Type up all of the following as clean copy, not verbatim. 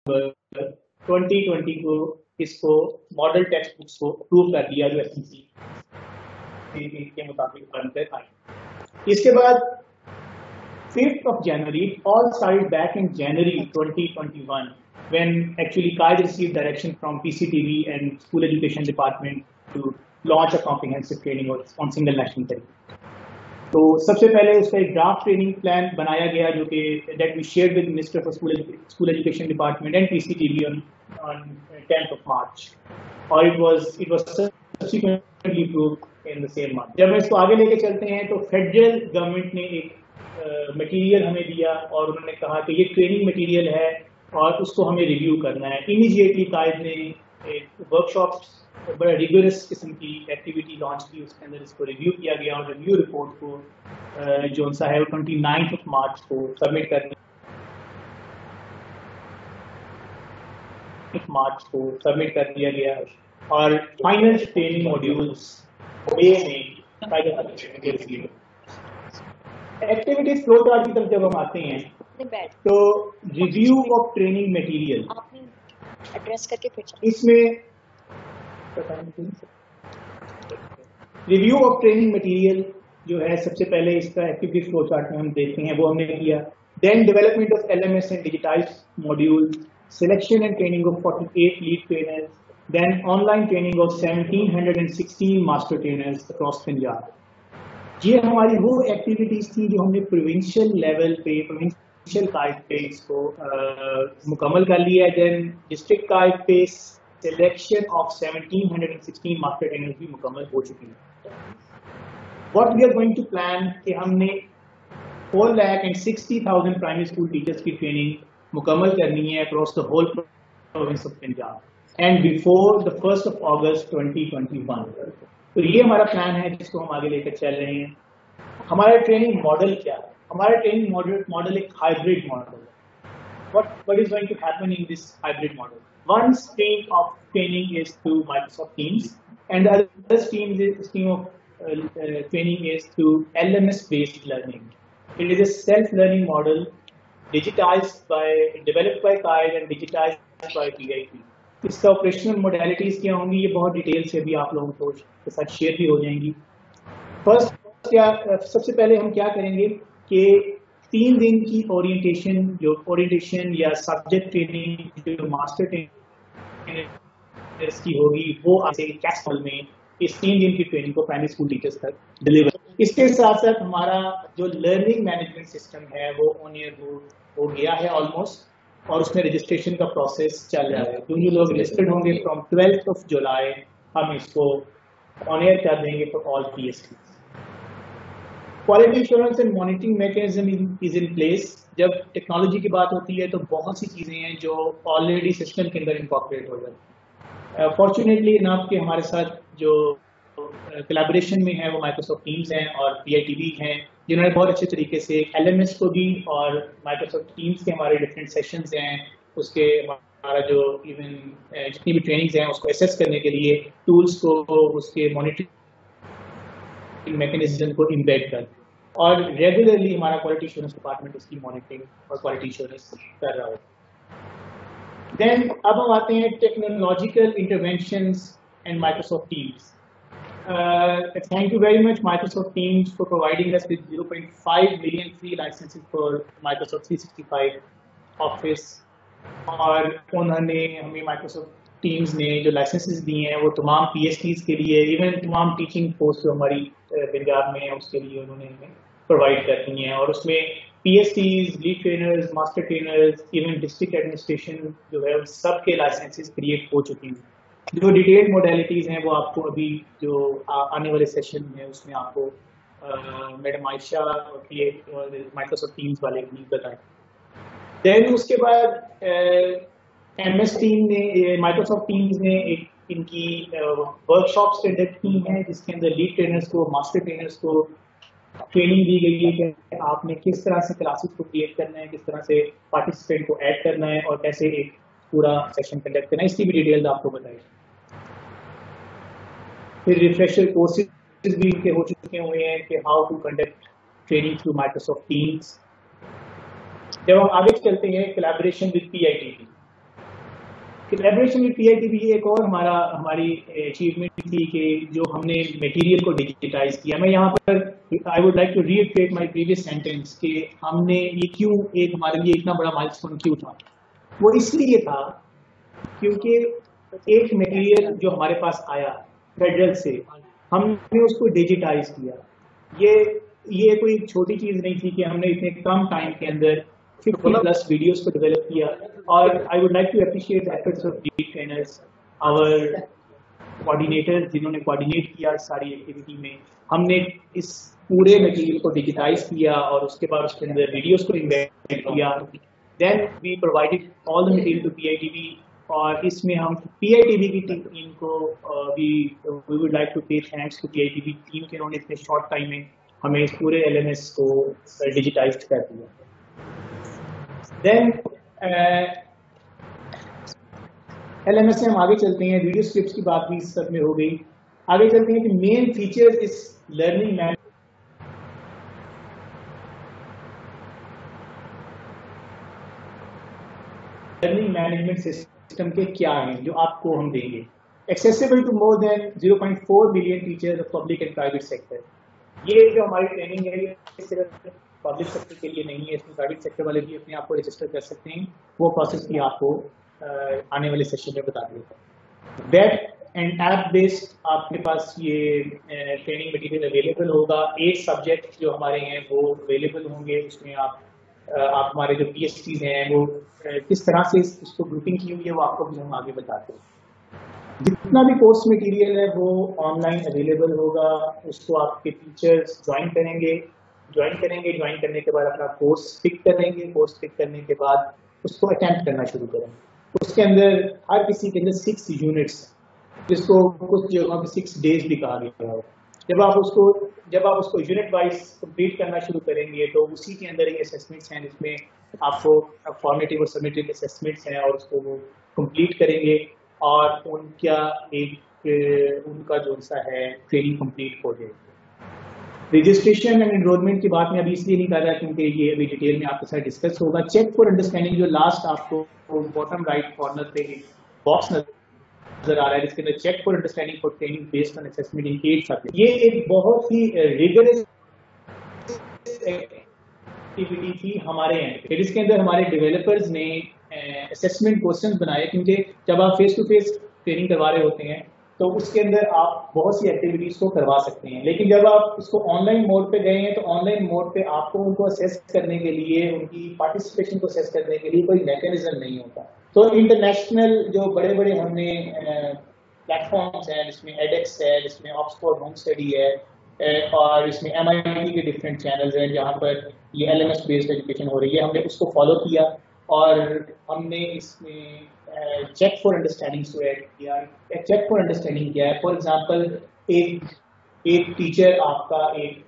दिसंबर 2020 को इसको model text books को अप्रूव कर दिया जो एससीसी के मुताबिक बनकर आई। इसके बाद 5th of January, it all started back in January 2021 when actually CAID received direction from PCTV and School Education Department to launch a comprehensive training on single national curriculum. तो सबसे पहले उसका एक ड्राफ्ट ट्रेनिंग प्लान बनाया गया जो कि that we shared with Minister for School Education Department and PCTV on 10th of March, और it was subsequently approved in the same month. जब हम इसको आगे लेके चलते हैं तो फेडरल गवर्नमेंट ने एक मटेरियल हमें दिया और उन्होंने कहा कि ये ट्रेनिंग मटेरियल है और उसको हमें रिव्यू करना है। इमीडिएटली कायद ने एक वर्कशॉप बड़ा रिगोरस किस्म की एक्टिविटी लॉन्च की, उसके अंदर इसको रिव्यू किया गया और रिव्यू रिपोर्ट को जो सा है 29 of March को सबमिट कर दिया गया और फाइनल ट्रेनिंग मॉड्यूल्स मई में एक्टिविटीज फ्लो चार्ट की तरफ जब हम आते हैं तो review of training material address करके फिर इसमें रिव्यू ऑफ ट्रेनिंग मटेरियल जो है सबसे पहले इसका एक्टिविटी फ्लो चार्ट में हम देखते हैं वो हमने किया। Then development of LMS and digitized module, selection and training of 48 lead trainers, then online training of 1716 master trainers across Punjab. ये हमारी वो एक्टिविटीज थी जो हमने प्रोविंशियल लेवल पे प्रोविंशियल कायद पे इसको मुकम्मल कर लिया है। देन डिस्ट्रिक्ट कायद पे सिलेक्शन ऑफ 1716 मास्टर ट्रेनर्स भी मुकम्मल हो चुकी है। What we are going to plan कि हमने 4,60,000 प्राइमरी स्कूल टीचर्स की ट्रेनिंग मुकम्मल करनी है across the whole province of Punjab and before the 1st of August 2021। तो ये हमारा प्लान है जिसको हम आगे लेकर चल रहे हैं। हमारा ट्रेनिंग मॉडल क्या है? हमारा ट्रेनिंग मॉडल एक हाइब्रिड मॉडल है। What is going to happen in this hybrid model? One stream of training is through Microsoft Teams, and the other stream of training is through LMS-based learning. It is a self-learning model, developed by CAID and digitized by PIT. इसका operational modalities क्या होंगी ये बहुत detail से अभी आप लोगों के साथ शेयर भी हो जाएंगी। सबसे पहले हम क्या करेंगे कि 3 दिन की ओरिएंटेशन या सब्जेक्ट ट्रेनिंग जो मास्टर ट्रेनिंग की होगी वो आज कैस्टल में इस 3 दिन की ट्रेनिंग को प्राइमरी स्कूल टीचर्स तक डिलीवर। इसके साथ साथ हमारा जो लर्निंग मैनेजमेंट सिस्टम है वो ऑन एयर हो गया है ऑलमोस्ट, और उसमें रजिस्ट्रेशन का प्रोसेस चल रहा है। जो लोग रजिस्टर्ड होंगे फ्रॉम 12th of July हम इसको ऑन एयर कर देंगे for all PSTs। Quality insurance and monitoring mechanism is in place. जब टेक्नोलॉजी की बात होती है तो बहुत सी चीज़ें हैं जो ऑलरेडी सिस्टम के अंदर इनकॉर्पोरेट हो जाती है। फॉर्चुनेटली इनफ के हमारे साथ जो कोलैबोरेशन में है वो माइक्रोसॉफ्ट टीम्स हैं और PITB हैं जिन्होंने बहुत अच्छे तरीके से LMS को भी और माइक्रोसॉफ्ट टीम्स के हमारे डिफरेंट सेशंस हैं उसके हमारा जो इवन जितनी भी ट्रेनिंग्स हैं उसको एसेस करने के लिए टूल्स को उसके मॉनिटरिंग मैकेनिज्म को इम्बेड कर और रेगुलरली हमारा क्वालिटी इंश्योरेंस डिपार्टमेंट उसकी मॉनिटरिंग और क्वालिटी इंश्योरेंस कर रहा होगा। देन अब हम आते हैं technological interventions and Microsoft teams. Thank you very much Microsoft Teams for providing us with 0.5 million free licenses for Microsoft 365 Office, और उन्होंने हमें Microsoft Teams ने जो लाइसेंसेस दिए हैं वो तमाम PSTs के लिए, इवन तमाम टीचिंग पोस्ट जो हमारी पंजाब में है उसके लिए उन्होंने हमें प्रोवाइड कर दी हैं, और उसमें PSTs, lead trainers, master trainers, even district administration जो है सब के लाइसेंसेस क्रिएट हो चुकी हैं। जो डिटेल्ड मोडेलिटीज हैं वो आपको अभी जो आने वाले सेशन में उसमें आपको मैडम आयशा और माइक्रोसॉफ्ट टीम्स वाले भी बताएं। देन उसके बाद MS टीम ने माइक्रोसॉफ्ट टीम्स ने एक इनकी वर्कशॉप्स कंडक्ट की हैं जिसके अंदर लीड ट्रेनर्स को, मास्टर ट्रेनर्स को ट्रेनिंग दी गई है कि आपने किस तरह से क्लासेस को क्रिएट करना है, किस तरह से पार्टिसिपेंट को ऐड करना है और कैसे एक पूरा सेशन कंडक्ट करना है, इसकी भी डिटेल्स आपको बताइए। फिर रिफ्रेशर कोर्सेज भी इनके हो चुके हुए हैं कि how to conduct training through Microsoft Teams. जब हम आगे चलते हैं collaboration with PITB, collaboration with PITB एक और हमारी अचीवमेंट थी कि जो हमने मटेरियल को डिजिटाइज किया। मैं यहाँ पर I would like to reiterate my previous sentence कि हमने ये क्यों एक हमारे लिए इतना बड़ा माइलस्टोन क्यों था। वो इसलिए था क्योंकि एक मटेरियल जो हमारे पास आया फेडरल से, हमने उसको डिजिटाइज किया। ये कोई छोटी चीज नहीं थी कि हमने इतने कम टाइम के अंदर 50+ वीडियोस को डेवलप किया। और I would like to appreciate the efforts of the trainers, our coordinators जिन्होंने कोऑर्डिनेट किया सारी एक्टिविटी में। हमने इस पूरे मटेरियल को डिजिटाइज किया और उसके बाद उसके अंदर वीडियोस को इम्बेड किया। Then we provided all the material to PITB, और इसमें हम पीआईटीबी की टीम को we would like to pay thanks to PITB team के, उन्होंने इतने शॉर्ट टाइम में हमें इस पूरे एलएमएस को डिजिटाइज कर दिया। देन एलएमएस से हम आगे चलते हैं। वीडियो स्क्रिप्ट्स की बात भी सब में हो गई। आगे चलते हैं कि मेन फीचर इस लर्निंग मैनेजमेंट सिस्टम के क्या हैं जो आपको हम देंगे। Accessible to more than 0.4 million teachers of public and private sector. ये जो हमारी ट्रेनिंग है ये सिर्फ पब्लिक सेक्टर के लिए नहीं है, इसमें प्राइवेट सेक्टर वाले भी अपने आप को रजिस्टर कर सकते हैं। वो प्रोसेस भी आपको आने वाले सेशन में बता देगा। वेब एंड ऐप बेस्ड आपके पास ये ट्रेनिंग मटेरियल अवेलेबल होगा। 8 सब्जेक्ट जो हमारे हैं वो अवेलेबल होंगे। उसमें आप हमारे जो PhDs हैं वो किस तरह से इसको ग्रुपिंग की हुई है वो आपको भी हम आगे बताते हैं। जितना भी कोर्स मटेरियल है वो ऑनलाइन अवेलेबल होगा। उसको आपके टीचर्स ज्वाइन करने के बाद अपना कोर्स पिक करेंगे। कोर्स पिक करने के बाद उसको अटेम्प्ट करना शुरू करेंगे। उसके अंदर हर किसी के अंदर 6 यूनिट्स, जिसको कुछ जगहों पे 6 डेज भी कहा गया है। जब आप उसको यूनिट वाइज कंप्लीट करना शुरू करेंगे तो उसी के अंदर ये असेसमेंट्स हैं जिसमें आपको फॉर्मेटिव और सबमिटिव असेसमेंट्स हैं, और उसको वो कंप्लीट करेंगे और उनका जो सा है ट्रेनिंग कंप्लीट हो जाएगी। रजिस्ट्रेशन एंड एनरोलमेंट की बात मैं अभी इसलिए नहीं कर रहा क्योंकि ये अभी डिटेल में आपके साथ डिस्कस होगा। चेक फॉर अंडरस्टैंडिंग जो लास्ट आपको बॉटम राइट कॉर्नर पे बॉक्स नजर आ रहा है जिसके अंदर check for understanding for training based on assessment in 8 subject. ये एक बहुत ही रिगरस एक्टिविटी थी हमारे एंड, जिसके अंदर हमारे डेवलपर्स ने असेसमेंट क्वेश्चंस बनाए, क्योंकि जब आप फेस टू फेस ट्रेनिंग करवा रहे होते हैं तो उसके अंदर आप बहुत सी एक्टिविटीज को करवा सकते हैं। लेकिन जब आप इसको ऑनलाइन मोड पे गए हैं तो ऑनलाइन मोड पे आपको उनको असेस करने के लिए, उनकी पार्टिसिपेशन को असेस करने के लिए कोई मैकेनिज्म नहीं होता। तो इंटरनेशनल जो बड़े बड़े हमने प्लेटफॉर्म्स हैं जिसमें एडेक्स है, जिसमें ऑक्सफोर्ड होम स्टडी है, और इसमें MIT के डिफरेंट चैनल्स हैं जहाँ पर ये LMS बेस्ड एजुकेशन हो रही है, हमने उसको फॉलो किया और हमने इसमें चेक फॉर अंडरस्टैंडिंग को ऐड किया। चेक फॉर अंडरस्टैंडिंग क्या है? फॉर एग्जांपल एक टीचर आपका एक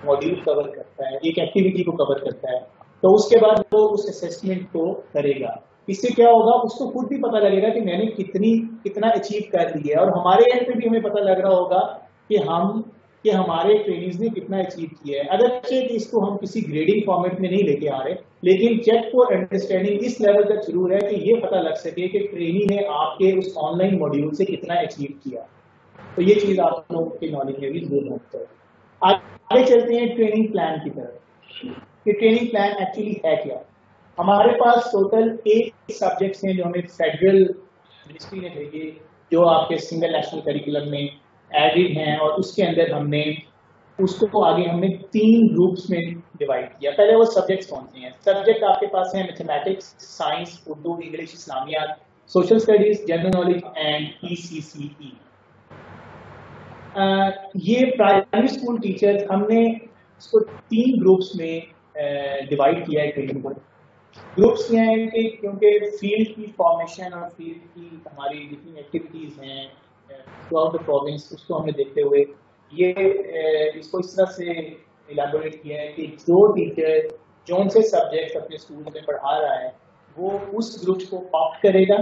मॉड्यूल कवर करता है, एक एक्टिविटी को कवर करता है, तो उसके बाद वो उस असेसमेंट को करेगा। इससे क्या होगा, उसको खुद भी पता लगेगा कि मैंने कितना अचीव कर लिया है, और हमारे एंड पे भी हमें पता लग रहा होगा कि हमारे ट्रेनिंग्स ने कितना अचीव किया है। अगरचे इसको हम किसी ग्रेडिंग फॉर्मेट में नहीं लेके आ रहे, लेकिन चेक फॉर अंडरस्टैंडिंग इस लेवल तक जरूर है कि ये पता लग सके कि ट्रेनी ने आपके उस ऑनलाइन मॉड्यूल से कितना अचीव किया। तो ये चीज आप लोगों की नॉलेज में भी जरूर होनी चाहिए। आगे चलते हैं ट्रेनिंग प्लान की तरफ। ये ट्रेनिंग प्लान एक्चुअली है क्या? हमारे पास टोटल 8 सब्जेक्ट्स हैं जो हमें फेडरल मिनिस्ट्री ने भेजे, जो आपके सिंगल नेशनल करिकुलम में एडिड हैं, और उसके अंदर हमने उसको आगे हमने 3 ग्रुप्स में डिवाइड किया। पहले वो सब्जेक्ट्स कौन से हैं? सब्जेक्ट आपके पास हैं mathematics, science, Urdu, English, Islamiat, social studies, general knowledge and ECCE। ये प्राइमरी स्कूल टीचर्स हमने इसको 3 ग्रुप्स में डिवाइड किया है ट्रेनिंग को। ग्रुप्स क्या हैं कि क्योंकि फील्ड की फॉर्मेशन और फील्ड की हमारी जितनी एक्टिविटीज हैं थ्रू आउट द प्रोविंस, उसको हमने देखते हुए ये इसको इस तरह से इलाबोरेट किया है कि जो टीचर जो से सब्जेक्ट अपने स्कूल में पढ़ा रहा है वो उस ग्रुप को ऑप्ट करेगा,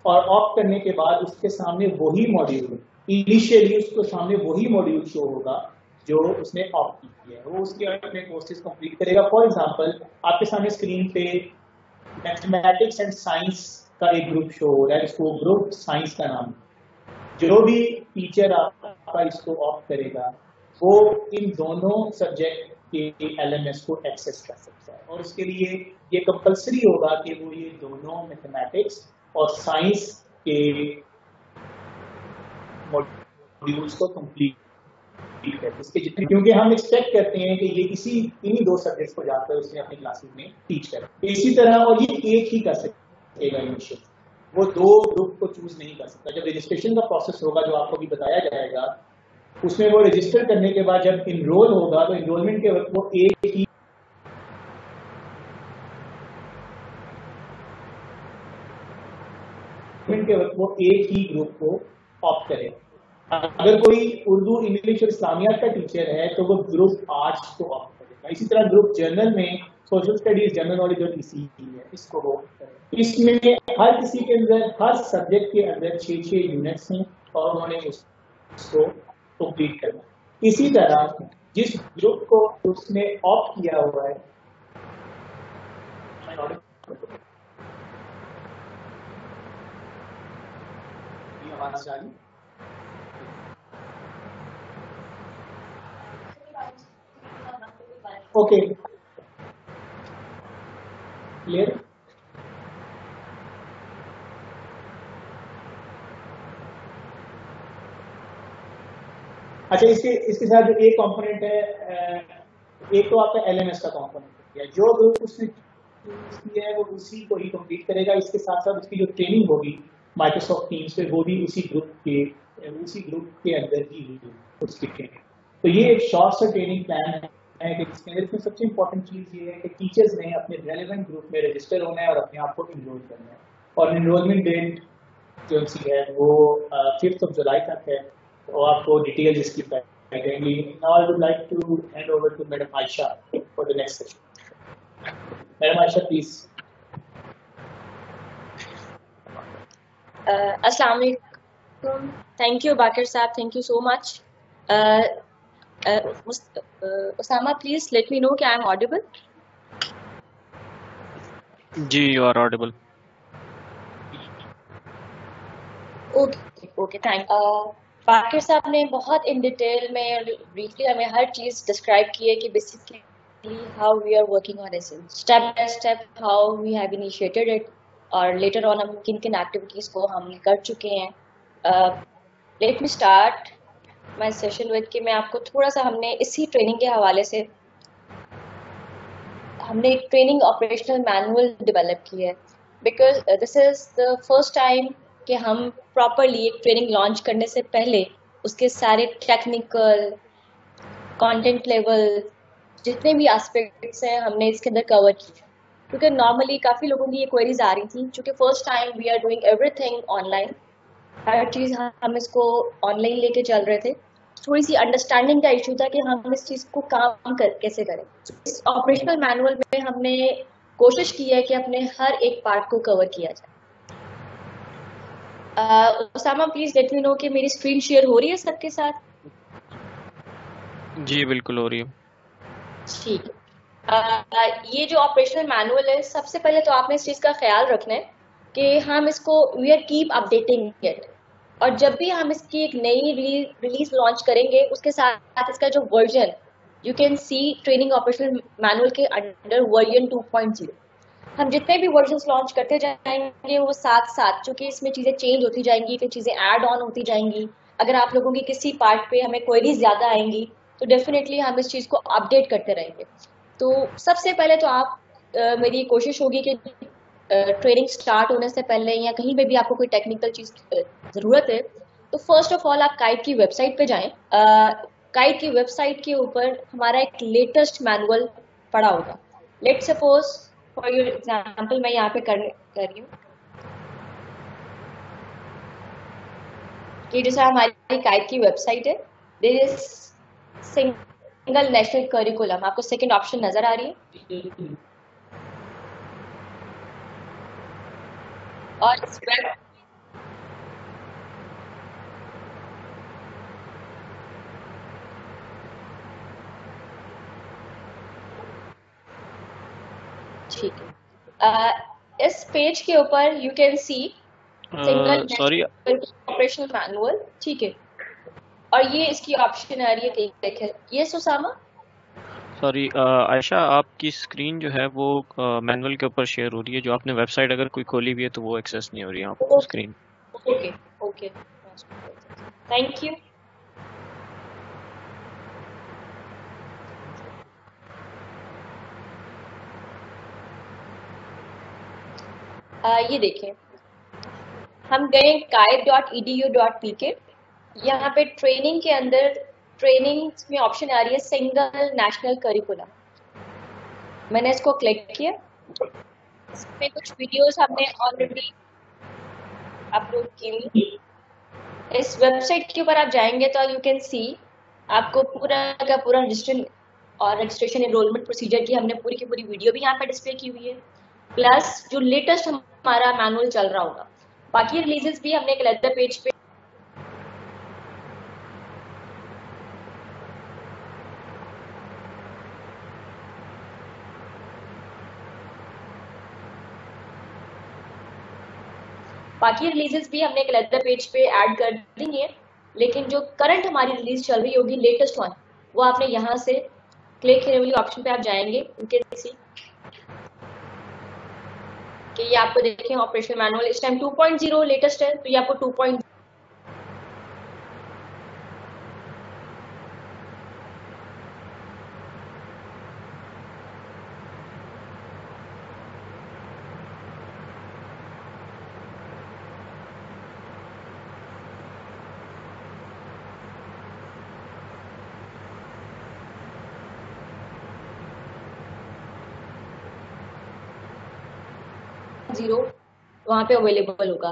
और ऑप्ट करने के बाद उसके सामने वही मॉड्यूल, इनिशियली उसको सामने वही मॉड्यूल शो होगा जो उसने ऑप्ट किया है, वो उसके अपने कोर्सेज कंप्लीट करेगा। फॉर एग्जांपल आपके सामने स्क्रीन पे मैथमेटिक्स एंड साइंस का एक ग्रुप शो हो रहा है, इसको ग्रुप साइंस का नाम। जो भी टीचर आपका इसको ऑप्ट करेगा वो इन दोनों सब्जेक्ट के LMS को एक्सेस कर सकता है, और उसके लिए ये कंपलसरी होगा कि वो ये दोनों मैथमेटिक्स और साइंस के मॉड्यूल्स को कंप्लीट है इसके जितने, क्योंकि हम एक्सपेक्ट करते हैं कि ये इन्हीं दो सब्जेक्ट्स को जाकर उसने अपनी क्लासेस में टीच करे। इसी तरह, और ये एक ही कर सकेगा इनिशियल, वो दो ग्रुप को चूज नहीं कर सकता। जब रजिस्ट्रेशन का प्रोसेस होगा जो आपको भी बताया जाएगा, उसमें वो रजिस्टर करने के बाद जब इनरोल होगा तो इनरोलमेंट के वक्त वो एक ही ग्रुप को ऑप्ट करेगा। अगर कोई उर्दू, इंग्लिश और इस्लामियात का टीचर है तो वो ग्रुप आर्ट्स को ऑप्ट करेगा। इसी तरह ग्रुप जर्नल में सोशल स्टडीज, जनरल नॉलेज और ECE है, इसको वो करेगा। इसमें हर किसी के अंदर, हर सब्जेक्ट के अंदर 6 यूनिट्स हैं और उन्होंने उसको कंप्लीट करना। इसी तरह जिस ग्रुप को उसने ऑप्ट किया हुआ है, ओके क्लियर। अच्छा, इसके साथ जो एक कंपोनेंट है, एक तो आपका LMS का कंपोनेंट है, जो ग्रुप उसने चूज किया है वो उसी को ही कंप्लीट करेगा। इसके साथ साथ उसकी जो ट्रेनिंग होगी माइक्रोसॉफ्ट टीम्स पे, वो भी उसी ग्रुप के अंदर ही होगी उसकी ट्रेनिंग। तो ये एक शॉर्ट सा ट्रेनिंग प्लान है कि जिसके अंदर इसमें सबसे इंपॉर्टेंट चीज ये है कि टीचर्स ने अपने रेलेवेंट ग्रुप में रजिस्टर होना है और अपने आप को इनरोल करना है। और इनरोलमेंट डेट जो सी है वो 5 जुलाई तक है, तो आपको डिटेल्स इसकी बताएंगी। Now I would like to hand over to madam Aisha for the next session. Madam Aisha please. अस्सलाम वालेकुम। Thank you Baqir sahab, thank you so much. Osama, please let me know कि I am audible. जी, you are audible. Okay thank. Baqir sahab ने बहुत in detail में और briefly हमें हर चीज़ describe की है कि basically how we are working on it, step by step how we have initiated it, और लेटर ऑन हम किन किन एक्टिविटीज़ को हम कर चुके हैं। Let me start my session with कि मैं आपको थोड़ा सा, हमने इसी ट्रेनिंग के हवाले से हमने एक ट्रेनिंग ऑपरेशनल मैनुअल डेवलप की है, because this is the first time कि हम प्रॉपरली एक ट्रेनिंग लॉन्च करने से पहले उसके सारे टेक्निकल, कंटेंट लेवल, जितने भी एस्पेक्ट्स हैं हमने इसके अंदर कवर किए। क्योंकि नॉर्मली काफ़ी लोगों की ये क्वेरीज आ रही थी, चूँकि first time we are doing everything online, हर चीज़ हम इसको ऑनलाइन लेके चल रहे थे। थोड़ी सी अंडरस्टैंडिंग का इशू था कि हम इस चीज़ को कैसे करें। इस ऑपरेशनल मैनुअल में हमने कोशिश की है कि अपने हर एक पार्ट को कवर किया जाए। Osama please let me no कि मेरी स्क्रीन शेयर हो रही है सबके साथ। जी बिल्कुल हो रही है। ठीक है। ये जो ऑपरेशनल मैनुअल है, सबसे पहले तो आपने इस चीज़ का ख्याल रखना है कि हम इसको we are keep updating it, और जब भी हम इसकी एक नई रिलीज लॉन्च करेंगे उसके साथ इसका जो version, you can C training operational manual के अंडर वर्जन 2.0, हम जितने भी वर्जन्स लॉन्च करते जाएंगे वो साथ साथ, चूंकि इसमें चीज़ें चेंज होती जाएंगी, फिर चीज़ें ऐड ऑन होती जाएंगी। अगर आप लोगों की किसी पार्ट पे हमें क्वेरीज ज़्यादा आएंगी तो डेफिनेटली हम इस चीज़ को अपडेट करते रहेंगे। तो सबसे पहले तो आप मेरी कोशिश होगी कि ट्रेनिंग स्टार्ट होने से पहले या कहीं पे भी आपको कोई टेक्निकल चीज़ ज़रूरत है तो फर्स्ट ऑफ ऑल आप काइट की वेबसाइट पे जाएं। काइट की वेबसाइट के ऊपर हमारा एक लेटेस्ट मैनुअल पड़ा होगा। Let's suppose for your example मैं यहाँ पे कर रही हूँ कि जैसे हमारी काइट की वेबसाइट है, there is single national curriculum, आपको सेकंड ऑप्शन नजर आ रही है, और इस वेब ठीक है। इस पेज के ऊपर you can see single sorry operational manual, ठीक है, और ये इसकी ऑप्शन आ रही है, देखें ये सुसामा। सॉरी आयशा, आपकी स्क्रीन जो है वो मैनुअल के ऊपर शेयर हो रही है। जो आपने वेबसाइट अगर कोई खोली हुई है तो वो एक्सेस नहीं हो रही है आपको screen. Okay okay, thank you. ये देखें, हम गए guide.edu.pk, यहाँ पे ट्रेनिंग के अंदर ट्रेनिंग में ऑप्शन आ रही है सिंगल नेशनल करिकुलम। मैंने इसको क्लिक किया, इसमें कुछ वीडियोस हमने ऑलरेडी अपलोड की हुई। इस वेबसाइट के ऊपर आप जाएंगे तो यू कैन सी आपको पूरा का पूरा रजिस्ट्रेशन एनरोलमेंट प्रोसीजर की हमने पूरी की पूरी वीडियो भी यहाँ पे डिस्प्ले की हुई है, प्लस जो लेटेस्ट हमारा मैनुअल चल रहा होगा। बाकी रिलीजेस भी हमने एक अलग पेज पे ऐड कर दी है, लेकिन जो करंट हमारी रिलीज चल रही होगी लेटेस्ट वन, वो आपने यहाँ से क्लिक करने वाली ऑप्शन पे आप जाएंगे, उनके कि ये आपको देखें ऑपरेशनल मैनुअल इस टाइम 2.0 लेटेस्ट है, तो ये आपको 2.0 वहां पे अवेलेबल होगा।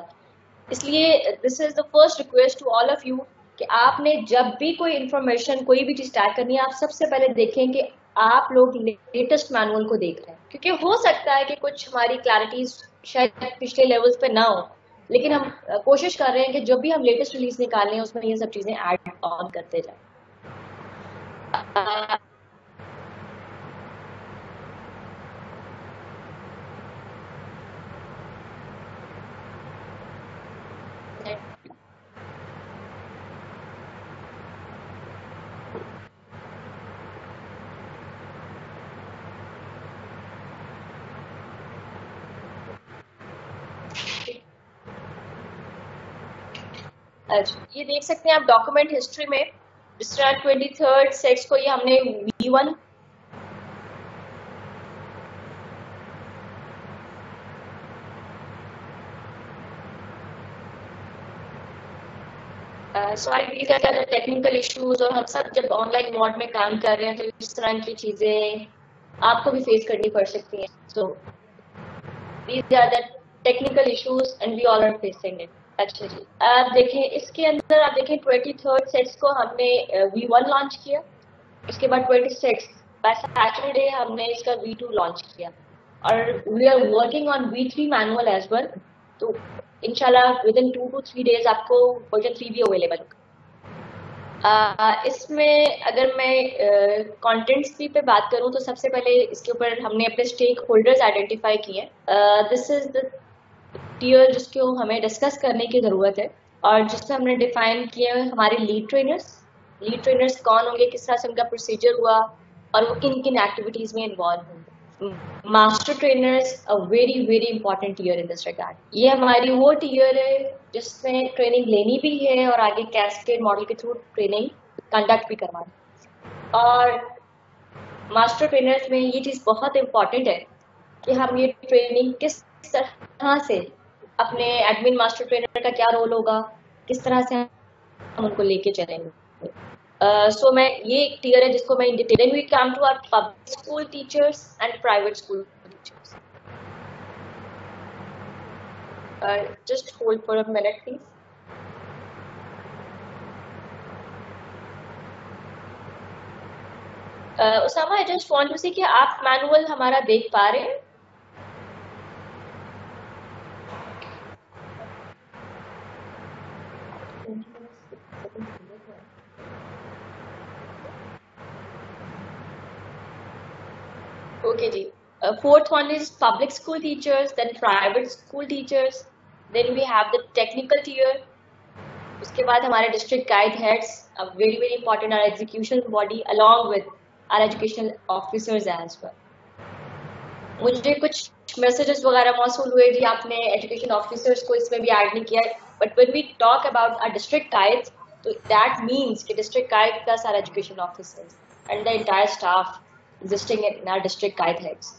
इसलिए this is the first request to all of you कि आपने जब भी कोई इंफॉर्मेशन कोई भी चीज टैग करनी है, आप सबसे पहले देखें कि आप लोग लेटेस्ट मैनुअल को देख रहे हैं, क्योंकि हो सकता है कि कुछ हमारी क्लैरिटीज शायद पिछले लेवल्स पे ना हो, लेकिन हम कोशिश कर रहे हैं कि जब भी हम लेटेस्ट रिलीज निकाल हैं उसमें ये सब चीजें ऐड ऑन करते जाएं। अच्छा, ये देख सकते हैं आप डॉक्यूमेंट हिस्ट्री में जिस तरह 23rd सेक्स को ये हमने V1 सॉरी वीजा का टेक्निकल इश्यूज, और हम सब जब ऑनलाइन मोड में काम कर रहे हैं तो इस तरह की चीजें आपको भी फेस करनी पड़ सकती हैं। So these are the technical issues and we all are facing it. अच्छा जी, आप देखें इसके अंदर, आप देखें 23rd सेक्स को हमने V1 लॉन्च किया, इसके बाद 26 बाय सैटरडे हमने इसका V2 लॉन्च किया, और we are working on V3 manual as well. तो इंशाल्लाह विद इन 2 to 3 डेज आपको वर्जन 3 भी अवेलेबल होगा। इसमें अगर मैं कंटेंट्स भी पे बात करूं तो सबसे पहले इसके ऊपर हमने अपने स्टेक होल्डर्स आइडेंटिफाई किए हैं। दिस इज द टियर जिसको हमें डिस्कस करने की जरूरत है, और जिसमें हमने डिफाइन किए हमारे लीड ट्रेनर्स कौन होंगे, किस तरह से उनका प्रोसीजर हुआ और वो किन किन एक्टिविटीज में इन्वॉल्व होंगे। Master trainers a very very important tier in this regard. ये हमारी वो टियर है जिसमें ट्रेनिंग लेनी भी है और आगे कैस्केड मॉडल के थ्रू ट्रेनिंग कंडक्ट भी करवानी। और मास्टर ट्रेनर्स में ये चीज बहुत इंपॉर्टेंट है कि हम ये ट्रेनिंग किस तरह से, अपने एडमिन मास्टर ट्रेनर का क्या रोल होगा, किस तरह से हम उनको लेके चलेंगे। सो मैं ये एक टियर है जिसको मैं in detail we come to our public school teachers and private school teachers. Just hold for a minute please. Usama, I just want to see कि आप मैनुअल हमारा देख पा रहे हैं? ओके जी, Fourth one is public school teachers, then private school teachers, then we have the technical tier. उसके बाद हमारे district guide heads, very very important, our execution body along with our educational officers as well. मुझे कुछ messages वगैरह मौसूल हुए जी, आपने education officers को इसमें भी ऐड नहीं किया, but when we talk about our district guides, तो दैट मींस कि district guide plus our education officers and the entire staff existing in our district guide heads.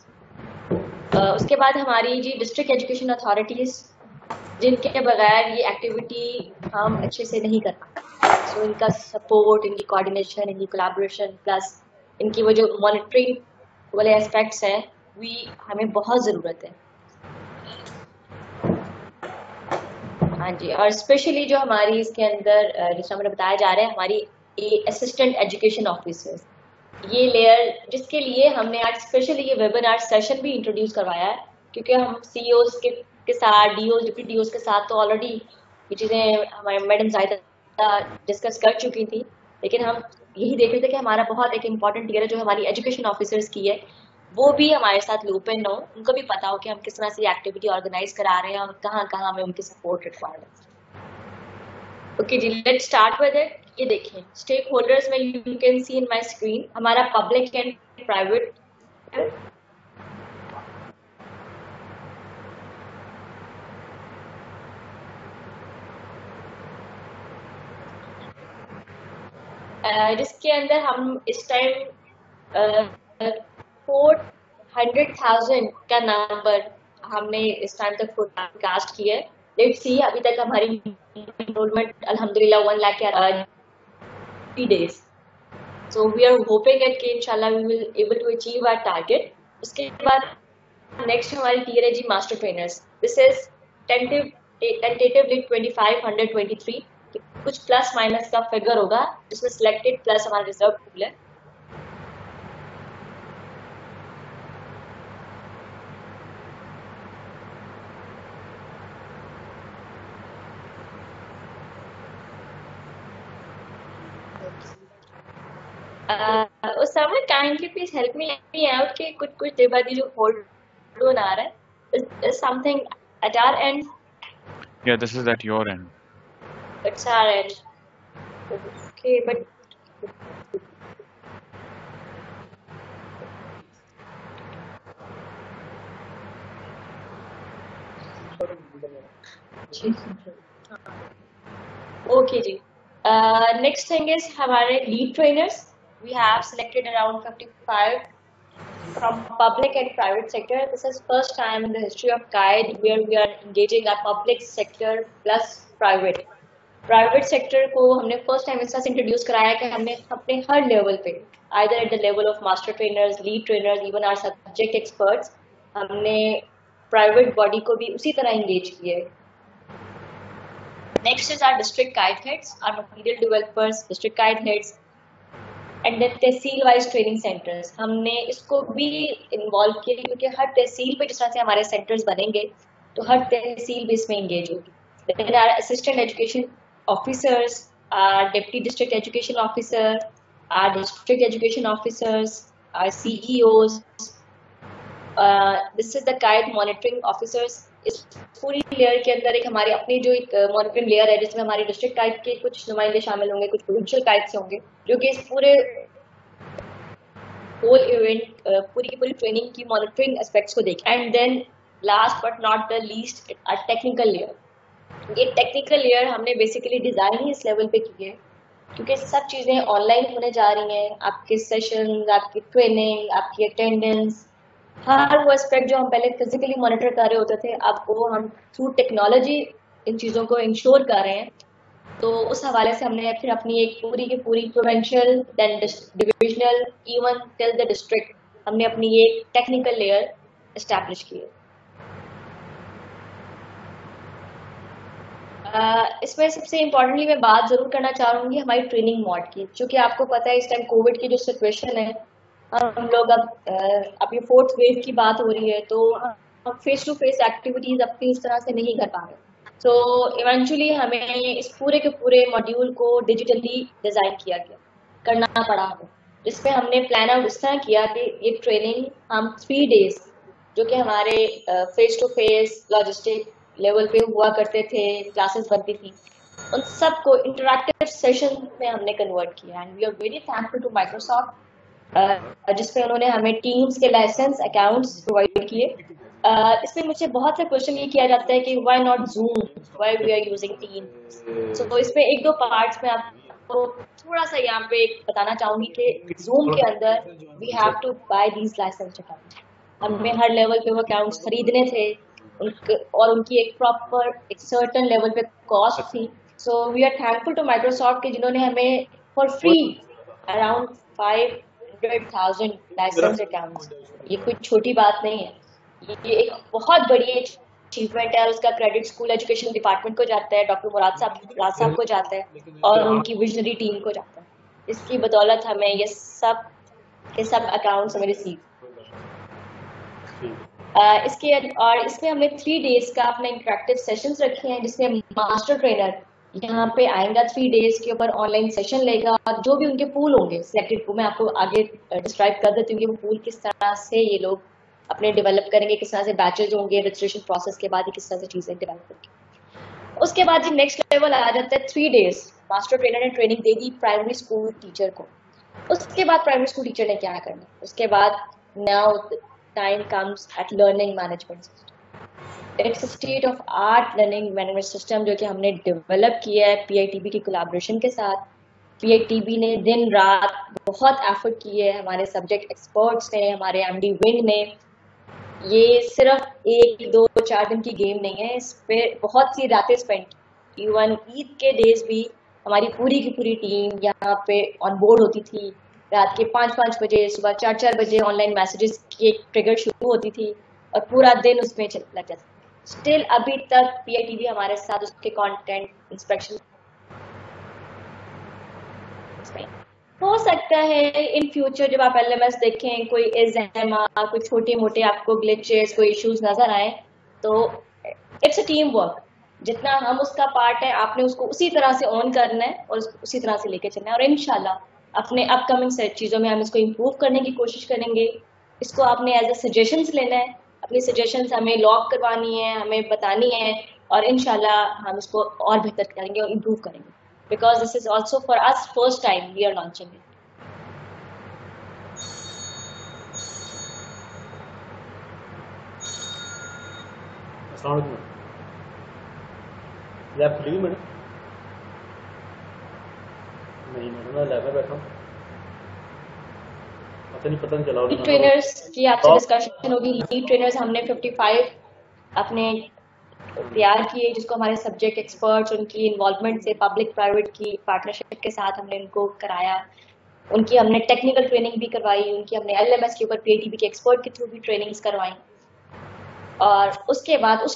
उसके बाद हमारी जी डिस्ट्रिक्ट एजुकेशन अथॉरिटीज, जिनके बगैर ये एक्टिविटी हम अच्छे से नहीं कर पाते. सो इनका सपोर्ट, इनकी कोऑर्डिनेशन, इनकी कोलैबोरेशन प्लस इनकी वो जो मॉनिटरिंग वाले एस्पेक्ट्स हैं हमें बहुत ज़रूरत है. हाँ जी, और स्पेशली जो हमारी इसके अंदर जिस हमें बताया जा रहा है, हमारी असिस्टेंट एजुकेशन ऑफिसर्स, ये लेयर जिसके लिए हमने आज स्पेशली ये वेबिनार सेशन भी इंट्रोड्यूस करवाया है, क्योंकि हम सीईओज के साथ, डीओज, डिप्टी डीओज के साथ तो ऑलरेडी ये चीज़ें हमारे मैडम जायदा डिस्कस कर चुकी थी, लेकिन हम यही देख रहे थे कि हमारा बहुत एक इम्पॉर्टेंट टीयर है जो हमारी एजुकेशन ऑफिसर्स की है, वो भी हमारे साथ लूप इन हो, उनको भी पता हो कि हम किस तरह से एक्टिविटी ऑर्गेनाइज करा रहे हैं और कहाँ कहाँ हमें उनकी सपोर्ट रिक्वायर्ड है. ओके जी, लेट्स स्टार्ट विद इट. ये देखें स्टेक होल्डर्स में you can see in my screen हमारा पब्लिक एंड प्राइवेट. जिसके अंदर हम इस टाइम 400,000 का नंबर हमने इस टाइम तक फोरकास्ट किया है. लेट्स सी, अभी तक हमारी एनरोलमेंट अल्हम्दुलिल्लाह 1 लाख के days. So we are hoping at कि इंशाल्लाह we will able to achieve our target. उसके बाद नेक्स्ट हमारी टीयर है जी master trainers. This is tentatively 2523, कुछ प्लस माइनस का फिगर होगा जिसमें सिलेक्टेड प्लस हमारा रिजर्व पूल है. Usama, kindly please help me out कि कुछ देर बाद ये जो hold on आ रहा है, is something at our end? Yeah, this is at your end. It's our end. Okay, but okay ji. Next thing is हमारे lead trainers. We have selected around 55 from public and private sector. This is first time in the history of guide where we are engaging our public sector plus private. Private sector को हमने first time इस तरह से introduce कराया कि हमने अपने हर level पे, either at the level of master trainers, lead trainers, even our subject experts, हमने private body को भी उसी तरह engage किया है. Next is our district guide heads, our material developers, district guide heads, and then tehsil wise training centres. हमने इसको भी इन्वॉल्व किया क्योंकि हर तहसील पे जिस तरह से हमारे सेंटर्स बनेंगे तो हर तहसील भी इसमें इंगेज होगी. Then our assistant education officers, our deputy district education officer, our district education officers, our CEOs, this is the guide monitoring officers. इस पूरी लेयर के अंदर एक हमारी अपनी जो एक मॉनिटरिंग लेयर है जिसमें हमारी डिस्ट्रिक्ट गाइड के कुछ नुमाइंदे शामिल होंगे, कुछ प्रोविंशियल गाइड से होंगे, जो कि इस पूरे होल इवेंट पूरी की पूरी ट्रेनिंग की मॉनिटरिंग एस्पेक्ट्स को देखें. And then last but not the least a technical layer. ये टेक्निकल लेयर हमने बेसिकली डिज़ाइन ही इस लेवल पे की है क्योंकि सब चीज़ें ऑनलाइन होने जा रही हैं. आपके सेशन, आपकी ट्रेनिंग, आपकी अटेंडेंस, हर वो एस्पेक्ट जो हम पहले फिजिकली मॉनिटर कर रहे होते थे, अब वो हम थ्रू टेक्नोलॉजी इन चीज़ों को इंश्योर कर रहे हैं. तो उस हवाले से हमने फिर अपनी एक पूरी की पूरी provincial, then divisional, even till the district, हमने अपनी एक टेक्निकल लेयर एस्टैब्लिश की है. इसमें सबसे इम्पोर्टेंटली मैं बात ज़रूर करना चाहूँगी हमारी ट्रेनिंग मॉड की, क्योंकि आपको पता है इस टाइम कोविड की जो सिचुएशन है, हम लोग अब ये 4th वेव की बात हो रही है, तो हम फेस टू फेस एक्टिविटीज़ अपनी इस तरह से नहीं कर पा रहे. सो इवेंचुअली हमें इस पूरे के पूरे मॉड्यूल को डिजिटली डिज़ाइन करना पड़ा हमें, जिसमें हमने प्लान आउट इस तरह किया कि ये ट्रेनिंग हम 3 days जो कि हमारे face to face logistic level पे हुआ करते थे, क्लासेस बनती थी, उन सबको इंटरैक्टिव सेशन में हमने कन्वर्ट किया। And we are very thankful to Microsoft जिसमें उन्होंने हमें टीम्स के लाइसेंस अकाउंट्स प्रोवाइड किए। इसमें मुझे बहुत से क्वेश्चन ये किया जाता है कि why not Zoom, why we are using Teams. So इसमें एक दो पार्ट्स में आपको थोड़ा सा यहाँ पे बताना चाहूंगी कि जूम के अंदर we have to buy these license account. हमें हर लेवल पे वो अकाउंट्स खरीदने थे और उनकी एक प्रॉपर एक सर्टन लेवल पे कॉस्ट थी। So we are thankful to Microsoft के जिन्होंने हमें for free around 500,000 license accounts, ये कोई छोटी बात नहीं है, ये एक बहुत बड़ी अचीवमेंट है। उसका क्रेडिट स्कूल एजुकेशन डिपार्टमेंट को जाता है, डॉक्टर मुराद साहब को जाता है और उनकी विजनरी टीम को जाता है। इसकी बदौलत हमें ये सब के सब अकाउंट्स हमें रिसीव। इसमें हमने 3 डेज का अपने इंटरेक्टिव सेशंस रखे हैं, जिसमें मास्टर ट्रेनर यहाँ पे आएगा 3 डेज के ऊपर ऑनलाइन सेशन लेगा और जो भी उनके पूल होंगे सिलेक्टेड, वो मैं आपको आगे डिस्क्राइब कर देती हूँ कि वो पूल किस तरह से ये लोग अपने डेवलप करेंगे, किस तरह से बैचेज होंगे, रजिस्ट्रेशन प्रोसेस के बाद किस तरह से चीजें डेवलप होंगी। उसके बाद जी नेक्स्ट लेवल आ जाता है 3 डेज मास्टर ट्रेनर ने training they the primary school teacher को। उसके बाद प्राइमरी स्कूल टीचर ने क्या करना, उसके बाद now time comes at learning management system. It's a state of art learning management system जो कि हमने डेवलप किया है PITB की कोलैबोरेशन के साथ। PITB ने दिन रात बहुत एफर्ट किए है, हमारे सब्जेक्ट एक्सपर्ट्स ने, हमारे MD विंग ने। ये सिर्फ 1, 2, 4 दिन की गेम नहीं है, इस पे बहुत सी रातें स्पेंड। इवन ईद के डेज भी हमारी पूरी की पूरी टीम यहाँ पे ऑन बोर्ड होती थी। रात के 5-5 बजे, सुबह 4-4 बजे ऑनलाइन मैसेजेस की एक ट्रिगर शुरू होती थी और पूरा दिन उसमें लग जाता। स्टिल अभी तक PITB हमारे साथ उसके कंटेंट इंस्पेक्शन हो सकता है इन फ्यूचर जब आप LMS देखें, कोई SMR, कोई छोटे मोटे आपको ग्लिचेस, कोई इश्यूज नजर आए, तो इट्स अ टीम वर्क। जितना हम उसका पार्ट है, आपने उसको उसी तरह से ऑन करना है और उसी तरह से लेके चलना है। और इंशाल्लाह अपने अपकमिंग चीज़ों में हम इसको इम्प्रूव करने की कोशिश करेंगे। इसको आपने एज ए सजेशंस लेना है, अपनी सजेशंस हमें लॉग करवानी है, हमें बतानी है और इंशाल्लाह हम इसको और बेहतर करेंगे और इम्प्रूव करेंगे, because this is also for us first time we are launching it. Lab खुली मैडम? नहीं मैडम, मैं लैब में बैठा हूँ, पता नहीं चला। लीड ट्रेनर्स की आपसे डिस्कशन होगी। लीड ट्रेनर्स हमने 55 अपने तैयार किए, जिसको हमारे सब्जेक्ट एक्सपर्ट्स उनकी इन्वॉल्वमेंट से पब्लिक प्राइवेट की पार्टनरशिप के साथ हमने उनको कराया। उनकी हमने टेक्निकल ट्रेनिंग भी करवाई, उनकी हमने LMS के ऊपर PITB के एक्सपर्ट के थ्रू भी ट्रेनिंग्स करवाई। और उसके बाद उस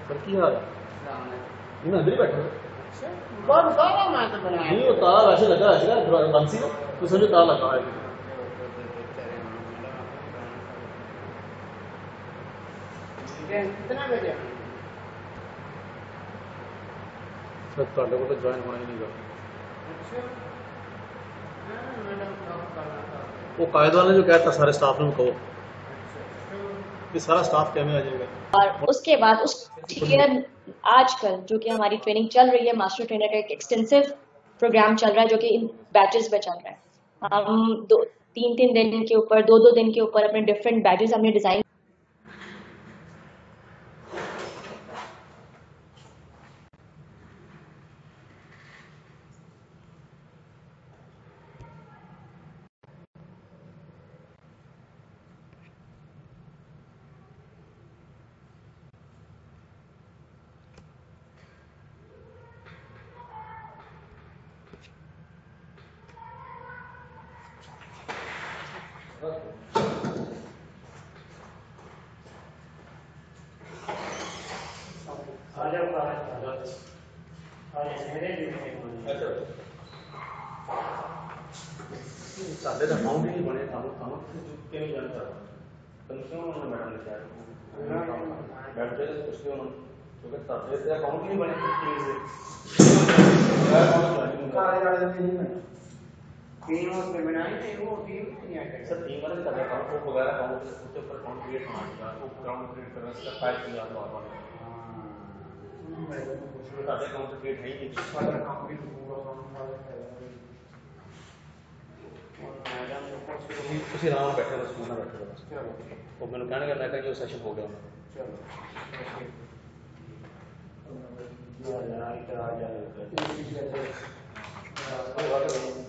सर की हाल है? नहीं मैं अंदर ही बैठा हूँ। नहीं वो ताला वैसे लगा है बंसी ना, तो समझो ताला लगा है। सर ਤੁਹਾਡੇ ਕੋਲ ਤਾਂ ज्वाइन होना ही नहीं गा। वो कायद वाले जो कहता सारे स्टाफ में कहो कि सारा स्टाफ क्या में आ जाएगा। और उसके बाद उस आजकल जो कि हमारी ट्रेनिंग चल रही है, मास्टर ट्रेनर का एक एक्सटेंसिव प्रोग्राम चल रहा है जो कि इन बैचेस में चल रहा है। हम 3-3 दिन के ऊपर 2-2 दिन के ऊपर अपने डिफरेंट बैचेस हमने डिजाइन ਸਾਡੇ ਤਾਂ ਅਕਾਊਂਟ ਹੀ ਨਹੀਂ ਬਣੇ, ਤੁਹਾਨੂੰ ਕਿਵੇਂ ਜਾਣ ਕਰਦਾ ਕੰਸਿਊਮ ਉਹਨਾਂ ਮੈਡਮ ਨੇ ਕਿਹਾ ਬੈਠੇ ਪੁੱਛਦੇ ਉਹਨਾਂ ਨੂੰ ਕਿਉਂਕਿ ਤੁਹਾਡੇ ਤੇ ਅਕਾਊਂਟ ਨਹੀਂ ਬਣੇ ਪਲੀਜ਼ ਕਾਲੇ ਵਾਲੇ ਦੇ ਨਹੀਂ ਬਣੇ टीम उसमें बनाई नहीं, वो टीम नहीं आएगा सर। टीम वाले का अकाउंट को वगैरह अकाउंट उसके ऊपर अकाउंट क्रिएट होना चाहिए, वो अकाउंट क्रिएट करना इसका फाइल किया नॉर्मल उसमें सारे अकाउंट क्रिएट है ही नहीं सारा अकाउंट भी पूरा उसी आराम बैठे बस मैं बैठे बस वो मैंने कहने का लगा कि वो सेशन हो गया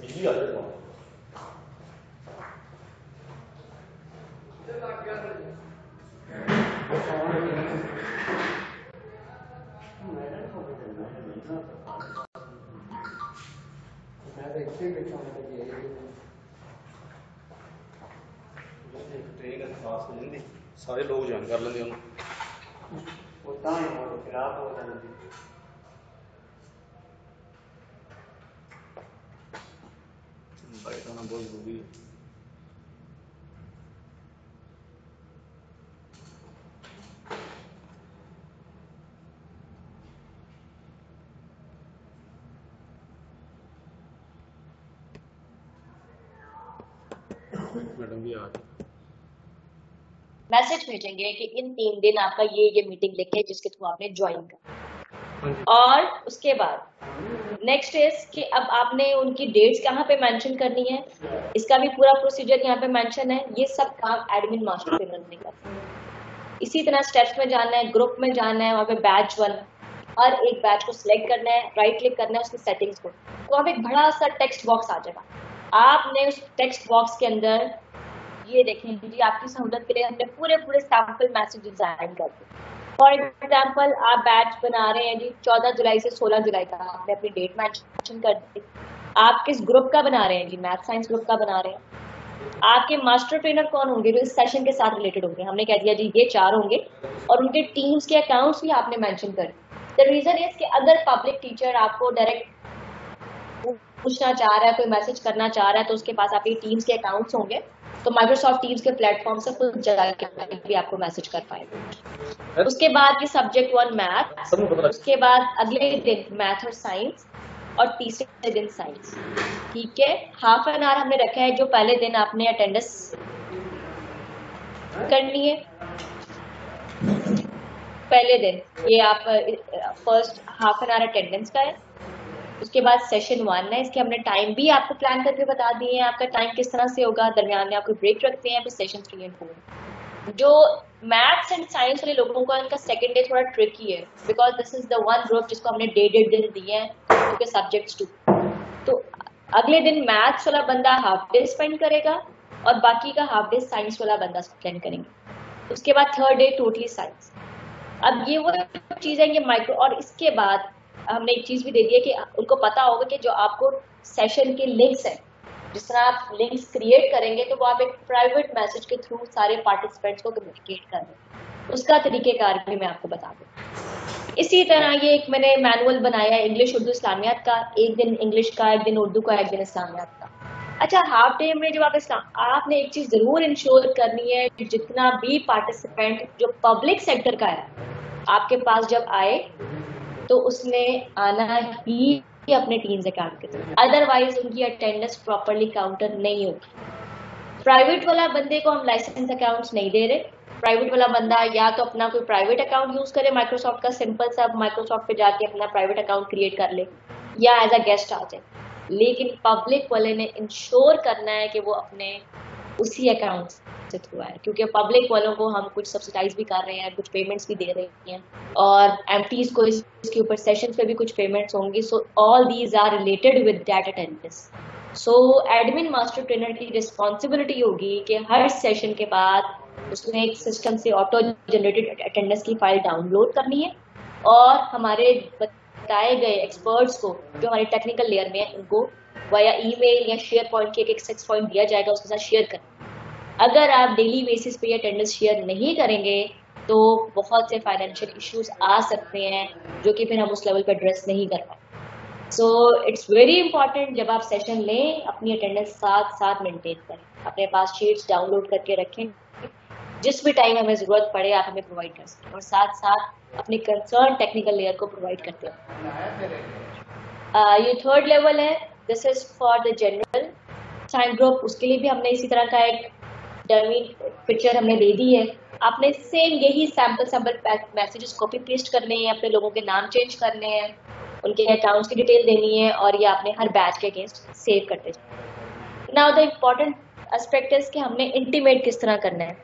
बिजली आ जाए सारे लोग ज्वाइन कर लेंगे खराब हो बाइट होना बहुत जरूरी है। मैडम भी आ गई मैसेज भेजेंगे कि इन 3 दिन आपका ये मीटिंग लिखे जिसके थ्रू आपने ज्वाइन कर, और उसके बाद नेक्स्ट इज कि अब आपने उनकी डेट्स कहाँ पे मेंशन करनी है, इसका भी पूरा प्रोसीजर यहाँ पे मेंशन है। ये सब काम एडमिन मास्टर ट्रेनर ने करना है। इसी तरह स्टेप्स में जाना है, ग्रुप में जाना है, वहाँ पे बैच 1 हर एक बैच को सिलेक्ट करना है, राइट क्लिक करना है उसकी सेटिंग्स को, तो वहाँ पे एक बड़ा सा टेक्स्ट बॉक्स आ जाएगा। आपने उस टेक्स्ट बॉक्स के अंदर ये देखें जी, आपकी सहूलत के लिए हमने पूरे सैंपल मैसेज डिजाइन कर दिए। फॉर एग्जाम्पल आप बैच बना रहे हैं जी 14 जुलाई से 16 जुलाई का, आपने अपनी डेट मेंशन कर दी। आप किस ग्रुप का बना रहे हैं जी, मैथ साइंस ग्रुप का बना रहे हैं। आपके मास्टर ट्रेनर कौन होंगे जो इस सेशन के साथ रिलेटेड होंगे, हमने कह दिया जी ये 4 होंगे, और उनके टीम्स के अकाउंट्स भी आपने मेंशन कर दिए। द रीजन इज कि अगर पब्लिक टीचर आपको डायरेक्ट पूछना चाह रहा है, कोई मैसेज करना चाह रहा है, तो उसके पास आपके टीम्स के अकाउंट्स होंगे, तो माइक्रोसॉफ्ट टीम्स के प्लेटफॉर्म से खुद जाके भी आपको मैसेज कर पाएगा। उसके बाद की सब्जेक्ट 1 मैथ, उसके बाद अगले दिन मैथ और साइंस, और तीसरे दिन साइंस। ठीक है, हाफ एन आवर हमने रखा है। जो पहले दिन आपने अटेंडेंस करनी है, पहले दिन ये आप first half an hour attendance का है। उसके बाद सेशन 1 है, इसके हमने टाइम भी आपको प्लान करके बता दिए हैं, आपका टाइम किस तरह से होगा, दरमियान में आपको ब्रेक रखते हैं। फिर सेशन 3 और 4 जो मैथ्स एंड साइंस वाले लोगों का इनका सेकंड डे थोड़ा ट्रिकी है, because this is the one group जिसको हमने डेडेड दिन दिए हैं क्योंकि सब्जेक्ट्स 2। तो अगले दिन मैथ्स वाला बंदा हाफ डे स्पेंड करेगा और बाकी का हाफ डे साइंस वाला बंदा स्पेंड करेंगे। उसके बाद थर्ड डे टोटली साइंस। अब ये वो चीज़ है ये माइक्रो, और इसके बाद हमने एक चीज भी दे दी है कि उनको पता होगा कि जो आपको सेशन के लिंक्स हैं, जिस तरह आप लिंक्स क्रिएट करेंगे तो वो आप एक प्राइवेट मैसेज के थ्रू सारे पार्टिसिपेंट्स को कम्युनिकेट कर दें, उसका तरीकेकार भी मैं आपको बता दूँ। इसी तरह ये एक मैंने मैनुअल बनाया है इंग्लिश उर्दू इस्लामियात का, एक दिन इंग्लिश का, एक दिन उर्दू का, एक दिन इस्लामियात का। अच्छा, हाफ डे में जब आपने एक चीज जरूर इंश्योर करनी है, जितना भी पार्टिसिपेंट जो पब्लिक सेक्टर का है आपके पास जब आए तो उसने आना ही अपने टीम्स अकाउंट के थ्रू, अदरवाइज उनकी अटेंडेंस प्रॉपर्ली काउंटर नहीं होगी। प्राइवेट वाला बंदे को हम लाइसेंस अकाउंट्स नहीं दे रहे। प्राइवेट वाला बंदा या तो अपना कोई प्राइवेट अकाउंट यूज करे माइक्रोसॉफ्ट का, सिंपल सा माइक्रोसॉफ्ट पे जाके अपना प्राइवेट अकाउंट क्रिएट कर ले, या एज अ गेस्ट आ जाए। लेकिन पब्लिक वाले ने इंश्योर करना है कि वो अपने उसी अकाउंट से थ्रू आए, क्योंकि पब्लिक वालों को हम कुछ सब्सिडाइज भी कर रहे हैं, कुछ पेमेंट्स भी दे रहे हैं, और एमटीज को इसके ऊपर सेशन पे भी कुछ पेमेंट्स होंगी। So all these are related with that attendance. So admin master trainer की रिस्पॉन्सिबिलिटी होगी कि हर सेशन के बाद उसने एक सिस्टम से ऑटो जनरेटेड अटेंडेंस की फाइल डाउनलोड करनी है, और हमारे बताए गए एक्सपर्ट्स को जो हमारे टेक्निकल लेयर में है उनको वाया ईमेल या शेयर पॉइंट के एक एक्सेस पॉइंट दिया जाएगा, उसके साथ शेयर करना। अगर आप डेली बेसिस पे अटेंडेंस शेयर नहीं करेंगे तो बहुत से फाइनेंशियल इश्यूज आ सकते हैं जो कि फिर हम उस लेवल पे एड्रेस नहीं कर पाए। सो इट्स वेरी इंपॉर्टेंट जब आप सेशन लें अपनी अटेंडेंस साथ साथ मेंटेन करें, अपने पास शीट्स डाउनलोड करके रखें, जिस भी टाइम हमें ज़रूरत पड़े आप हमें प्रोवाइड कर सकें, और साथ साथ अपने कंसर्न टेक्निकल लेयर को प्रोवाइड करते हैं। ये थर्ड लेवल है, this is for the general science group. उसके लिए भी हमने इसी तरह का एक डमी पिक्चर हमने दे दी है। आपने सेम यही सैम्पल मैसेजेस कॉपी पेस्ट करने हैं, अपने लोगों के नाम चेंज करने हैं, उनके अकाउंट्स की डिटेल देनी है और ये आपने हर बैच के अगेंस्ट सेव करते जाए। Now the important aspect is कि हमने इंटीमेट किस तरह करना है।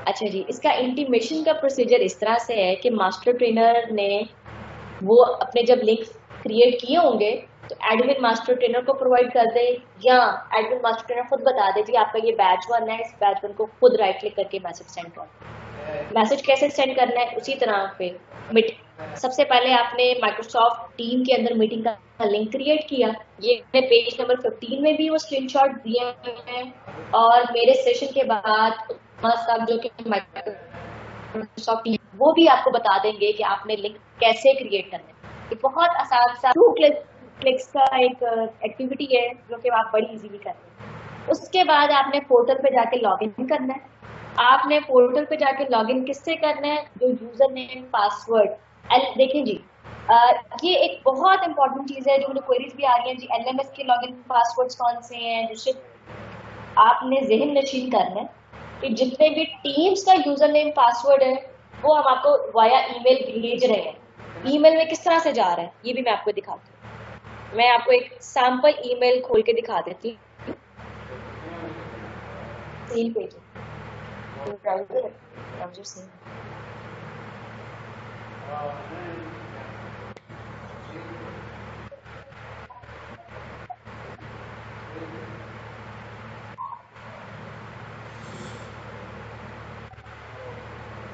अच्छा जी, इसका इंटीमेशन का प्रोसीजर इस तरह से है कि मास्टर ट्रेनर ने वो अपने जब लिंक क्रिएट किए होंगे तो एडमिन मास्टर ट्रेनर को प्रोवाइड कर दे, या एडमिन मास्टर ट्रेनर खुद बता दे जी आपका ये बैच 1 है, इस बैच 1 को खुद राइट क्लिक करके मैसेज सेंड कर। मैसेज कैसे सेंड करना है, उसी तरह पे सबसे पहले आपने माइक्रोसॉफ्ट टीम के अंदर मीटिंग का लिंक क्रिएट किया। ये पेज नंबर 15 में भी वो स्क्रीनशॉट दिए हैं, और मेरे सेशन के बाद साहब जो कि माइक्रोसॉफ्ट टीम वो भी आपको बता देंगे कि आपने लिंक कैसे क्रिएट करना है। ये बहुत आसान सा 2 क्लिक्स का एक एक्टिविटी है जो कि आप बड़ी इजीली कर रहे हैं। उसके बाद आपने पोर्टल पे जाके लॉगिन करना है। आपने पोर्टल पे जाके लॉगिन किससे करना है, जो यूजर नेम पासवर्ड। देखिए जी, ये एक बहुत इंपॉर्टेंट चीज है जो मुझे क्वेरीज भी आ रही है जी, एलएमएस के लॉगिन पासवर्ड्स कौन से हैं, जिससे आपने ज़हन नशीन करना है कि जितने भी टीम्स का यूजर नेम पासवर्ड है वो हम आपको वाया ईमेल भेज रहे हैं। ईमेल में किस तरह से जा रहा है ये भी मैं आपको दिखाती हूँ। मैं आपको एक सैंपल ईमेल खोल के दिखा देती हूँ।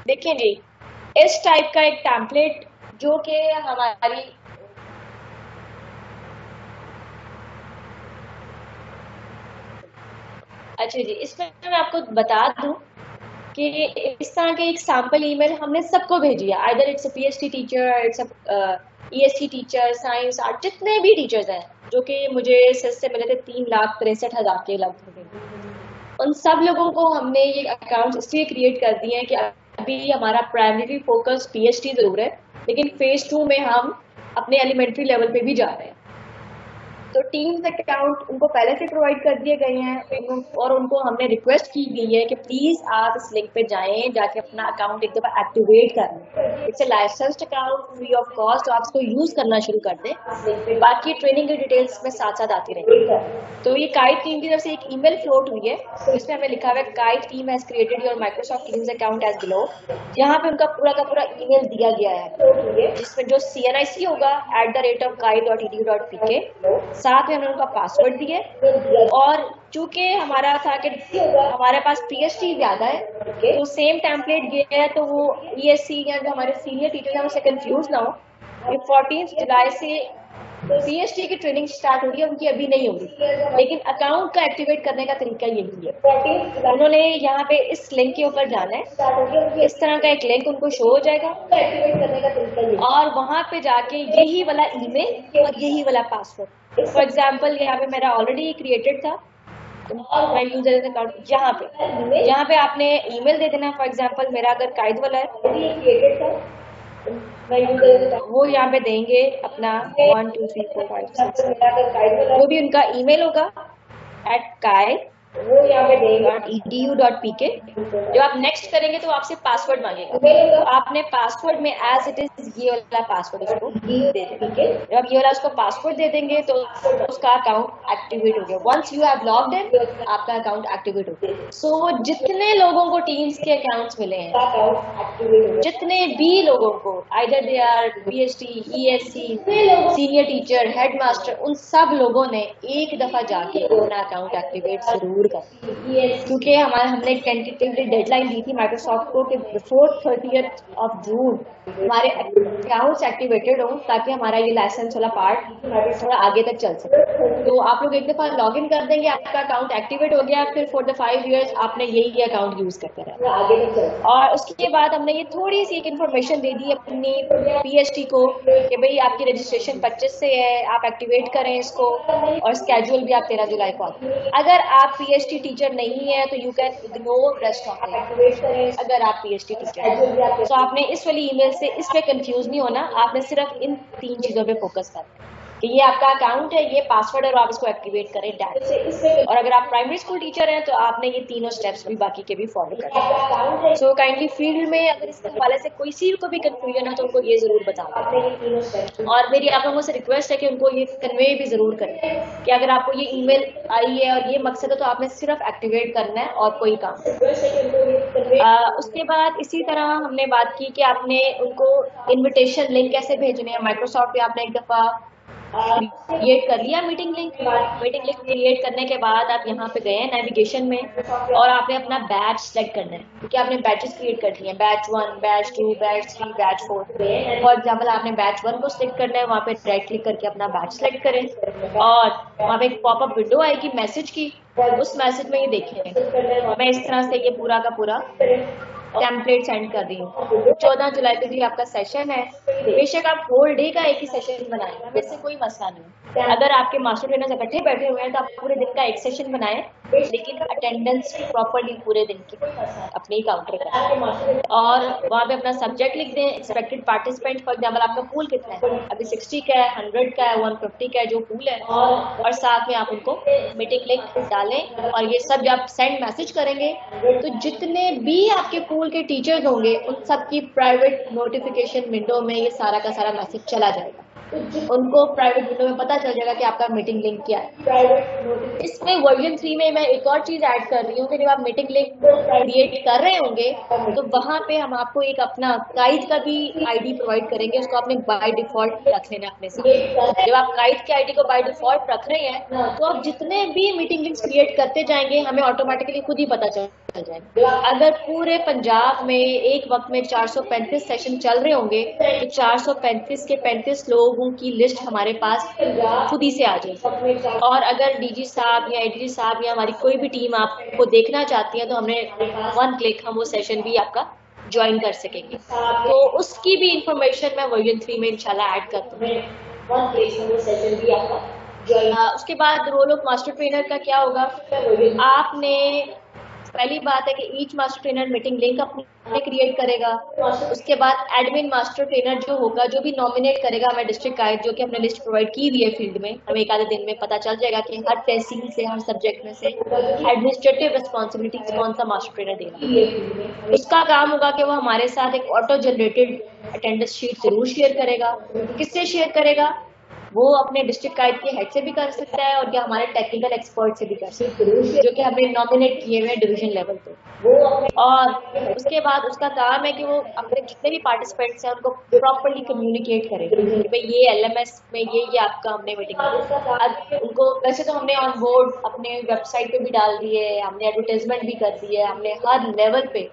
देखिए जी, इस टाइप का एक टेम्पलेट जो कि हमारी अच्छा जी, इसमें मैं आपको बता दूं कि इस तरह के एक सैंपल ईमेल हमने सबको भेजी है। Either it's a PhD teacher, it's a EST teacher, science art, जितने भी टीचर्स हैं जो कि मुझे सेस से मिले थे 3,63,000 के लगभग, उन सब लोगों को हमने ये अकाउंट इसलिए क्रिएट कर दिए हैं कि अभी हमारा प्राइमरी फोकस पीएचडी जरूर है, लेकिन फेज 2 में हम अपने एलिमेंट्री लेवल पे भी जा रहे हैं। तो टीम्स अकाउंट उनको पहले से प्रोवाइड कर दिए गए हैं, और उनको हमने रिक्वेस्ट की गई है कि प्लीज आप इस लिंक पे जाएं, जाके अपना अकाउंट एक दफा एक्टिवेट कर लें। It's a licensed account free of cost, तो आप इसको यूज करना शुरू कर दें। बाकी ट्रेनिंग की डिटेल्स में साथ साथ आती रहेंगी। तो ये काइट टीम की तरफ से एक ईमेल फ्लोट हुई है, इसमें हमें लिखा हुआ है काइट team has created your Microsoft Teams account as below. यहाँ पे उनका पूरा का पूरा ईमेल दिया गया है, जिसमें जो CNIC होगा @kite.edu.pk, साथ में हमने उनका पासवर्ड दिया, और चूंकि हमारा था कि हमारे पास पीएचडी ज्यादा है तो सेम टेम्पलेट गया है, तो वो ESC या जो हमारे सीनियर टीचर हैं उससे कंफ्यूज ना हो। 14 जुलाई से पीएचडी की ट्रेनिंग स्टार्ट हो रही है, उनकी अभी नहीं होगी, लेकिन अकाउंट का एक्टिवेट करने का तरीका यही है। उन्होंने यहाँ पे इस लिंक के ऊपर जाना है, इस तरह का एक लिंक उनको शो हो जाएगा एक्टिवेट करने का तरीका, और वहां पे जाके यही वाला ईमेल और यही वाला पासवर्ड, फॉर एग्जाम्पल यहाँ पे मेरा ऑलरेडी क्रिएटेड था मैं यूजर अकाउंट, यहाँ पे आपने ईमेल दे देना। फॉर एग्जाम्पल मेरा अगर कायद वाला है वो यहाँ पे देंगे अपना 1 2 3 4 5 6 वो भी उनका ईमेल होगा @kai वो यहाँ पे देंगे .edu.pk। जब आप नेक्स्ट करेंगे तो आपसे पासवर्ड मांगेगा, तो आपने पासवर्ड में एज इट इज ये वाला पासवर्ड उसको दे देंगे। जब आप ये वाला उसको पासवर्ड दे देंगे तो उसका अकाउंट एक्टिवेट हो गया। Once you have logged in, आपका अकाउंट एक्टिवेट हो गया। सो जितने लोगों को टीम्स के अकाउंट्स मिले हैं, जितने भी लोगों को either they are PhD, ESC, senior teacher, headmaster, उन सब लोगों ने एक दफा जाके अपना अकाउंट एक्टिवेट जरूर इंक्लूड कर, क्योंकि हमने टेंटेटिवली डेडलाइन दी थी माइक्रोसॉफ्ट को कि बिफोर 30th of June हमारे अकाउंट्स एक्टिवेटेड हो, ताकि हमारा ये लाइसेंस वाला पार्ट थोड़ा आगे तक चल सके। तो आप लोग एक दफ़ा लॉग इन कर देंगे, आपका अकाउंट एक्टिवेट हो गया, फिर फॉर द 5 years आपने यही अकाउंट यूज करते रहे। और उसके बाद हमने ये थोड़ी सी एक इन्फॉर्मेशन दे दी अपनी PST को कि भाई आपकी रजिस्ट्रेशन 25 से है, आप एक्टिवेट करें इसको, और स्केड्यूल भी आप 13 जुलाई को आते। अगर आप PST टीचर नहीं है तो you can ignore rest of it. अगर आप PST टीचर हैं तो आपने इस वाली ईमेल से इस पे कंफ्यूज नहीं होना, आपने सिर्फ इन 3 चीजों पे फोकस करना कि ये आपका अकाउंट है, ये पासवर्ड है और आप इसको एक्टिवेट करें डायरेक्ट। और अगर आप प्राइमरी स्कूल टीचर हैं तो आपने ये तीनों स्टेप्स भी बाकी के भी फॉलो करना। सो काइंडली फील्ड में अगर इस हवाले से कोई सी को भी कंफ्यूजन है तो उनको ये जरूर बताओ। और मेरी आप लोगों से रिक्वेस्ट है कि उनको ये कन्वे भी जरूर करें कि अगर आपको ये ईमेल आई है और ये मकसद है तो आपने सिर्फ एक्टिवेट करना है और कोई काम। उसके बाद इसी तरह हमने बात की कि आपने उनको इन्विटेशन लिंक कैसे भेजने हैं। माइक्रोसॉफ्ट पे आपने एक दफा क्रिएट कर लिया मीटिंग लिंक क्रिएट करने के बाद आप यहाँ पे गए हैं नेविगेशन में और आपने अपना बैच सेलेक्ट करना है, क्योंकि आपने बैचेस क्रिएट कर दिए हैं, batch 1, batch 2, batch 3, batch 4। For example आपने बैच 1 को सिलेक्ट करना है, वहाँ पे राइट क्लिक करके अपना बैच सेलेक्ट करें और वहाँ पे एक पॉपअप विंडो आएगी मैसेज की, उस मैसेज में ये देखें मैं इस तरह से ये पूरा का पूरा टेम्पलेट सेंड कर रही हूँ। 14 जुलाई को भी आपका सेशन है, बेशक आप होल डे का एक ही सेशन बनाएं, वैसे कोई मसला नहीं। अगर आपके मास्टर ट्रेनर्स इकट्ठे बैठे हुए हैं तो आप पूरे दिन का एक सेशन बनाएं, लेकिन अटेंडेंस प्रॉपर्ली पूरे दिन की अपने ही काउंटर करें और वहाँ पे अपना सब्जेक्ट लिख दें, एक्सपेक्टेड पार्टिसिपेंट। फॉर एग्जाम्पल आपका पूल कितना है, अभी 60 का है, 100 का है, 150 का है जो पूल है, और साथ में आप उनको मीटिंग लिंक डालें। और ये सब जब आप सेंड मैसेज करेंगे तो जितने भी आपके पूल के टीचर्स होंगे उन सब की प्राइवेट नोटिफिकेशन विंडो में ये सारा का सारा मैसेज चला जाएगा, उनको प्राइवेट विंडो में पता चल जाएगा कि आपका मीटिंग लिंक क्या है। इसमें वर्जन 3 में मैं एक और चीज ऐड कर रही हूँ कि जब आप मीटिंग लिंक क्रिएट कर रहे होंगे तो वहाँ पे हम आपको एक अपना गाइड का भी ID प्रोवाइड करेंगे, उसको आपने बाय डिफॉल्ट रख लेना अपने से। जब आप गाइड के ID को बाय डिफॉल्ट रख रहे हैं तो आप जितने भी मीटिंग लिंक्स क्रिएट करते जाएंगे हमें ऑटोमेटिकली खुद ही पता चल जाएगा। अगर पूरे पंजाब में एक वक्त में 435 सेशन चल रहे होंगे तो 435 के 35 लोगों की लिस्ट हमारे पास खुद ही से आ जाएगी। और अगर DG साहब या ADG साहब या हमारी कोई भी टीम आपको देखना चाहती है तो हमने 1 क्लिक हम वो सेशन भी आपका ज्वाइन कर सकेंगे। तो उसकी भी इंफॉर्मेशन मैं वर्जन 3 में इंशाल्लाह ऐड कर दूंगी। 1 क्लिक हम वो सेशन भी आपका। उसके बाद रोल ऑफ मास्टर ट्रेनर का क्या होगा, आपने पहली बात है कि each master trainer meeting link अपने क्रिएट करेगा। उसके बाद एडमिन मास्टर ट्रेनर जो होगा, जो भी नॉमिनेट करेगा हमें डिस्ट्रिक्ट गाइड, जो कि हमने लिस्ट प्रोवाइड की हुई है फील्ड में, हमें एक आधे दिन में पता चल जाएगा कि हर तहसील से हर सब्जेक्ट में से एडमिनिस्ट्रेटिव रिस्पॉन्सिबिलिटीज कौन सा मास्टर ट्रेनर देगा। उसका काम होगा कि वो हमारे साथ एक ऑटो जनरेटेड अटेंडेंस शीट जरूर शेयर करेगा। किससे शेयर करेगा, वो अपने डिस्ट्रिक्ट गाइड के हेड से भी कर सकता है और या हमारे टेक्निकल एक्सपर्ट से भी कर सकता है, जो कि हमने नॉमिनेट किए हुए डिवीजन लेवल पे। और उसके बाद उसका काम है कि वो अपने जितने भी पार्टिसिपेंट्स हैं उनको प्रॉपर्ली कम्युनिकेट करें कि भाई ये LMS में ये आपका हमने मीटिंग उनको। वैसे तो हमने ऑन बोर्ड अपने वेबसाइट पे भी डाल दिए, हमने एडवर्टाइजमेंट भी कर दी है, हमने हर लेवल पे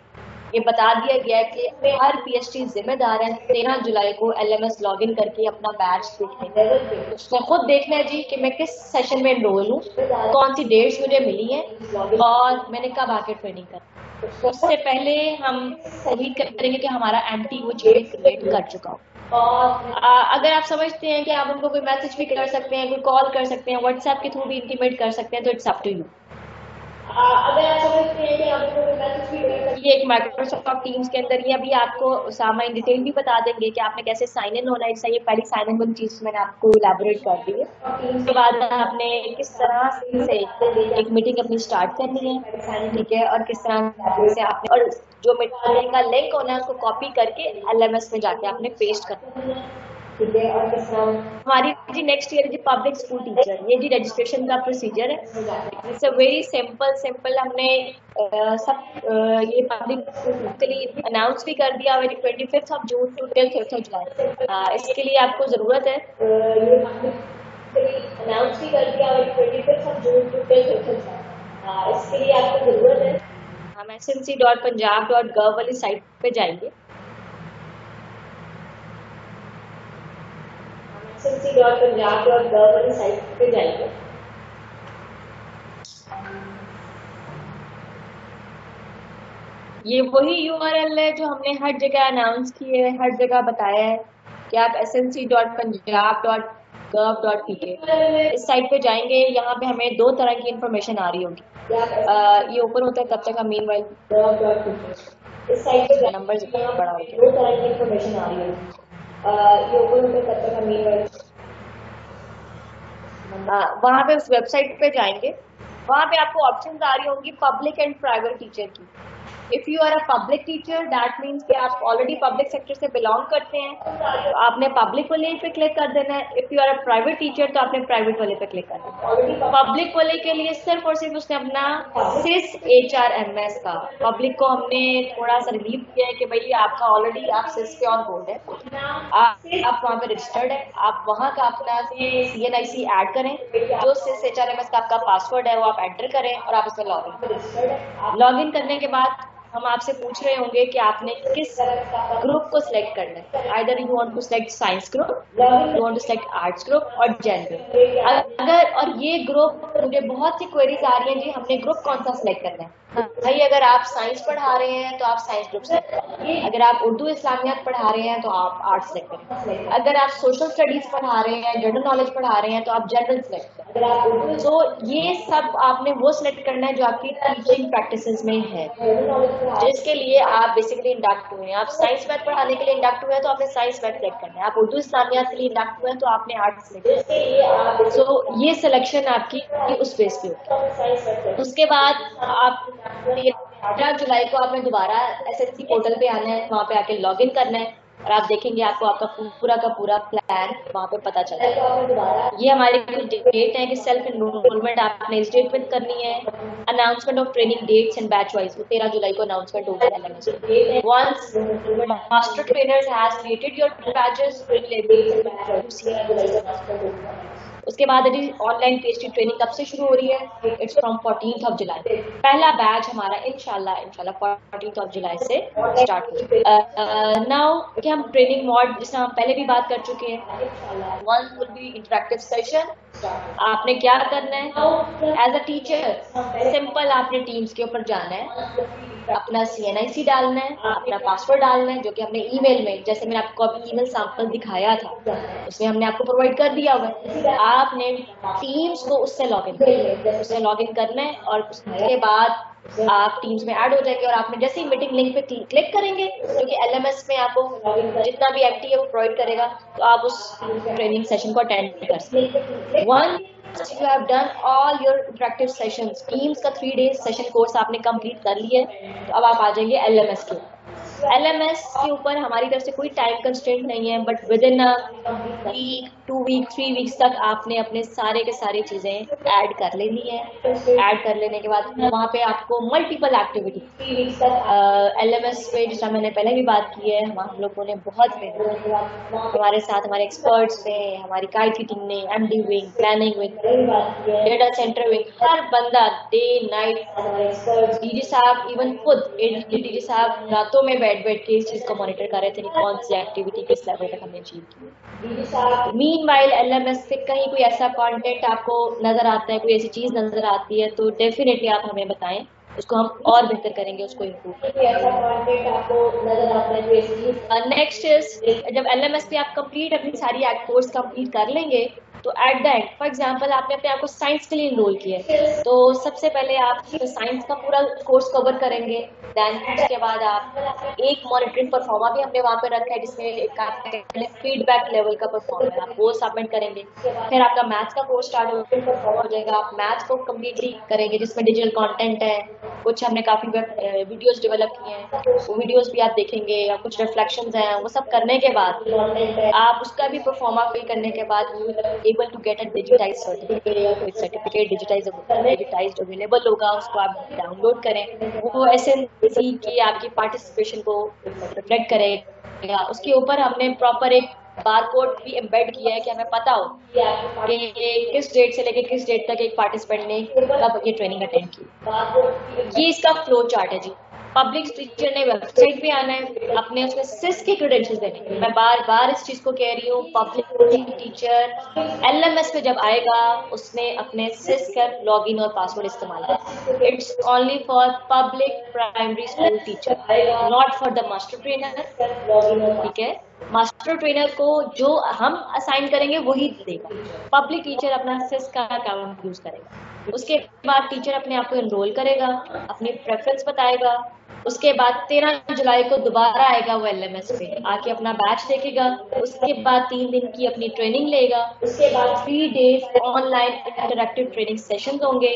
ये बता दिया गया है कि हर PST जिम्मेदार है 13 जुलाई को LMS लॉगिन करके अपना बैच देखने। उसने खुद देखना है जी कि मैं किस सेशन में एनरोल हूँ, कौन सी डेट्स मुझे मिली हैं और मैंने कब आके ट्रेनिंग कर। उससे पहले हम उम्मीद करेंगे कि हमारा MT वो चीज़ें क्रिएट कर चुका हो। और अगर आप समझते हैं कि आप उनको कोई मैसेज भी कर सकते हैं, कोई कॉल कर सकते हैं, WhatsApp के थ्रू भी इंटीमेट कर सकते हैं, तो इट्स अप टू यू। अगर आप समझते हैं कि आप उनको कोई मैसेज भी कर सकते हैं, ये एक माइक्रोसॉफ्ट टीम्स के अंदर ये अभी आपको उसामा इन डिटेल भी बता देंगे कि आपने कैसे साइन इन होना है। ये पहली साइन इन वाली चीज़ मैंने आपको इलैबोरेट कर दी है। उसके बाद आपने किस तरह से एक मीटिंग अपनी स्टार्ट करनी है, ठीक है, और किस तरह से आपने और जो मीटिंग का लिंक होना है उसको कॉपी करके LMS में जाके आपने पेस्ट करना है, ठीक है। और किस तरह हमारी जी नेक्स्ट ईयर जी पब्लिक स्कूल टीचर, ये जी रजिस्ट्रेशन का प्रोसीजर है। इट्स अ वेरी सिंपल हमने सब ये पब्लिक के लिए अनाउंस भी कर दिया 25 जून टू 5 जुलाई। इसके लिए आपको ज़रूरत है ये अनाउंस भी कर दिया 25 जून टू 5 जुलाई। इसके लिए आपको जरूरत है, हम snc.punjab.gov वाली साइट पे जाएंगे। snc.punjab.gov वाली साइट पे जाएंगे। ये वही URL है जो हमने हर जगह अनाउंस की है, हर जगह बताया है कि आप snc.punjab.gov.pk इस साइट पे जाएंगे। यहाँ पे हमें दो तरह की इंफॉर्मेशन आ रही होगी। ये ओपन होता है तब तक हम मीनवाइल इस साइट पे नंबर बड़ा होगा, दो तरह की इंफॉर्मेशन आ रही होगी। ये ओपन होता है तब तक हम मीनवाइल वहाँ पे उस वेबसाइट पे जाएंगे। वहाँ पे आपको ऑप्शन आ रही होंगी पब्लिक एंड प्राइवेट टीचर की। If you are a public teacher that means कि आप ऑलरेडी पब्लिक सेक्टर से बिलोंग करते हैं, तो आपने पब्लिक वाले पे क्लिक कर देना है। If you are a private teacher तो आपने प्राइवेट वाले पे क्लिक कर देना है। पब्लिक वाले के लिए सिर्फ और सिर्फ उसने अपना सिस HRMS का, पब्लिक को हमने थोड़ा सा रिलीव किया है कि भाई आपका ऑलरेडी आप सिस पे ऑन बोर्ड है, आप वहाँ पे रजिस्टर्ड है, आप वहाँ का अपना CNIC ऐड करें, जो सिस HRMS का आपका पासवर्ड है वो आप एंटर करें और आप उसमें लॉग इन करने के बाद हम आपसे पूछ रहे होंगे कि आपने किस ग्रुप को सिलेक्ट करना है। Either you want to select science group, you want to select arts group और जेन ग्रुप। अगर और ये ग्रुप, मुझे बहुत सी क्वेरीज आ रही हैं जी हमने ग्रुप कौन सा सिलेक्ट करना है। भाई अगर आप साइंस पढ़ा रहे हैं तो आप साइंस ग्रुप सेलेक्ट करें, अगर आप उर्दू इस्लामियात पढ़ा रहे हैं तो आप आर्ट्स सेलेक्ट करें, अगर आप सोशल स्टडीज पढ़ा रहे हैं, जनरल नॉलेज पढ़ा रहे हैं तो आप जनरल सेलेक्ट करें। तो ये सब आपने वो सिलेक्ट करना है जो आपकी टीचिंग प्रैक्टिसेस में है, जिसके लिए आप बेसिकली इंडक्ट हुए हैं। आप साइंस मैथ पढ़ाने के लिए इंडक्ट हुए हैं तो आपने साइंस मैथ सेलेक्ट करना है, आप उर्दू इस्लामियात के लिए इंडक्ट हुए हैं तो आपने आर्ट्स सेलेक्ट करना है। तो ये सिलेक्शन आपकी उस बेस पे होगी। उसके बाद आप 13 जुलाई को आपने दोबारा SSC पोर्टल पे आना है, वहाँ पे आके लॉग इन करना है और आप देखेंगे आपको आपका पूरा का पूरा प्लान वहाँ पे पता चलेगा। ये हमारी डेट है कि सेल्फ एनरोलमेंट आपने इस डेट में करनी है। Announcement of training dates and batch wise 13 जुलाई को अनाउंसमेंट होगी LMS। Once master trainers has created your batches, उसके बाद ऑनलाइन PhD ट्रेनिंग कब से शुरू हो रही है? It's from 14th of July। पहला बैच हमारा इंशाल्लाह 14th of July से स्टार्ट हो। नाउ कि हम ट्रेनिंग मॉड जिसमें हम पहले भी बात कर चुके हैं, one will be interactive session. आपने क्या करना है एज अ टीचर? सिंपल आपने टीम्स के ऊपर जाना है, अपना CNIC डालना है, अपना पासवर्ड डालना है जो कि हमने ईमेल में, जैसे मैंने आपको अभी ईमेल सैंपल दिखाया था उसमें हमने आपको प्रोवाइड कर दिया हुआ है। आपने टीम्स को उससे लॉगिन करना है और उसके बाद आप टीम्स में ऐड हो जाएंगे और आपने जैसे ही मीटिंग लिंक पे क्लिक करेंगे, क्योंकि LMS में आपको जितना भी एक्टिव है वो प्रोवाइड करेगा, तो आप उस ट्रेनिंग सेशन को अटेंड कर सकते। Once you have done all your interactive sessions, teams का 3 days सेशन कोर्स आपने कंप्लीट कर लिया है, तो अब आप आ जाएंगे LMS के ऊपर। LMS के ऊपर हमारी तरफ से कोई टाइम कंस्ट्रेंट नहीं है, but within week, 2 week, 3 weeks तक आपने अपने सारे के सारी चीजें ऐड कर लेनी है। ऐड कर लेने के बाद वहाँ पे आपको मल्टीपल एक्टिविटी LMS पे, जिस तरह मैंने पहले भी बात की है, हम लोगों ने बहुत हमारे साथ हमारे एक्सपर्ट्स ने, हमारी काइट टीम ने, MD wing, planning wing, data center wing, हर बंदा day night, DG sahab even खुद DG साहब रातों में बैठ के इस चीज को मॉनिटर कर रहे थे कि कौन सी एक्टिविटी किस लेवल तक हमने अचीव की। मीनवाइल LMS पे कहीं कोई ऐसा कंटेंट आपको नजर आता है, कोई ऐसी चीज नजर आती है, तो डेफिनेटली आप हमें बताएं, उसको हम और बेहतर करेंगे, उसको इम्प्रूव करेंगे। ऐसा कंटेंट आपको नजर आता है कोई ऐसी चीज। नेक्स्ट इज, जब LMS पे आप कंप्लीट अपनी सारी कोर्स कंप्लीट कर लेंगे तो eight the and, for example आपने अपने आप को साइंस के लिए इनरोल किया है, तो सबसे पहले आप साइंस का पूरा कोर्स कवर करेंगे। देन उसके बाद आप एक मॉनिटरिंग परफॉर्मा भी हमने वहाँ पे रखा है, जिसमें एक फीडबैक लेवल का परफॉर्मा है, आप वो सबमिट करेंगे। फिर आपका मैथ्स का कोर्स स्टार्ट हो जाएगा, आप मैथ्स को कम्प्लीटली करेंगे, जिसमें डिजिटल कॉन्टेंट है, कुछ हमने काफी वीडियोज डेवलप किए हैं, वो वीडियोज भी आप देखेंगे, या कुछ रिफ्लेक्शंस हैं, वो सब करने के बाद आप उसका भी परफॉर्मा फिल करने के बाद able to get a digitized certificate digitized available होगा, उसको आप डाउनलोड करें, वो SNC की आपकी पार्टिसिपेशन को रिफ्लेक्ट करेगा। उसके ऊपर हमने प्रॉपर एक बारकोड भी एम्बेड किया है कि हमें पता हो कि किस डेट से लेके किस डेट तक एक पार्टिसिपेंट ने कब ये ट्रेनिंग अटेंड की। ये इसका फ्लो चार्ट है जी। पब्लिक टीचर ने वेबसाइट पे आना है, अपने उसमें सिस के क्रेडेंशियल्स देने। मैं बार बार इस चीज को कह रही हूँ, पब्लिक टीचर एलएमएस पे जब आएगा उसने अपने सिस का लॉगिन और पासवर्ड इस्तेमाल करना। It's only for public primary school teacher, not for the master trainer. ठीक है, मास्टर ट्रेनर को जो हम असाइन करेंगे वही देगा। पब्लिक टीचर अपना सिस का अकाउंट यूज करेगा। उसके बाद टीचर अपने आप को एनरोल करेगा, अपनी प्रेफरेंस बताएगा। उसके बाद 13 जुलाई को दोबारा आएगा वो एलएमएस पे, आके अपना बैच देखेगा। उसके बाद 3 दिन की अपनी ट्रेनिंग लेगा। उसके बाद 3 days online interactive training sessions होंगे।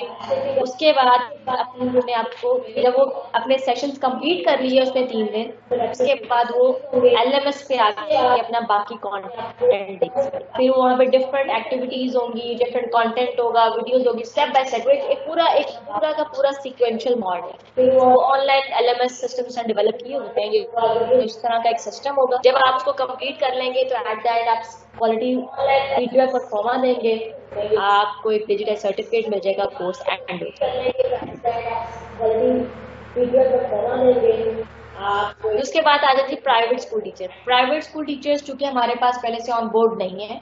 उसके बाद अपने आपको जब वो अपने सेशंस कंप्लीट कर लिए उसने 3 दिन, उसके बाद वो एलएमएस पे आके अपना बाकी कंटेंट देखेगा। फिर वहाँ पे डिफरेंट एक्टिविटीज होंगी, डिफरेंट कंटेंट होगा, वीडियोस होगी, स्टेप बाय स्टेप। एक पूरा का पूरा सीक्वेंशियल मॉडल है। फिर वो ऑनलाइन एलएमएस सिस्टम्स डेवलप किए होते हैं, ये इस तरह का एक सिस्टम होगा। जब आप उसको कंप्लीट कर लेंगे तो एट द एंड आप क्वालिटी फीडबैक और फॉर्मा देंगे, आपको एक डिजिटल सर्टिफिकेट मिल जाएगा, कोर्स एंड हो जाएगा। उसके बाद आ जाती है private school teacher. Private school teachers चूंकि हमारे पास पहले से ऑन बोर्ड नहीं है,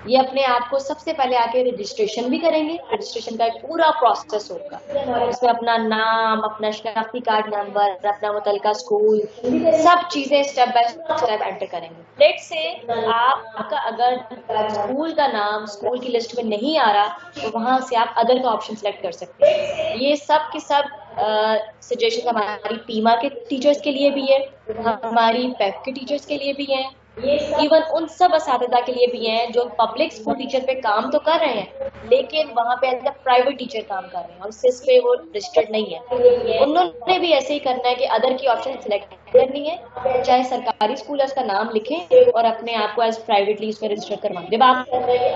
ये अपने आप को सबसे पहले आके रजिस्ट्रेशन भी करेंगे। रजिस्ट्रेशन का एक पूरा प्रोसेस होगा, इसमें अपना नाम, अपना शनाख्ती कार्ड नंबर, अपना मुतलका स्कूल, सब चीजें स्टेप बाय स्टेप एंटर करेंगे। लेट से आपका अगर स्कूल का नाम स्कूल की लिस्ट में नहीं आ रहा तो वहां से आप अदर का ऑप्शन सेलेक्ट कर सकते हैं। ये सब के सब सजेशन हमारी पीमा के टीचर्स के लिए भी है, हमारी पेप के टीचर्स के लिए भी है, इवन उन सब असातिज़ा के लिए भी हैं जो पब्लिक स्कूल टीचर पे काम तो कर रहे हैं लेकिन वहाँ पे एज अ प्राइवेट टीचर काम कर रहे हैं और सिस पे वो रजिस्टर्ड नहीं है। उन्होंने भी ऐसे ही करना है कि अदर की ऑप्शन सिलेक्ट करनी है, चाहे सरकारी स्कूल है उसका नाम लिखें और अपने आप को एज प्राइवेटली उसमें रजिस्टर करवाएं। जब आप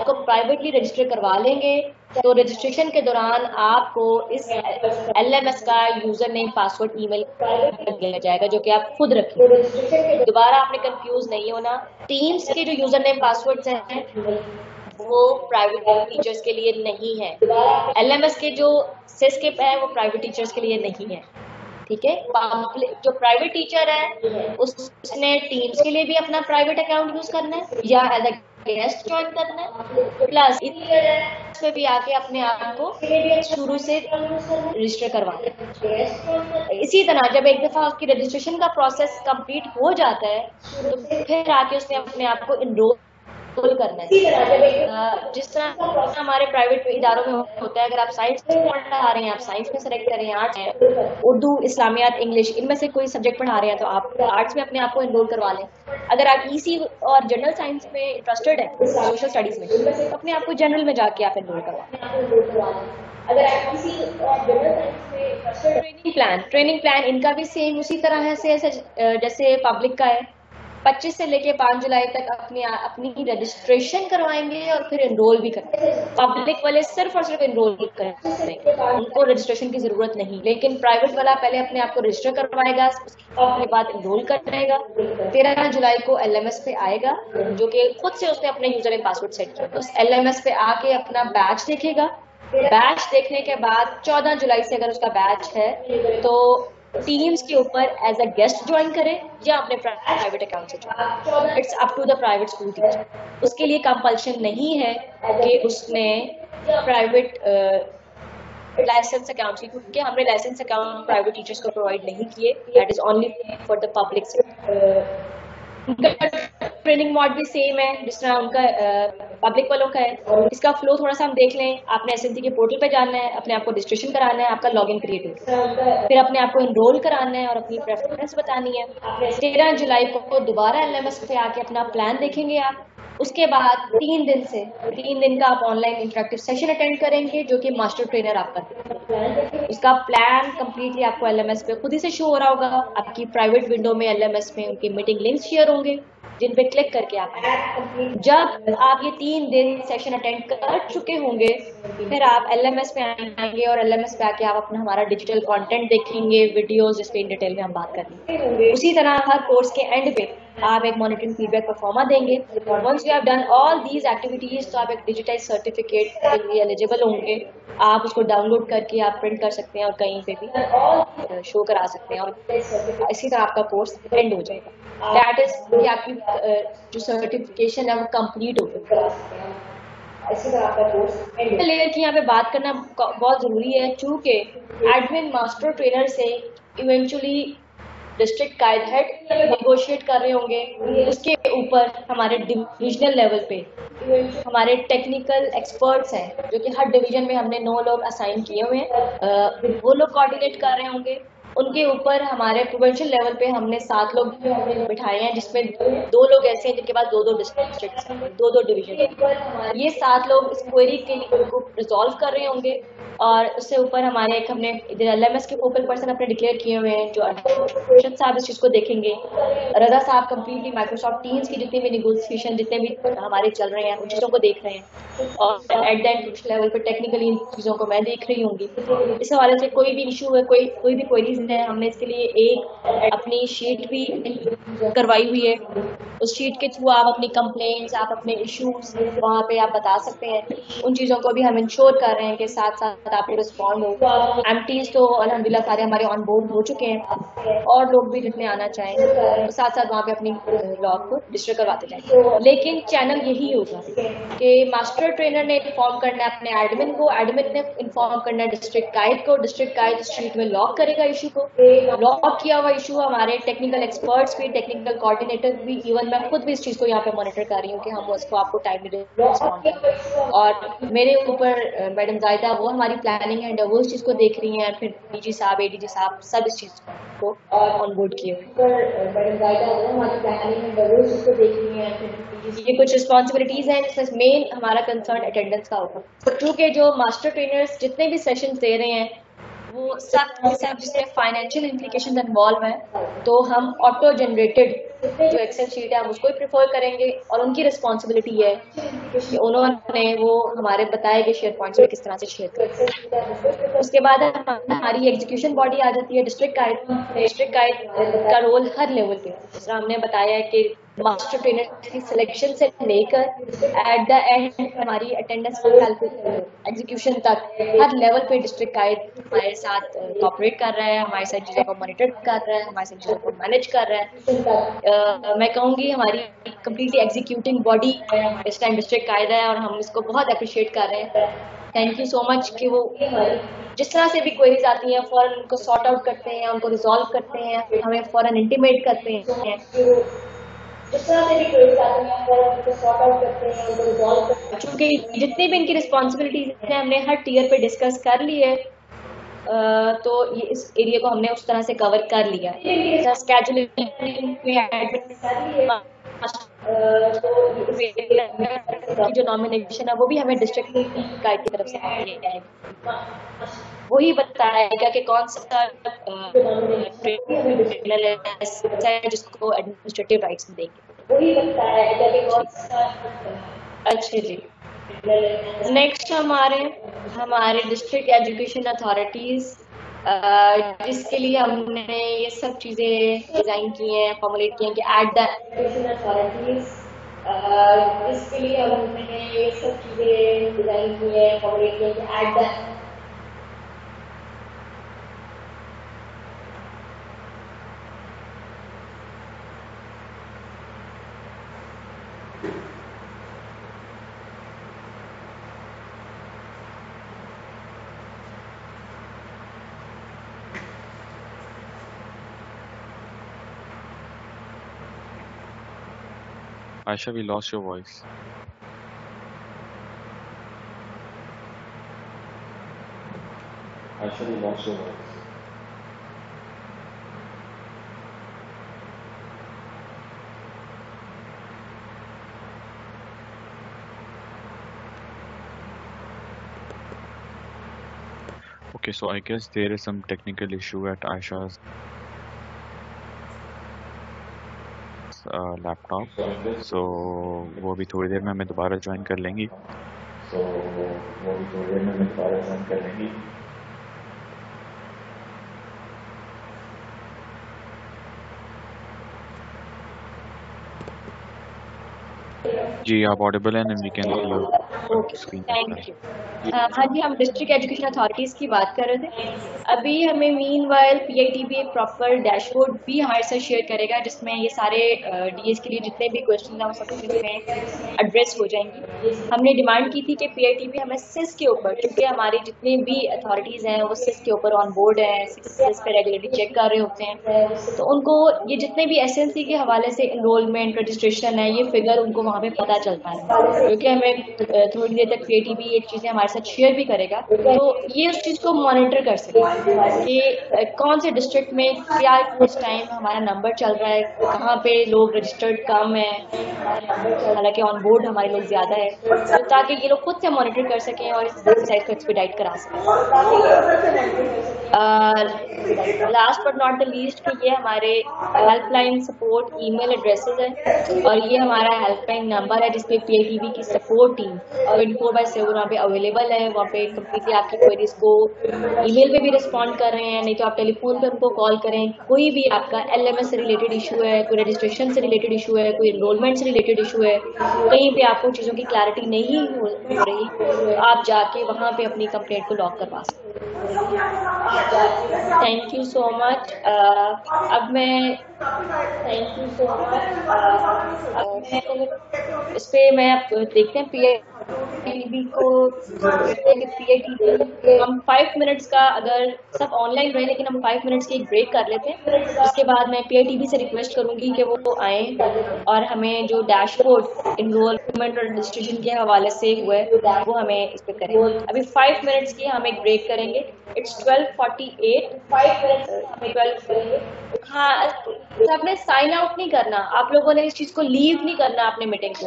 को प्राइवेटली रजिस्टर करवा लेंगे तो रजिस्ट्रेशन के दौरान आपको इस एलएमएस का यूजर नेम पासवर्ड ईमेल दिया जाएगा जो कि आप खुद रखें। दोबारा आपने कंफ्यूज नहीं होना, टीम्स के जो यूजर नेम पासवर्ड्स हैं वो प्राइवेट टीचर्स के लिए नहीं है, एलएमएस के जो सिस के है वो प्राइवेट टीचर्स के लिए नहीं है। ठीक है, जो प्राइवेट टीचर है उसने टीम्स के लिए भी अपना प्राइवेट अकाउंट यूज करना है या एज अ गेस्ट ज्वाइन करना है, प्लस इसमें भी आके अपने आप को शुरू से रजिस्टर करवाना है। इसी तरह जब एक दफा उसकी रजिस्ट्रेशन का प्रोसेस कंप्लीट हो जाता है तो फिर आके उसने अपने आप को इनरोल करना है। जिस तरह हमारे प्राइवेट इदारों में होता है, अगर आप साइंस में पढ़ा रहे हैं आप साइंस में सेलेक्ट करें, आर्ट्स है, उर्दू, इस्लामियात, इंग्लिश, इनमें से कोई सब्जेक्ट पढ़ा रहे हैं तो आप आर्ट्स में अपने आप को एनरोल करवा लें। अगर आप ईसी और जनरल साइंस में इंटरेस्टेड है, सोशल स्टडीज में, तो अपने आप को जनरल में जाके आप एनरोल करवा लें। अगर आप किसी और जनरल साइंस में ट्रेनिंग प्लान इनका भी सेम उसी तरह है जैसे पब्लिक का है। 25 से लेके 5 जुलाई तक अपनी रजिस्ट्रेशन करवाएंगे और फिर एनरोल भी करेंगे। पब्लिक वाले सिर्फ और सिर्फ एनरोल करेंगे, उनको रजिस्ट्रेशन की जरूरत नहीं, लेकिन प्राइवेट वाला पहले अपने आप को रजिस्टर करवाएगा, उसके बाद एनरोल करेगा। 13 जुलाई को एलएमएस पे आएगा जो कि खुद से उसने अपने यूजर नेम पासवर्ड सेट किया। उस एलएमएस पे आके अपना बैच देखेगा। बैच देखने के बाद 14 जुलाई से अगर उसका बैच है तो टीम्स के ऊपर एज अ गेस्ट ज्वाइन करे या अपने प्राइवेट अकाउंट से join. It's up to the private school teacher. उसके लिए कंपल्शन नहीं है कि उसने प्राइवेट लाइसेंस अकाउंट की, क्योंकि हमने लाइसेंस अकाउंट प्राइवेट टीचर्स को प्रोवाइड नहीं किए, that is only for the public sector. Training mod भी सेम है जिस तरह उनका पब्लिक वालों का है। इसका फ्लो थोड़ा सा हम देख लें। आपने एसएनसी के पोर्टल पे जाना है, अपने आप को रजिस्ट्रेशन कराना है, आपका लॉगिन क्रिएट होगा, फिर अपने आप को एनरोल कराना है और अपनी प्रेफरेंस बतानी है। 13 जुलाई को दोबारा एलएमएस पे आके अपना प्लान देखेंगे आप। उसके बाद 3 दिन का आप ऑनलाइन इंटरेक्टिव सेशन अटेंड करेंगे जो कि मास्टर ट्रेनर आपका देगा। उसका प्लान कंप्लीटली आपको एलएमएस पे खुद ही से शो हो रहा होगा। आपकी प्राइवेट विंडो में एलएमएस में उनके मीटिंग लिंक्स शेयर होंगे जिन पे क्लिक करके आप आएंगे। जब आप ये 3 दिन सेशन अटेंड कर चुके होंगे फिर आप एलएमएस पे आएंगे और एलएमएस पे आके आप अपना हमारा डिजिटल कंटेंट देखेंगे, वीडियोस जिस पे इन डिटेल में हम बात करेंगे। उसी तरह हर कोर्स के एंड पे आप एक मॉनिटरिंग फीडबैक परफॉर्मा देंगे। Once you have done all these activities तो आप एक डिजिटाइज सर्टिफिकेट के लिए एलिजिबल होंगे। आप उसको डाउनलोड करके आप प्रिंट कर सकते हैं और कहीं पे भी शो करा सकते हैं और इसी तरह आपका कोर्स एंड हो जाएगा। दैट इज आपकी जो सर्टिफिकेशन है वो कंप्लीट हो गई। इसी तरह आपका कोर्स लेयर की यहाँ पे बात करना बहुत जरूरी है, चूँकि एडमिन मास्टर ट्रेनर से eventually district guide head negotiate कर रहे होंगे। उसके ऊपर हमारे डिविजनल लेवल पे हमारे टेक्निकल एक्सपर्ट्स हैं जो कि हर डिवीजन में हमने 9 लोग असाइन किए हुए हैं, वो लोग कोऑर्डिनेट कर रहे होंगे। उनके ऊपर हमारे प्रोविंशियल लेवल पे हमने 7 लोग बिठाए हैं, जिसमें 2 लोग ऐसे हैं जिनके पास 2-2 डिस्ट्रिक्ट्स हैं, 2-2 डिवीजन। ये 7 लोग इस क्वेरी के लिए को रिजॉल्व कर रहे होंगे और उससे ऊपर हमारे एक हमने इधर एलएमएस के फोकल पर्सन अपने डिक्लेयर किए हुए हैं जो अर्शद साहब इस चीज को देखेंगे। रजा साहब कंप्लीटली माइक्रोसॉफ्ट टीम्स की जितनी भी नेगोशिएशन जितने भी हमारे चल रहे हैं उन चीजों को देख रहे हैं और एट दैट लेवल पे टेक्निकली इन चीजों को मैं देख रही होंगी। इस हवाले से कोई भी इशू है, कोई भी क्वेरीज है, हमने इसके लिए एक अपनी शीट भी करवाई हुई है। उस शीट के थ्रू आप अपनी कंप्लेंट्स, आप अपने इश्यूज वहाँ पे आप बता सकते हैं। उन चीज़ों को भी हम इंश्योर कर रहे हैं कि साथ साथ आपको रिस्पॉन्ड हो। एमटीज तो अल्हम्दुलिल्लाह सारे हमारे ऑन बोर्ड हो चुके हैं और लोग भी जितने आना चाहें तो साथ साथ वहाँ पे अपनी लॉग को रजिस्टर करवाते जाएं। लेकिन चैनल यही होगा कि मास्टर ट्रेनर ने इन्फॉर्म करना है अपने एडमिन को, एडमिन ने इन्फॉर्म करना है डिस्ट्रिक्ट गाइड को, डिस्ट्रिक्ट गाइड शीट में लॉक करेगा इशू को। लॉक किया हुआ इशू हमारे टेक्निकल एक्सपर्ट्स भी, टेक्निकल कोऑर्डिनेटर भी, इवन मैं खुद भी इस चीज़ को यहाँ पे मॉनिटर कर रही हूँ कि हम उसको आपको टाइमली रिस्पॉन्ड करें। और मेरे ऊपर मैडम जायदा वो हमारी प्लानिंग है, वो इस चीज़ को देख रही हैं, फिर डीजी साहब, एडीजी साहब सब इस चीज़ को ऑन बोर्ड किए मैडम जायदा वो हमारी प्लानिंग है, वो इस चीज़ को देख रही हैं, फिर ये कुछ रिस्पॉन्सिबिलिटीज हैं जिसमें मेन हमारा कंसर्न अटेंडेंस का होगा। क्योंकि जो मास्टर ट्रेनर्स जितने भी सेशंस दे रहे हैं वो सब जिसमें फाइनेंशियल इम्प्लीकेशन इन्वॉल्व हैं, तो हम ऑटो जनरेटेड जो एक्सेल शीट है हम उसको ही प्रेफर करेंगे और उनकी रिस्पॉन्सिबिलिटी है कि उन्होंने वो हमारे बताए गए शेयर पॉइंट्स में किस तरह से शेयर करें। उसके बाद हमारी एग्जीक्यूशन बॉडी आ जाती है डिस्ट्रिक्ट गाइड। डिस्ट्रिक्ट गाइड का रोल हर लेवल पे, जिस तरह हमने बताया है कि मास्टर ट्रेनर की सिलेक्शन से लेकर एट द एंड हमारी अटेंडेंस एग्जीक्यूशन तक हर लेवल पे डिस्ट्रिक्ट गाइड हमारे साथ कोऑपरेट कर रहा है, हमारे साथ चीज़ों को मॉनिटर कर रहा है, हमारे साथ चीज़ों को मैनेज कर रहा है। मैं कहूँगी हमारी कंप्लीटली एग्जीक्यूटिंग बॉडी इस टाइम डिस्ट्रिक्ट गाइड है और हम इसको बहुत अप्रिशिएट कर रहे हैं। थैंक यू सो मच कि वो जिस तरह से भी क्वेरीज आती हैं फ़ौरन उनको सॉर्ट आउट करते हैं, उनको रिजॉल्व करते हैं, हमें फ़ौरन इंटीमेट करते हैं। जिस तरह से भी क्वेरीज आती हैं फ़ौरन उनको सॉर्ट आउट करते हैं, उनको रिजॉल्व करते हैं। चूँकि जितनी भी इनकी रिस्पॉन्सिबिलिटीज हैं हमने हर टीयर पे डिस्कस कर ली है, तो ये इस एरिया को हमने उस तरह से कवर कर लिया। जो नॉमिनेशन है वो भी हमें डिस्ट्रिक्ट गाइड की तरफ से है, वही बताएगा कि कौन सा जिसको एडमिनिस्ट्रेटिव राइट्स देंगे, वही बताएगा कि कौन सा। अच्छा जी, नेक्स्ट हमारे डिस्ट्रिक्ट एजुकेशन अथॉरिटीज जिसके लिए हमने ये सब चीज़ें डिज़ाइन की हैं, फॉर्मुलेट की हैं कि एट द एजुकेशन अथॉरिटीज जिसके लिए हमने ये सब चीज़ें डिज़ाइन की हैं, फॉर्मुलेट की हैं कि at the Aisha, we lost your voice. Aisha, we lost your voice. Okay, so I guess there is some technical issue at Aisha's laptop, so वो भी थोड़ी देर में हमें दोबारा ज्वाइन कर लेंगी। जी आप ऑडिबल हैं and we can see your okay, screen as thank well. You. हाँ जी, हम डिस्ट्रिक्ट एजुकेशन अथॉरिटीज़ की बात कर रहे थे। अभी हमें मीनवाइल पीआईटीबी एक प्रॉपर डैशबोर्ड भी हमारे साथ शेयर करेगा, जिसमें ये सारे डीएस के लिए जितने भी क्वेश्चन हैं वो सब कुछ इसमें एड्रेस हो जाएंगी। हमने डिमांड की थी कि पीआईटीबी हमें सिस के ऊपर, क्योंकि हमारी जितनी भी अथॉरिटीज़ हैं वो सिस के ऊपर ऑन बोर्ड हैं, सिस पे रेगुलरली चेक कर रहे होते हैं, तो उनको ये जितने भी एसएनसी के हवाले से इनरोलमेंट रजिस्ट्रेशन है, ये फिगर उनको वहाँ पे पता चलता है, क्योंकि हमें थोड़ी देर तक पीआईटीबी ये चीज़ें हमारे साथ शेयर भी करेगा, तो ये उस चीज़ को मॉनिटर कर सके कि कौन से डिस्ट्रिक्ट में क्या इस टाइम हमारा नंबर चल रहा है, कहाँ पे लोग रजिस्टर्ड कम है, हालांकि ऑन बोर्ड हमारे लोग ज़्यादा है, तो ताकि ये लोग खुद से मॉनिटर कर सकें और इस वेबसाइट को एक्सपीडाइट करा सकें। Last but not the least कि ये हमारे हेल्पलाइन सपोर्ट ईमेल एड्रेसेस हैं और ये हमारा हेल्पलाइन नंबर है जिसपे पीआईटीबी की सपोर्ट टीम 24/7 वहाँ पे अवेलेबल है। वहाँ पे कम्प्लीटली आपकी क्वेरीज को ईमेल पे भी रिस्पॉन्ड कर रहे हैं, नहीं तो आप टेलीफोन पे उनको कॉल करें। कोई भी आपका एलएमएस से रिलेटेड इशू है, कोई रजिस्ट्रेशन से रिलेटेड इशू है, कोई एनरोलमेंट से रिलेटेड इशू है, कहीं पे आपको चीज़ों की क्लैरिटी नहीं हो रही, तो आप जाके वहाँ पे अपनी कंप्लेंट को लॉक करवा सकते हैं। Thank you so much. अब मैं थैंक यू सो मच। इस पे मैं आप देखते हैं पीआईटीबी को, पीआईटीबी हम 5 मिनट्स का, अगर सब ऑनलाइन रहे लेकिन हम 5 मिनट्स की एक ब्रेक कर लेते हैं। उसके बाद मैं पीआईटीबी से रिक्वेस्ट करूंगी कि वो आए और हमें जो डैशबोर्ड इनरोलमेंट और रजिस्ट्रेशन के हवाले से हुआ है वो हमें इस पे करें। अभी 5 मिनट्स की हम एक ब्रेक करेंगे। इट्स 12:48। 5 मिनट्स 12। हाँ, आपने साइन आउट नहीं करना, आप लोगों ने इस चीज को लीव नहीं करना अपने मीटिंग को।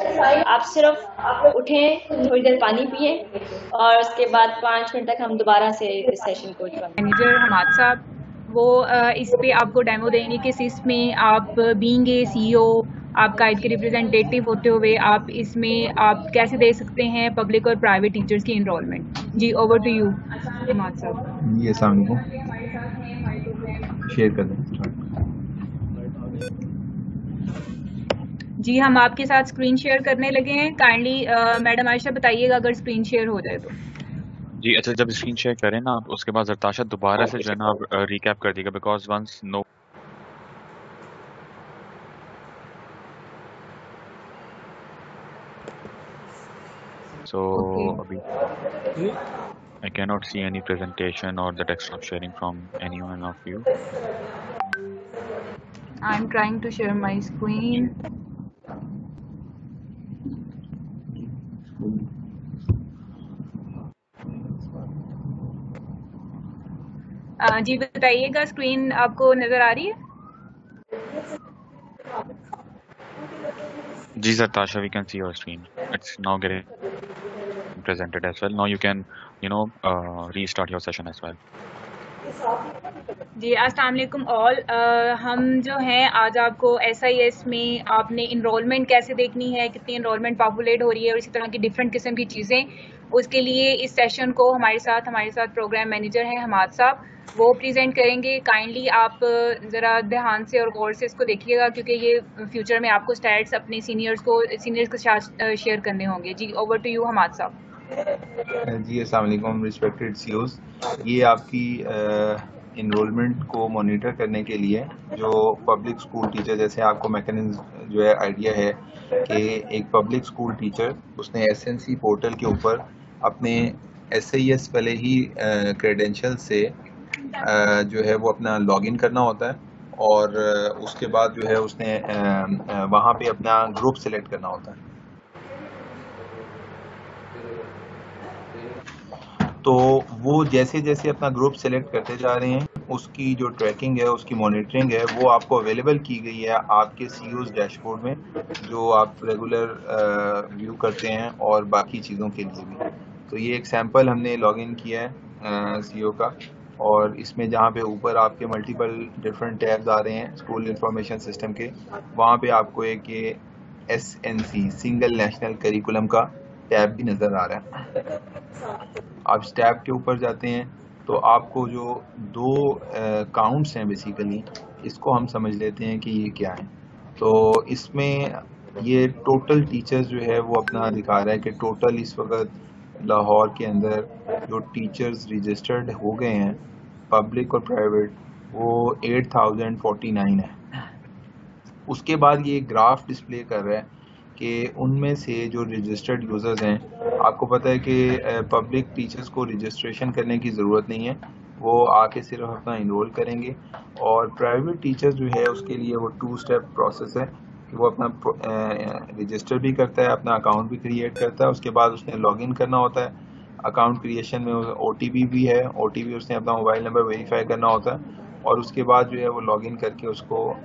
आप सिर्फ उठें, थोड़ी देर पानी पिए और उसके बाद 5 मिनट तक हम दोबारा से इस सेशन को मैनेजर हमाद साहब वो इस पे आपको डेमो देंगे कि इसमें आप बीइंग ए सीईओ, आप गाइड के रिप्रेजेंटेटिव होते हुए आप इसमें आप कैसे दे सकते हैं पब्लिक और प्राइवेट टीचर्स की इनरोलमेंट। जी ओवर टू यू हमाद साहब। ये अस्सलाम वालेकुम, शेयर कर दें। जी हम आपके साथ स्क्रीन शेयर करने लगे हैं। काइंडली मैडम आयशा बताइएगा अगर स्क्रीन शेयर हो जाए तो। जी अच्छा, जब स्क्रीन शेयर करें ना आप, उसके बाद जरताशा दोबारा से जो है ना आप रिकैप कर दीजिएगा, बिकॉज वंस नो so अभी I cannot see any presentation or the desktop sharing from anyone of you. I'm trying to share my screen. जी बताइएगा स्क्रीन आपको नजर आ रही है? जी Zartasha, we can see your screen. It's now getting presented as well. Now you can, restart your session as well. जी अस्सलाम वालेकुम all. हम जो हैं आज आपको SIS में आपने इनरोलमेंट कैसे देखनी है, कितनी इनरोलमेंट पॉपुलेट हो रही है और इसी तरह की डिफरेंट किस्म की चीज़ें, उसके लिए इस सेशन को हमारे साथ प्रोग्राम मैनेजर हैं हमाद साहब, वो प्रेजेंट करेंगे। काइंडली आप ज़रा ध्यान से और गौर से इसको देखिएगा क्योंकि ये फ्यूचर में आपको स्टैट्स अपने सीनियर्स के साथ शेयर करने होंगे। जी ओवर टू यू हमाद साहब। जी अस्सलाम वालेकुम रिस्पेक्टेड सीईओज, ये आपकी इनरोलमेंट को मॉनिटर करने के लिए जो पब्लिक स्कूल टीचर, जैसे आपको मैकेनिज्म जो है आइडिया है कि एक पब्लिक स्कूल टीचर उसने एसएनसी पोर्टल के ऊपर अपने SIS पहले ही क्रेडेंशियल से जो है वो अपना लॉगिन करना होता है और उसके बाद जो है उसने वहाँ पे अपना ग्रुप सेलेक्ट करना होता है। तो वो जैसे जैसे अपना ग्रुप सेलेक्ट करते जा रहे हैं, उसकी जो ट्रैकिंग है, उसकी मॉनिटरिंग है, वो आपको अवेलेबल की गई है आपके सीईओज डैशबोर्ड में, जो आप रेगुलर व्यू करते हैं और बाकी चीज़ों के लिए भी। तो ये एक सैम्पल हमने लॉगिन किया है सीईओ का, और इसमें जहाँ पे ऊपर आपके मल्टीपल डिफरेंट टैब्स आ रहे हैं स्कूल इंफॉर्मेशन सिस्टम के, वहाँ पे आपको एक ये SNC सिंगल नेशनल करिकुलम का टैब भी नज़र आ रहा है। आप इस टैब के ऊपर जाते हैं तो आपको जो दो काउंट्स हैं बेसिकली, इसको हम समझ लेते हैं कि ये क्या है। तो इसमें ये टोटल टीचर्स जो है वो अपना दिखा रहा है कि टोटल इस वक्त लाहौर के अंदर जो टीचर्स रजिस्टर्ड हो गए हैं पब्लिक और प्राइवेट वो 8049 है। उसके बाद ये ग्राफ डिस्प्ले कर रहा है कि उनमें से जो रजिस्टर्ड यूज़र्स हैं, आपको पता है कि पब्लिक टीचर्स को रजिस्ट्रेशन करने की ज़रूरत नहीं है, वो आके सिर्फ अपना इनरोल करेंगे। और प्राइवेट टीचर्स जो है उसके लिए वो 2 स्टेप प्रोसेस है कि वो अपना रजिस्टर भी करता है, अपना अकाउंट भी क्रिएट करता है, उसके बाद उसने लॉगिन करना होता है। अकाउंट क्रिएशन में OTP भी है, OTP उसने अपना मोबाइल नंबर वेरीफाई करना होता है और उसके बाद जो है वो लॉगिन करके उसको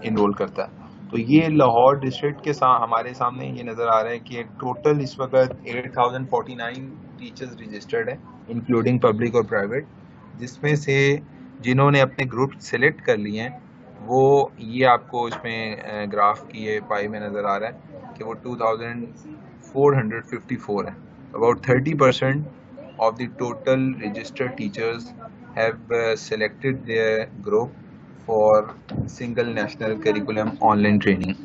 इनरोल करता है। तो ये लाहौर डिस्ट्रिक्ट के हमारे सामने ये नज़र आ रहा है कि टोटल इस वक्त 8049 टीचर्स रजिस्टर्ड है इंक्लूडिंग पब्लिक और प्राइवेट, जिसमें से जिन्होंने अपने ग्रुप सेलेक्ट कर लिए हैं वो ये आपको इसमें ग्राफ की ये पाई में नज़र आ रहा है कि वो 2454 है। About 30% of the total registered teachers have selected their group for single national curriculum online training.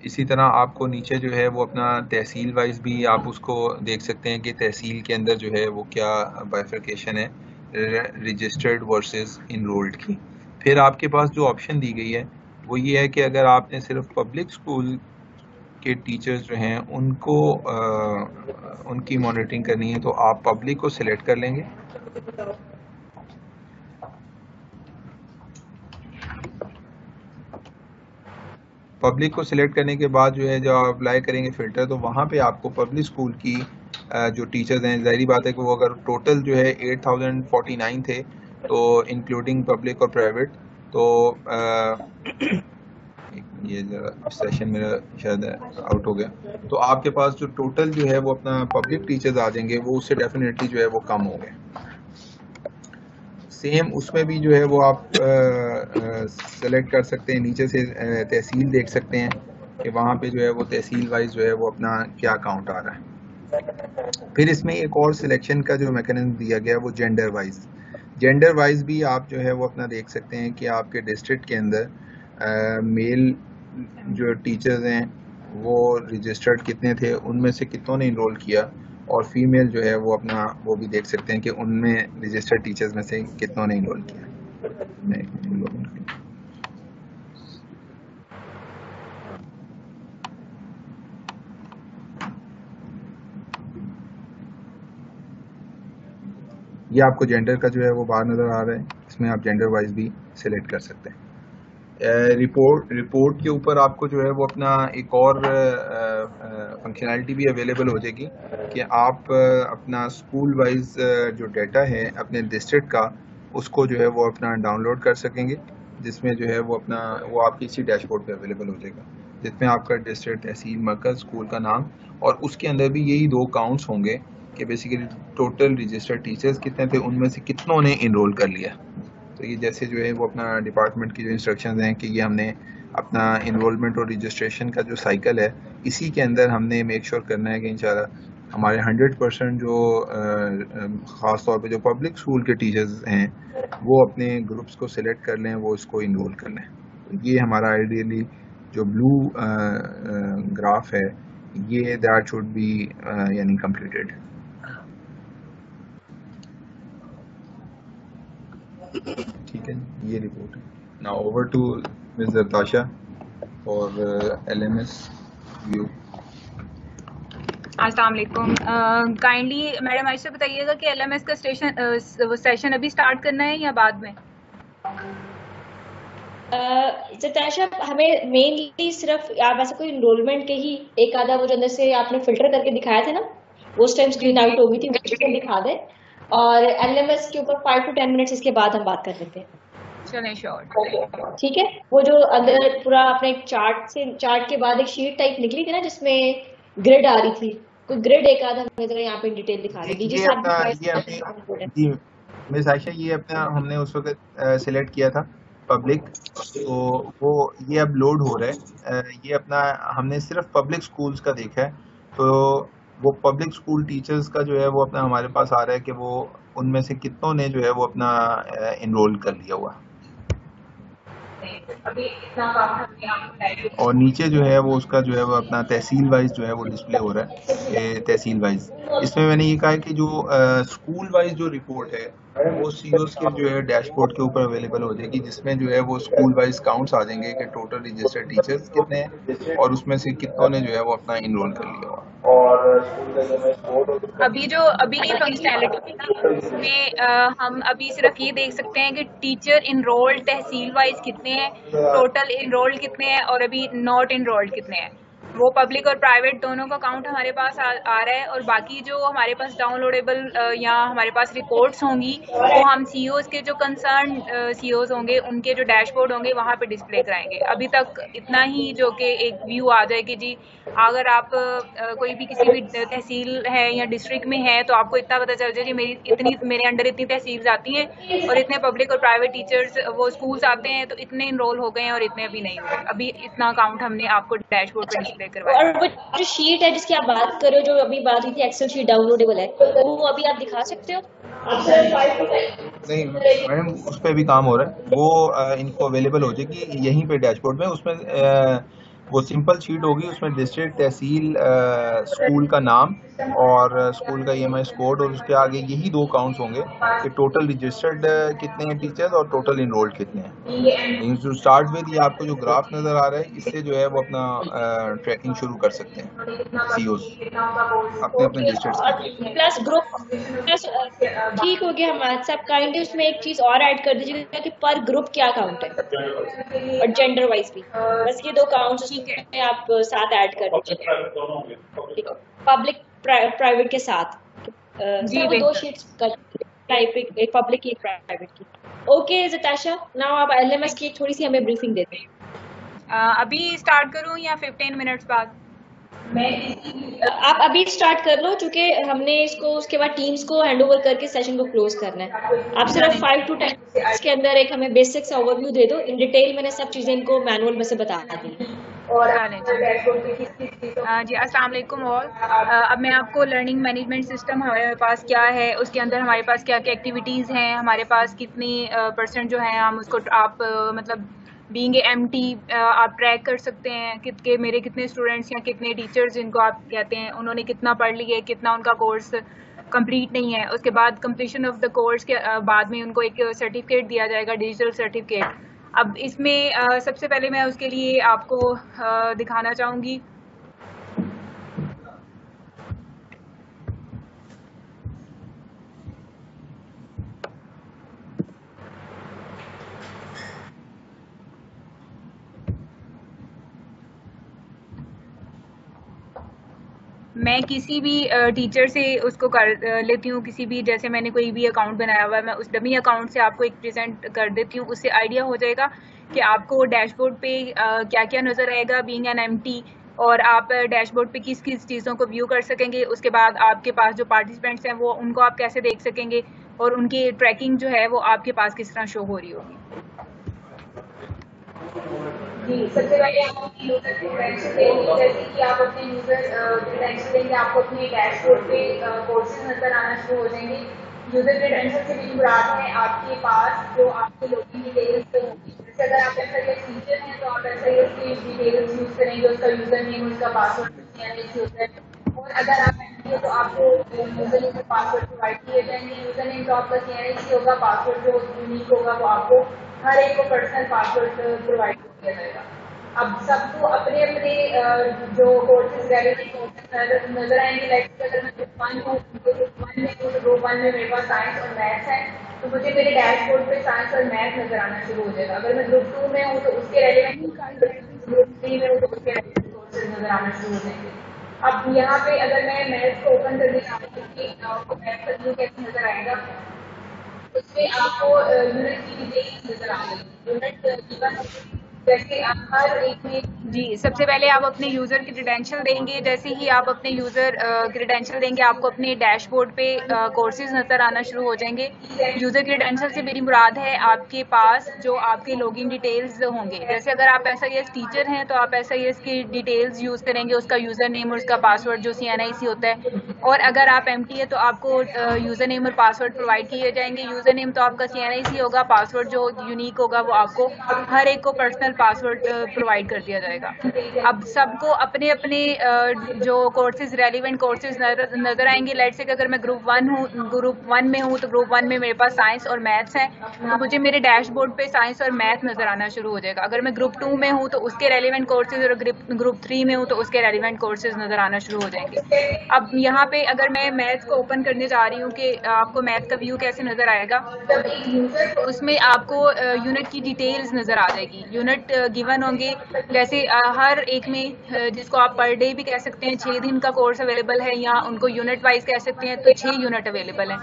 इसी तरह आपको नीचे जो है वो अपना तहसील वाइज भी आप उसको देख सकते हैं कि तहसील के अंदर जो है वो क्या बाइफरकेशन है रजिस्टर्ड वर्सेस इनरोल्ड की। फिर आपके पास जो ऑप्शन दी गई है वो ये है कि अगर आपने सिर्फ पब्लिक स्कूल के टीचर्स जो हैं उनको उनकी मॉनिटरिंग करनी है तो आप पब्लिक को सिलेक्ट कर लेंगे। पब्लिक को सिलेक्ट करने के बाद जो है जब आप अप्लाई करेंगे फ़िल्टर तो वहाँ पे आपको पब्लिक स्कूल की जो टीचर्स हैं, ज़ाहिर बात है कि वो अगर टोटल जो है 8049 थे तो इंक्लूडिंग पब्लिक और प्राइवेट, तो ये जरा सेशन मेरा शायद आउट हो गया, तो आपके पास जो टोटल जो है वो अपना पब्लिक टीचर्स आ जाएंगे वो उससे डेफिनेटली जो है वो कम होंगे। सेम उसमें भी जो है वो आप सेलेक्ट कर सकते हैं, नीचे से तहसील देख सकते हैं कि वहाँ पे जो है वो तहसील वाइज जो है वो अपना क्या काउंट आ रहा है। फिर इसमें एक और सिलेक्शन का जो मैकेनिज्म दिया गया है वो जेंडर वाइज भी आप जो है वो अपना देख सकते हैं कि आपके डिस्ट्रिक्ट के अंदर मेल जो टीचर्स हैं वो रजिस्टर्ड कितने थे, उनमें से कितनों ने इनरोल किया, और फीमेल जो है वो अपना वो भी देख सकते हैं कि उनमें रजिस्टर्ड टीचर्स में से कितनों ने इनरोल किया। ये आपको जेंडर का जो है वो बाहर नज़र आ रहा है, इसमें आप जेंडर वाइज भी सिलेक्ट कर सकते हैं। रिपोर्ट के ऊपर आपको जो है वो अपना एक और फंक्शनैलिटी भी अवेलेबल हो जाएगी कि आप अपना स्कूल वाइज जो डाटा है अपने डिस्ट्रिक्ट का उसको जो है वो अपना डाउनलोड कर सकेंगे, जिसमें जो है वो अपना वो आपकी इसी डैशबोर्ड पे अवेलेबल हो जाएगा, जिसमें आपका डिस्ट्रिक्ट, तहसील, मरकज़, स्कूल का नाम, और उसके अंदर भी यही 2 काउंट्स होंगे कि बेसिकली टोटल रजिस्टर्ड टीचर्स कितने थे, उनमें से कितनों ने इनरोल कर लिया। तो ये जैसे जो है वो अपना डिपार्टमेंट की जो इंस्ट्रक्शंस हैं कि ये हमने अपना इनरोलमेंट और रजिस्ट्रेशन का जो साइकिल है इसी के अंदर हमने मेक श्योर करना है कि इंशाल्लाह हमारे 100% जो ख़ास तौर पे जो पब्लिक स्कूल के टीचर्स हैं वो अपने ग्रुप्स को सिलेक्ट कर लें, वो इसको इनरोल कर लें। तो ये हमारा आइडियली जो ब्लू ग्राफ है ये दैट शुड बी यानी कंप्लीटेड। ठीक है, ये रिपोर्ट है। Now over to miss Zartasha for LMS view. अस्सलाम वालेकुम। काइंडली मैडम आयशा बताइएगा कि LMS का सेशन अभी स्टार्ट करना है या बाद में? जरताशा, हमें मेनली सिर्फ आप ऐसे कोई इनरोलमेंट के ही एक आधा वो जो अंदर से आपने फिल्टर करके दिखाया था ना, वो उस टाइम स्क्रीन आउट हो गई थी, वो दिखा दे, और LMS के ऊपर 5 to 10 मिनट्स इसके बाद हम बात कर लेते हैं। चलें, श्योर, ठीक है। वो जो अंदर पूरा अपने चार्ट के बाद एक शीट टाइप निकली थी ना जिसमें ग्रिड आ रही थी, कोई ग्रिड एक आधा हमें जरा यहाँ पे डिटेल दिखा दीजिए। मिस आयशा, ये अपना हमने उस वक्त सिलेक्ट किया था पब्लिक, तो वो ये अब लोड हो रहा है। ये अपना हमने सिर्फ पब्लिक स्कूल्स का देखा है, तो वो पब्लिक स्कूल टीचर्स का जो है वो अपना हमारे पास आ रहा है कि वो उनमें से कितनों ने जो है वो अपना इनरोल कर लिया हुआ। अभी इतना काम हमने आपको और नीचे जो है वो उसका जो है वो अपना तहसील वाइज जो है वो डिस्प्ले हो रहा है, ये तहसील वाइज। इसमें मैंने ये कहा है कि जो स्कूल वाइज जो रिपोर्ट है वो सीओस के जो है डैशबोर्ड के ऊपर अवेलेबल हो जाएगी, जिसमें जो है वो स्कूल वाइज काउंट्स आ जाएंगे कि टोटल रजिस्टर्ड टीचर्स कितने हैं और उसमें से कितनों ने जो है वो अपना इनरोल कर लिया हुआ। अभी ये फंक्शनैलिटी है इसमें हम अभी सिर्फ ये देख सकते हैं कि टीचर इनरोल्ड तहसील वाइज कितने हैं, टोटल इनरोल्ड कितने हैं और अभी नॉट इनरोल्ड कितने हैं। वो पब्लिक और प्राइवेट दोनों का काउंट हमारे पास आ रहा है। और बाकी जो हमारे पास डाउनलोडेबल या हमारे पास रिपोर्ट्स होंगी वो हम सीईओज के जो कंसर्न सीईओज होंगे उनके जो डैशबोर्ड होंगे वहाँ पे डिस्प्ले कराएंगे। अभी तक इतना ही जो कि एक व्यू आ जाए कि जी अगर आप कोई भी किसी भी तहसील है या डिस्ट्रिक्ट में है तो आपको इतना पता चल जाए जी मेरे अंडर इतनी तहसील आती हैं और इतने पब्लिक और प्राइवेट टीचर्स वो स्कूल्स आते हैं तो इतने इनरोल हो गए हैं और इतने अभी नहीं हुए। अभी इतना काउंट हमने आपको डैशबोर्ड पे डिस्प्ले करवाया। और वो जो शीट है जिसकी आप बात कर रहे हो, जो अभी बात हुई थी एक्सेल शीट डाउनलोडेबल है, वो अभी आप दिखा सकते हो? नहीं मैडम, उस पर भी काम हो रहा है, वो इनको अवेलेबल हो जाएगी यहीं पे डैशबोर्ड में। उसमें वो सिंपल शीट होगी, उसमें डिस्ट्रिक्ट, तहसील, स्कूल का नाम और स्कूल का EMI कोड और उसके आगे यही दो काउंट्स होंगे कि टोटल रजिस्टर्ड कितने हैं टीचर्स और टोटल इनरोल्ड कितने हैं। टू स्टार्ट विद ये आपको जो ग्राफ नजर आ रहा है इससे जो है वो अपना ट्रैकिंग शुरू कर सकते हैं सीईओज अपने अपने डिस्ट्रिक्ट। प्लस ग्रुप प्लस ठीक हो गया हमारे साथ। काइंडली उसमें एक चीज और ऐड कर दीजिएगा कि पर ग्रुप क्या काउंट है और जेंडर वाइज भी। बस ये दो काउंट्स आप साथ ऐड कर दीजिए पब्लिक प्राइवेट के साथ। जी दो शीट्स टाइपिंग, एक पब्लिक एक प्राइवेट की। ओके जताशा, नाउ आप LMS की थोड़ी सी हमें ब्रीफिंग देते हैं। अभी स्टार्ट करूं या 15 मिनट्स बाद? आप अभी स्टार्ट कर लो क्योंकि हमने इसको उसके बाद टीम्स को हैंडओवर करके सेशन को क्लोज करना है। आप सिर्फ 5 to 10 मिनट्स के अंदर एक हमें बेसिक सा ओवरव्यू दे दो। इन डिटेल मैंने सब चीजें इनको मैनुअल में से बता दी। जी अस्सलाम वालेकुम ऑल। अब मैं आपको लर्निंग मैनेजमेंट सिस्टम हमारे पास क्या है, उसके अंदर हमारे पास क्या क्या एक्टिविटीज़ हैं, हमारे पास कितनी % जो है हम उसको आप मतलब बीइंग MT आप ट्रैक कर सकते हैं कि मेरे कितने स्टूडेंट्स या कितने टीचर्स जिनको आप कहते हैं उन्होंने कितना पढ़ लिया है, कितना उनका कोर्स कंप्लीट नहीं है। उसके बाद कंप्लीशन ऑफ द कोर्स के बाद में उनको एक सर्टिफिकेट दिया जाएगा, डिजिटल सर्टिफिकेट। अब इसमें सबसे पहले मैं उसके लिए आपको दिखाना चाहूँगी मैं किसी भी टीचर से उसको कर लेती हूँ। किसी भी, जैसे मैंने कोई भी अकाउंट बनाया हुआ है, मैं उस डमी अकाउंट से आपको एक प्रेजेंट कर देती हूँ। उससे आइडिया हो जाएगा कि आपको डैशबोर्ड पे क्या क्या नज़र आएगा बीइंग एन MT, और आप डैशबोर्ड पे किस किस चीज़ों को व्यू कर सकेंगे। उसके बाद आपके पास जो पार्टिसिपेंट्स हैं वो उनको आप कैसे देख सकेंगे और उनकी ट्रैकिंग जो है वो आपके पास किस तरह शो हो रही होगी। जी, सबसे पहले आप अपने यूजर क्रेडेंशियल देंगे। जैसे कि आप अपने यूजर क्रेडेंशियल देंगे, आपको अपने डैशबोर्ड पे कोर्सेज नजर आना शुरू हो जाएंगे। यूजर क्रेडेंशियल से भी मुराद है आपके पास जो आपके लॉगिन डिटेल्स होंगी। जैसे अगर आप SIS टीचर हैं तो आप SIS की डिटेल्स यूज करेंगे, उसका यूजर नेम, उसका पासवर्ड। और अगर आप MT है तो आपको यूजर नेम और पासवर्ड प्रोवाइड किए जाएंगे। यूजर नेम तो आपका KNIC होगा, पासवर्ड जो यूनिक होगा वो आपको हर एक को पर्सनल पासवर्ड प्रोवाइड किया जाएगा। अब सबको अपने अपने जो कोर्सेज रेलेवेंट कोर्सेज नजर आएंगे। लाइक अगर मैं ग्रुप 1 हूँ तो ग्रुप 1 में हूँ तो ग्रुप 1 में मेरे पास साइंस और मैथ्स है तो मुझे मेरे डैशबोर्ड पे साइंस और मैथ नजर आना शुरू हो जाएगा। अगर मैं ग्रुप 2 में हूँ तो उसके रेलेवेंट, ग्रुप 3 में हूँ तो उसके रेलेवेंट कोर्सेज नजर आना शुरू हो जाएंगे। अब यहाँ पे अगर मैं मैथ्स को ओपन करने चाहूँ तो मैथ का व्यू कैसे नजर आएगा, उसमें आपको यूनिट की डिटेल्स नजर आ रही है। यूनिट गिवन जैसे हर एक में जी, सबसे पहले आप अपने यूज़र के क्रेडेंशियल देंगे। जैसे ही आप अपने यूज़र क्रेडेंशियल देंगे, आपको अपने डैशबोर्ड पे कोर्सेज नज़र आना शुरू हो जाएंगे। यूज़र क्रेडेंशियल से मेरी मुराद है आपके पास जो आपके लॉगिन डिटेल्स होंगे। जैसे अगर आप SIS टीचर हैं तो आप SIS की डिटेल्स यूज़ करेंगे, उसका यूज़र नेम और उसका पासवर्ड जो CNIC होता है। और अगर आप MT है तो आपको यूज़र नेम और पासवर्ड प्रोवाइड किए जाएंगे। यूज़र नेम तो आपका CNIC होगा, पासवर्ड जो यूनिक होगा वो आपको हर एक को पर्सनल पासवर्ड प्रोवाइड कर दिया जाएगा। अब सबको अपने अपने जो कोर्सेज रेलिवेंट कोर्सेज नजर आएंगे। लेट्स से अगर मैं ग्रुप 1 में हूँ तो ग्रुप 1 में मेरे पास साइंस और मैथ्स है, तो मुझे मेरे डैशबोर्ड पे साइंस और मैथ नजर आना शुरू हो जाएगा। अगर मैं ग्रुप 2 में हूँ तो उसके रेलिवेंट कोर्सेज, और ग्रुप 3 में हूँ तो उसके रेलिवेंट कोर्सेज नजर आना शुरू हो जाएंगे। अब यहाँ पे अगर मैं मैथ्स को ओपन करने जा रही हूँ कि आपको मैथ का व्यू कैसे नजर आएगा, उसमें आपको यूनिट की डिटेल्स नजर आ जाएगी। यूनिट गिवन होंगे, जैसे हर एक में जिसको आप पर डे भी कह सकते हैं, 6 दिन का कोर्स अवेलेबल है, या उनको यूनिट वाइज कह सकते हैं तो 6 यूनिट अवेलेबल हैं।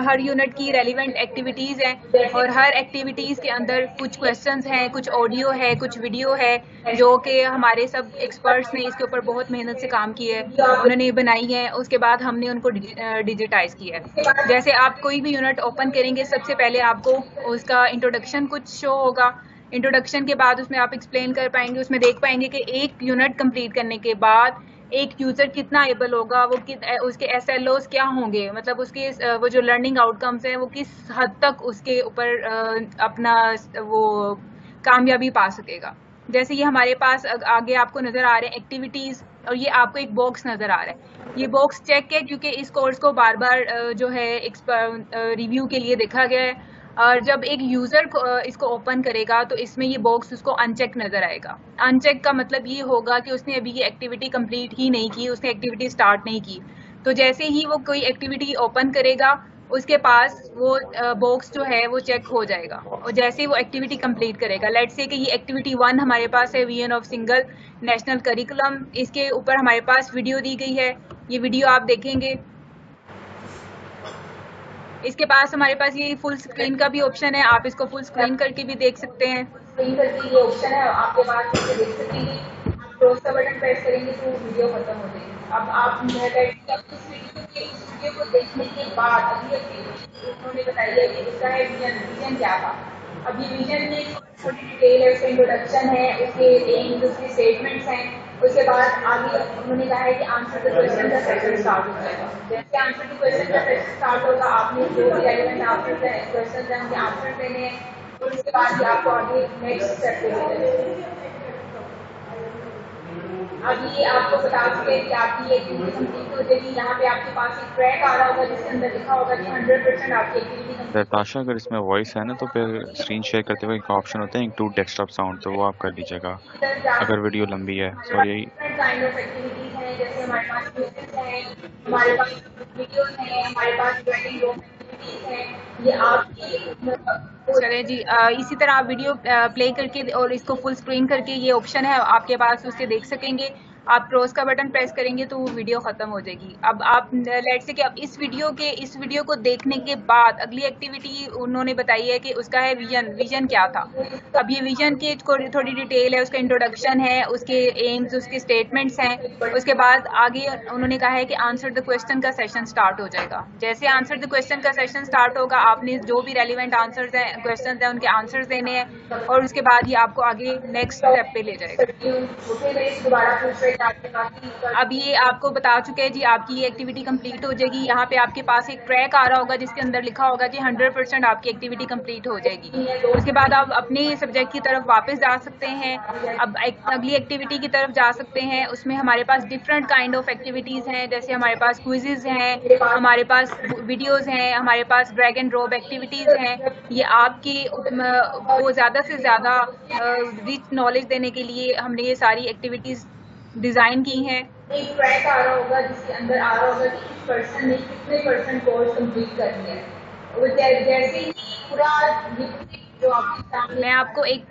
हर यूनिट की रेलिवेंट एक्टिविटीज हैं, और हर एक्टिविटीज के अंदर कुछ क्वेश्चंस हैं, कुछ ऑडियो है, कुछ वीडियो है, जो कि हमारे सब एक्सपर्ट्स ने इसके ऊपर बहुत मेहनत से काम किया है, उन्होंने बनाई है। उसके बाद हमने उनको डिजिटाइज किया है। जैसे आप कोई भी यूनिट ओपन करेंगे, सबसे पहले आपको उसका इंट्रोडक्शन कुछ शो होगा। इंट्रोडक्शन के बाद उसमें आप एक्सप्लेन कर पाएंगे, उसमें देख पाएंगे कि एक यूनिट कंप्लीट करने के बाद एक यूजर कितना एबल होगा, वो उसके SLOs क्या होंगे, मतलब उसके वो जो लर्निंग आउटकम्स हैं वो किस हद तक उसके ऊपर अपना वो कामयाबी पा सकेगा। जैसे ये हमारे पास आगे आपको नजर आ रहे हैं एक्टिविटीज, और ये आपको एक बॉक्स नजर आ रहा है। ये बॉक्स चेक है क्योंकि इस कोर्स को बार बार जो है रिव्यू के लिए देखा गया है, और जब एक यूजर इसको ओपन करेगा तो इसमें ये बॉक्स उसको अनचेक नजर आएगा। अनचेक का मतलब ये होगा कि उसने अभी ये एक्टिविटी कंप्लीट ही नहीं की, उसने एक्टिविटी स्टार्ट नहीं की। तो जैसे ही वो कोई एक्टिविटी ओपन करेगा, उसके पास वो बॉक्स जो है वो चेक हो जाएगा, और जैसे ही वो एक्टिविटी कंप्लीट करेगा। लेट्स से कि ये एक्टिविटी 1 हमारे पास है, VN of single national curriculum. इसके ऊपर हमारे पास वीडियो दी गई है, ये वीडियो आप देखेंगे। इसके पास हमारे पास ये फुल स्क्रीन का भी ऑप्शन है, आप इसको फुल स्क्रीन करके भी देख सकते हैं। स्क्रीन करके ये ऑप्शन है, आपके पास इसे देख सकेंगे। आप क्लोज का बटन प्रेस करेंगे तो वीडियो खत्म हो जाएगी। अब आप इस वीडियो को देखने के बाद अभी उन्होंने बताया कि इसका है विजन क्या था। अब ये विजन में छोटी डिटेल है, उसका इंट्रोडक्शन है, उसके एम्स, उसके स्टेटमेंट्स हैं। उसके बाद आगे उन्होंने कहा है कि आंसर द क्वेश्चन का सेशन स्टार्ट हो जाएगा। जैसे आंसर द क्वेश्चन का सेशन स्टार्ट होगा, आपने जो भी रेलेवेंट आंसर क्वेश्चन है उनके आंसर देने हैं, और उसके बाद ही आपको आगे नेक्स्ट स्टेप पे ले जाएंगे। अब ये आपको बता चुके हैं कि आपकी एक्टिविटी कंप्लीट हो जाएगी। यहाँ पे आपके पास एक ट्रैक आ रहा होगा जिसके अंदर लिखा होगा कि 100% आपकी एक्टिविटी। ताशा, अगर इसमें वॉइस है ना तो फिर स्क्रीन शेयर करते हुए एक ऑप्शन होता है इंक्लूड डेस्कटॉप साउंड, तो वो आप कर दीजिएगा अगर वीडियो लंबी है। सॉरी, काइंड ऑफ एक्टिविटीज हैं, जैसे हमारे पास क्विज़ेस हैं, हमारे पास वीडियोस हैं, हमारे पास ड्राइंग रूम एक्टिविटीज हैं। ये आपकी चले जी, इसी तरह आप वीडियो प्ले करके और इसको फुल स्क्रीन करके, ये ऑप्शन है आपके पास, उससे देख सकेंगे। आप क्लोज का बटन प्रेस करेंगे तो वो वीडियो खत्म हो जाएगी। अब आप लेट्स से कि अब इस वीडियो को देखने के बाद अगली एक्टिविटी उन्होंने बताई है कि उसका है विजन क्या था। अब ये विजन की थोड़ी डिटेल है, उसका इंट्रोडक्शन है, उसके एम्स, उसके स्टेटमेंट्स हैं। उसके बाद आगे उन्होंने कहा है कि आंसर द क्वेश्चन का सेशन स्टार्ट हो जाएगा। जैसे आंसर द क्वेश्चन का सेशन स्टार्ट होगा, आपने जो भी रेलिवेंट आंसर्स हैं, क्वेश्चंस हैं, उनके आंसर्स देने हैं, और उसके बाद ये आपको आगे नेक्स्ट स्टेप पे ले जाएगा। अब ये आपको बता चुके हैं जी, आपकी ये एक्टिविटी कंप्लीट हो जाएगी। यहाँ पे आपके पास एक ट्रैक आ रहा होगा जिसके अंदर लिखा होगा कि 100% आपकी एक्टिविटी कंप्लीट हो जाएगी। उसके बाद आप अपने सब्जेक्ट की तरफ वापस जा सकते हैं। अब अगली एक्टिविटी की तरफ जा सकते हैं। उसमें हमारे पास डिफरेंट काइंड ऑफ एक्टिविटीज हैं, जैसे हमारे पास क्विजेज हैं, हमारे पास वीडियोज हैं, हमारे पास ड्रैग एंड ड्रॉप एक्टिविटीज हैं। ये आपकी को ज्यादा से ज्यादा रिच नॉलेज देने के लिए हमने ये सारी एक्टिविटीज डिजाइन की हैं। एक ट्रैक आ रहा होगा जिसके अंदर आ रहा होगा कि इस पर्सन ने कितने % कोर्स कंप्लीट कर लिया है। जैसे ही पूरा जो आपके सामने, मैं आपको एक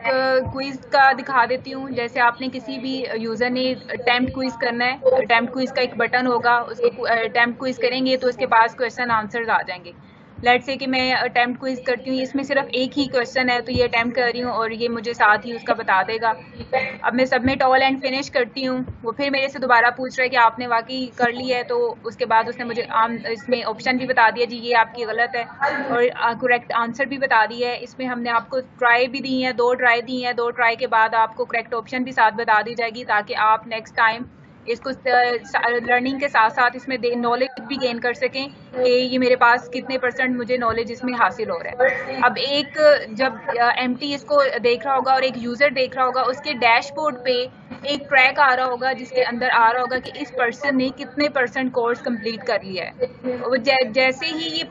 क्विज का दिखा देती हूँ। जैसे आपने किसी भी यूजर ने अटेम्प्ट क्विज करना है, अटेम्प्ट क्विज का एक बटन होगा, उसको अटेम्प्ट क्विज करेंगे तो उसके पास क्वेश्चन आंसर्स आ जाएंगे। लेट से कि मैं अटेम्प्ट क्विज करती हूँ, इसमें सिर्फ एक ही क्वेश्चन है तो ये अटेम्प्ट कर रही हूँ और ये मुझे साथ ही उसका बता देगा। अब मैं सबमिट ऑल एंड फिनिश करती हूँ, वो फिर मेरे से दोबारा पूछ रहा है कि आपने वाकई कर लिया है, तो उसके बाद उसने मुझे इसमें ऑप्शन भी बता दिया जी ये आपकी गलत है और करेक्ट आंसर भी बता दिया है। इसमें हमने आपको ट्राई भी दी है, 2 ट्राई दी हैं, 2 ट्राई के बाद आपको करेक्ट ऑप्शन भी साथ बता दी जाएगी ताकि आप नेक्स्ट टाइम इसको लर्निंग के साथ साथ इसमें नॉलेज भी गेन कर सकें कि ये मेरे पास कितने % मुझे नॉलेज इसमें हासिल हो रहा है। अब एक जब एमटी इसको देख रहा होगा और एक यूजर देख रहा होगा, उसके डैशबोर्ड पे एक ट्रैक आ रहा होगा जिसके अंदर आ रहा होगा कि इस पर्सन ने कितने % कोर्स कंप्लीट कर लिया है। जैसे ही ये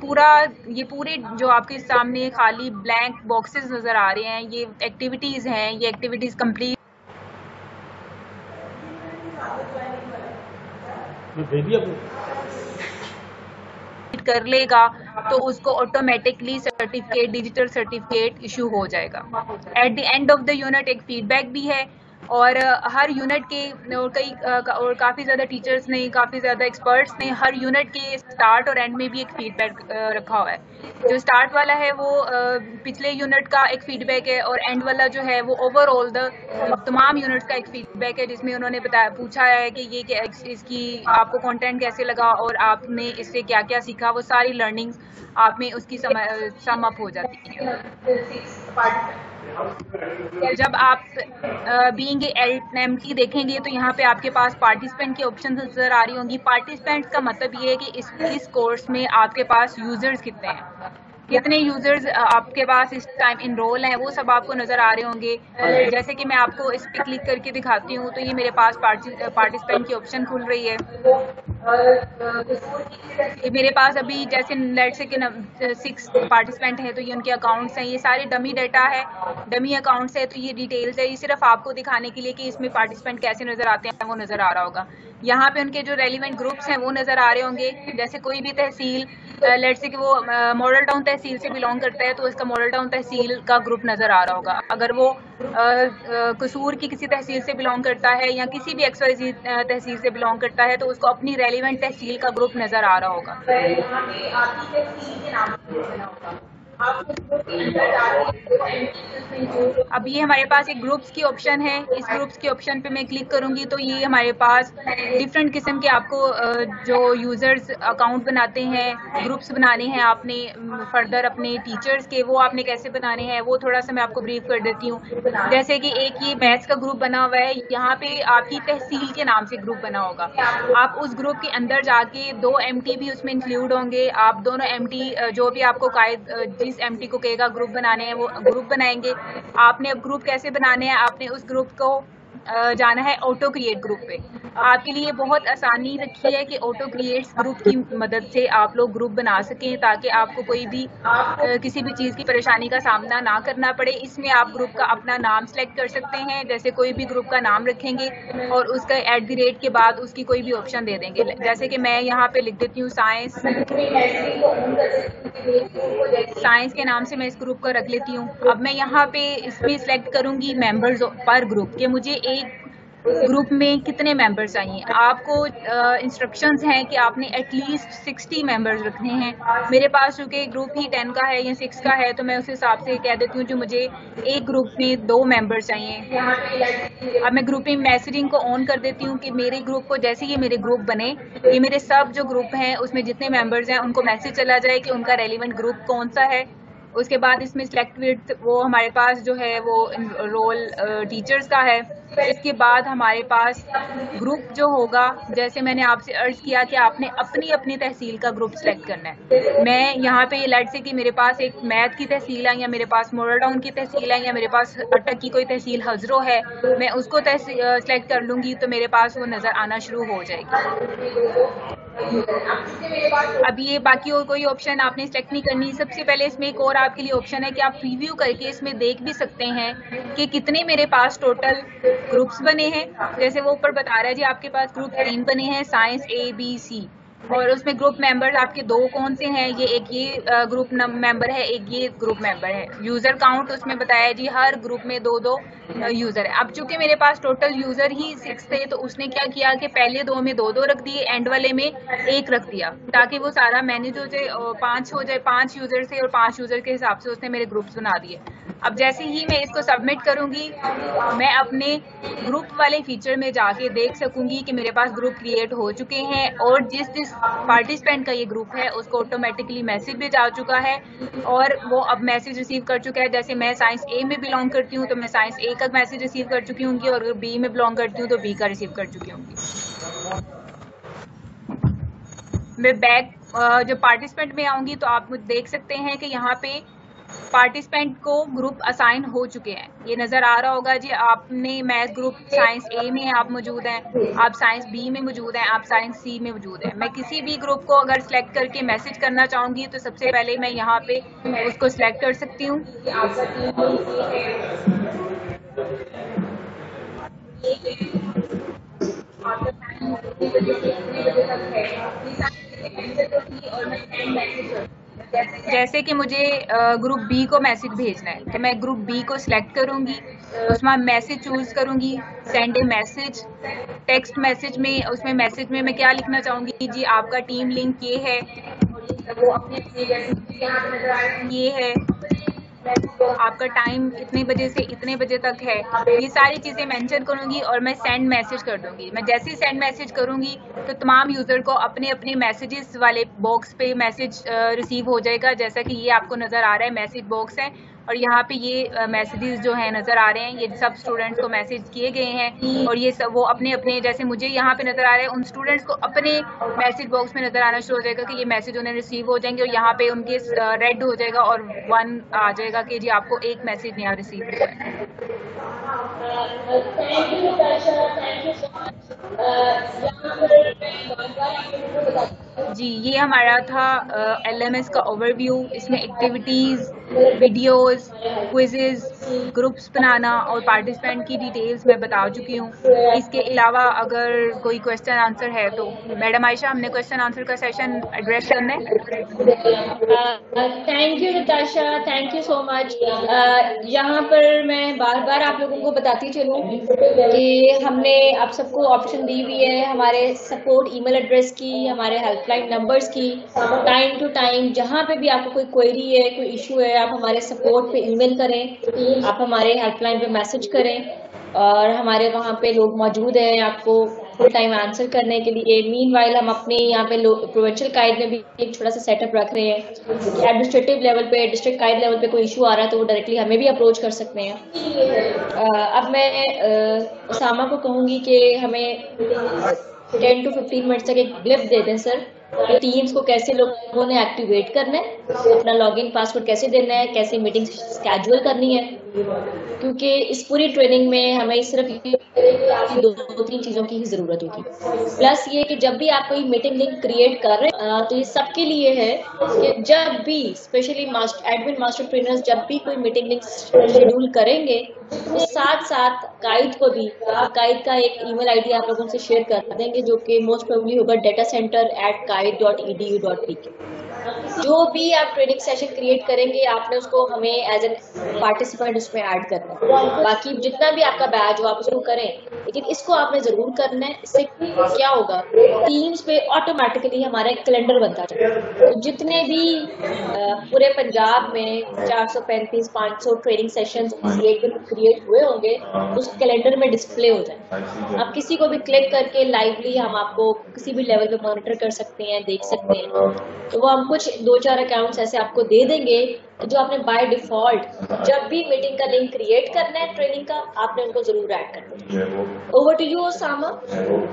पूरे जो आपके सामने खाली ब्लैंक बॉक्सेस नजर आ रहे हैं, ये एक्टिविटीज हैं, ये एक्टिविटीज कंप्लीट कर लेगा तो उसको automatically certificate, digital certificate issue हो जाएगा। Eight the end of the unit एक फीडबैक भी है और हर यूनिट के और काफ़ी ज़्यादा टीचर्स ने, काफ़ी ज़्यादा एक्सपर्ट्स ने हर यूनिट के स्टार्ट और एंड में भी एक फीडबैक रखा हुआ है। जो स्टार्ट वाला है वो पिछले यूनिट का एक फीडबैक है और एंड वाला जो है वो ओवरऑल तमाम यूनिट्स का एक फीडबैक है, जिसमें उन्होंने पूछा है कि ये इसकी आपको कंटेंट कैसे लगा और आपने इससे क्या क्या सीखा। वो सारी लर्निंग्स आप में उसकी सम अप हो जाती है। जब आप बीइंग एमटी देखेंगे तो यहाँ पे आपके पास पार्टिसिपेंट की ऑप्शन नजर आ रही होंगी। पार्टिसिपेंट्स का मतलब ये है कि इस कोर्स में आपके पास यूजर्स कितने हैं, कितने यूजर्स आपके पास इस टाइम इनरोल हैं, वो सब आपको नजर आ रहे होंगे। जैसे कि मैं आपको इस पे क्लिक करके दिखाती हूँ तो ये मेरे पास पार्टिसिपेंट की ऑप्शन खुल रही है। ये मेरे पास अभी जैसे लेट से कि 6 पार्टिसिपेंट है तो ये उनके अकाउंट्स हैं, ये सारे डमी डाटा है, डमी अकाउंट्स है, तो ये डिटेल्स है। ये सिर्फ आपको दिखाने के लिए कि इसमें पार्टिसिपेंट कैसे नजर आते हैं वो नजर आ रहा होगा। यहाँ पे उनके जो रेलिवेंट ग्रुप्स हैं वो नजर आ रहे होंगे। जैसे कोई भी तहसील, लेट से कि वो मॉडल टाउन तहसील से बिलोंग करता है तो इसका मॉडल टाउन तहसील का ग्रुप नजर आ रहा होगा। अगर वो कसूर की किसी तहसील से बिलोंग करता है या किसी भी XYZ तहसील से बिलोंग करता है तो उसको अपनी रेलिवेंट तहसील का ग्रुप नजर आ रहा होगा। अब ये हमारे पास एक ग्रुप्स की ऑप्शन है। इस ग्रुप्स की ऑप्शन पे मैं क्लिक करूंगी तो ये हमारे पास डिफरेंट किस्म के आपको जो यूजर्स अकाउंट बनाते हैं, ग्रुप्स बनाने हैं आपने फर्दर अपने टीचर्स के, वो आपने कैसे बनाने हैं वो थोड़ा सा मैं आपको ब्रीफ कर देती हूँ। जैसे कि एक ये मैथ्स का ग्रुप बना हुआ है, यहाँ पे आपकी तहसील के नाम से ग्रुप बना होगा। आप उस ग्रुप के अंदर जाके 2 MT भी उसमें इंक्लूड होंगे। आप दोनों MT जो भी आपको जिस MT को कहेगा ग्रुप बनाने हैं वो ग्रुप बनाएंगे। आपने अब ग्रुप कैसे बनाने हैं, आपने उस ग्रुप को जाना है ऑटो क्रिएट ग्रुप पे। आपके लिए बहुत आसानी रखी है कि ऑटो क्रिएट ग्रुप की मदद से आप लोग ग्रुप बना सकें ताकि आपको कोई भी किसी भी चीज़ की परेशानी का सामना ना करना पड़े। इसमें आप ग्रुप का अपना नाम सेलेक्ट कर सकते हैं। जैसे कोई भी ग्रुप का नाम रखेंगे और उसका @ के बाद उसकी कोई भी ऑप्शन दे देंगे। जैसे कि मैं यहाँ पे लिख देती हूँ साइंस के नाम से मैं इस ग्रुप को रख लेती हूँ। अब मैं यहाँ पे इसमें सिलेक्ट करूंगी मेंबर्स पर ग्रुप के मुझे एक ग्रुप में कितने मेंबर्स चाहिए। आपको इंस्ट्रक्शंस हैं कि आपने एटलीस्ट 60 मेंबर्स रखने हैं। मेरे पास चूँकि ग्रुप ही 10 का है या 6 का है तो मैं उस हिसाब से कह देती हूँ जो मुझे एक ग्रुप में 2 मेंबर्स चाहिए। अब मैं ग्रुपिंग मैसेजिंग को ऑन कर देती हूँ कि मेरे ग्रुप को जैसे ये मेरे ग्रुप बने, ये मेरे सब जो ग्रुप हैं उसमें जितने मेंबर्स हैं उनको मैसेज चला जाए कि उनका रेलिवेंट ग्रुप कौन सा है। उसके बाद इसमें सिलेक्ट विथ वो हमारे पास जो है वो रोल टीचर्स का है। इसके बाद हमारे पास ग्रुप जो होगा, जैसे मैंने आपसे अर्ज किया कि आपने अपनी अपनी तहसील का ग्रुप सिलेक्ट करना है। मैं यहाँ पे लेट से कि मेरे पास एक मैथ की तहसील है या मेरे पास मॉडल टाउन की तहसील है या मेरे पास अटक की कोई तहसील हजरो है, मैं उसको सिलेक्ट कर लूँगी तो मेरे पास वो नज़र आना शुरू हो जाएगी। अब ये बाकी और कोई ऑप्शन आपने सेलेक्ट नहीं करनी। सबसे पहले इसमें एक और आपके लिए ऑप्शन है कि आप प्रीव्यू करके इसमें देख भी सकते हैं कि कितने मेरे पास टोटल ग्रुप्स बने हैं। जैसे वो ऊपर बता रहा है जी आपके पास ग्रुप 3 बने हैं, साइंस A B C। और उसमें ग्रुप मेंबर्स आपके दो कौन से हैं, ये एक ये ग्रुप मेंबर है, एक ये ग्रुप मेंबर है। यूजर काउंट उसमें बताया जी हर ग्रुप में 2-2 यूजर है। अब चूंकि मेरे पास टोटल यूजर ही 6 थे तो उसने क्या किया कि पहले 2 में 2-2 रख दिए, एंड वाले में 1 रख दिया ताकि वो सारा मैनेज हो जाए और 5 हो जाए। 5 यूजर से और 5 यूजर के हिसाब से उसने मेरे ग्रुप्स बना दिए। अब जैसे ही मैं इसको सबमिट करूंगी मैं अपने ग्रुप वाले फीचर में जाके देख सकूंगी कि मेरे पास ग्रुप क्रिएट हो चुके हैं और जिस जिस पार्टिसिपेंट का ये ग्रुप है उसको ऑटोमेटिकली मैसेज भी जा चुका है और वो अब मैसेज रिसीव कर चुका है। जैसे मैं साइंस ए में बिलोंग करती हूँ तो मैं साइंस ए का मैसेज रिसीव कर चुकी हूँ और अगर बी में बिलोंग करती हूँ तो बी का रिसीव कर चुकी हूँ। मैं बैक जब पार्टिसिपेंट में आऊंगी तो आप देख सकते हैं कि यहाँ पे पार्टिसिपेंट को ग्रुप असाइन हो चुके हैं, ये नजर आ रहा होगा जी। आपने मैथ ग्रुप साइंस ए में आप मौजूद हैं, आप साइंस बी में मौजूद हैं, आप साइंस सी में मौजूद हैं। मैं किसी भी ग्रुप को अगर सिलेक्ट करके मैसेज करना चाहूंगी तो सबसे पहले मैं यहाँ पे उसको सिलेक्ट कर सकती हूँ। जैसे कि मुझे ग्रुप बी को मैसेज भेजना है तो मैं ग्रुप बी को सिलेक्ट करूंगी, उसमें मैसेज चूज करूंगी, सेंड ए मैसेज। टेक्स्ट मैसेज में उसमें मैसेज में मैं क्या लिखना चाहूंगी जी, आपका टीम लिंक ये है, ये है, आपका टाइम इतने बजे से इतने बजे तक है, ये सारी चीजें मेंशन करूंगी और मैं सेंड मैसेज कर दूंगी। मैं जैसे ही सेंड मैसेज करूंगी तो तमाम यूजर को अपने अपने मैसेजेस वाले बॉक्स पे मैसेज रिसीव हो जाएगा। जैसा कि ये आपको नजर आ रहा है मैसेज बॉक्स है और यहाँ पे ये मैसेजेस जो हैं नजर आ रहे हैं, ये सब स्टूडेंट्स को मैसेज किए गए हैं और ये सब वो अपने अपने जैसे मुझे यहाँ पे नजर आ रहा है उन स्टूडेंट्स को अपने मैसेज बॉक्स में नजर आना शुरू हो जाएगा कि ये मैसेज उन्हें रिसीव हो जाएंगे और यहाँ पे उनके रेड हो जाएगा और 1 आ जाएगा कि जी आपको एक मैसेज नया रिसीव हुआ है। जी ये हमारा था LMS का ओवरव्यू। इसमें एक्टिविटीज, वीडियोस, क्विजेस, ग्रुप्स बनाना और पार्टिसिपेंट की डिटेल्स मैं बता चुकी हूँ। इसके अलावा अगर कोई क्वेश्चन आंसर है तो मैडम आयशा हमने क्वेश्चन आंसर का सेशन एड्रेस करना है। Thank you Natasha, thank you so much. यहाँ पर मैं बार बार आप लोगों को बताती चलूँ कि हमने आप सबको ऑप्शन दी हुई है हमारे सपोर्ट ईमेल एड्रेस की, हमारे हेल्पलाइन नंबर्स की। टाइम टू टाइम जहाँ पे भी आपको कोई क्वेरी है, कोई इशू है, आप हमारे सपोर्ट पे ईमेल करें, आप हमारे हेल्पलाइन पे मैसेज करें और हमारे वहाँ पे लोग मौजूद हैं आपको फुल टाइम आंसर करने के लिए। मीनवाइल हम अपने यहाँ पे प्रोविंशियल काइड में भी एक छोटा सा सेटअप रख रहे हैं कि एडमिनिस्ट्रेटिव लेवल पे, डिस्ट्रिक्ट काइड लेवल पे कोई इशू आ रहा है तो वो डायरेक्टली हमें भी अप्रोच कर सकते हैं। अब मैं उसामा को कहूँगी कि हमें 10 to 15 मिनट तक एक ब्लिप दे दें सर, टीम्स को कैसे लोगों ने एक्टिवेट करना है, अपना लॉगिन पासवर्ड कैसे देना है, कैसे मीटिंग स्केड्यूल करनी है, क्योंकि इस पूरी ट्रेनिंग में हमें सिर्फ 2-3 चीज़ों की ही ज़रूरत होगी। प्लस ये कि जब भी आप कोई मीटिंग लिंक क्रिएट कर रहे हैं तो ये सबके लिए है कि जब भी स्पेशली एडमिन मास्टर ट्रेनर्स जब भी कोई मीटिंग लिंक शेड्यूल करेंगे तो साथ साथ गाइड को भी, गाइड का एक ईमेल आईडी आप लोगों से शेयर कर देंगे जो कि मोस्ट प्रोबेबली होगा datacenter@guide.edu.pk। जो भी आप ट्रेनिंग सेशन क्रिएट करेंगे आपने उसको हमें एज एन पार्टिसिपेंट उसमें ऐड करना है। बाकी जितना भी आपका बैच हो आप उसको करें, लेकिन इसको आपने जरूर करना है। इससे क्या होगा, टीम्स पे ऑटोमेटिकली हमारा एक कैलेंडर बनता जाएगा। तो जितने भी पूरे पंजाब में 435-500 ट्रेनिंग सेशंस एक दिन क्रिएट हुए होंगे उस कैलेंडर में डिस्प्ले हो जाए। आप किसी को भी क्लिक करके लाइवली हम आपको किसी भी लेवल पे मॉनिटर कर सकते हैं, देख सकते हैं। तो वो हम कुछ 2-4 अकाउंट्स ऐसे आपको दे देंगे जो आपने बाय डिफॉल्ट जब भी मीटिंग का लिंक क्रिएट करना है ट्रेनिंग का आपने उनको जरूर ऐड करना है। Over to you Osama.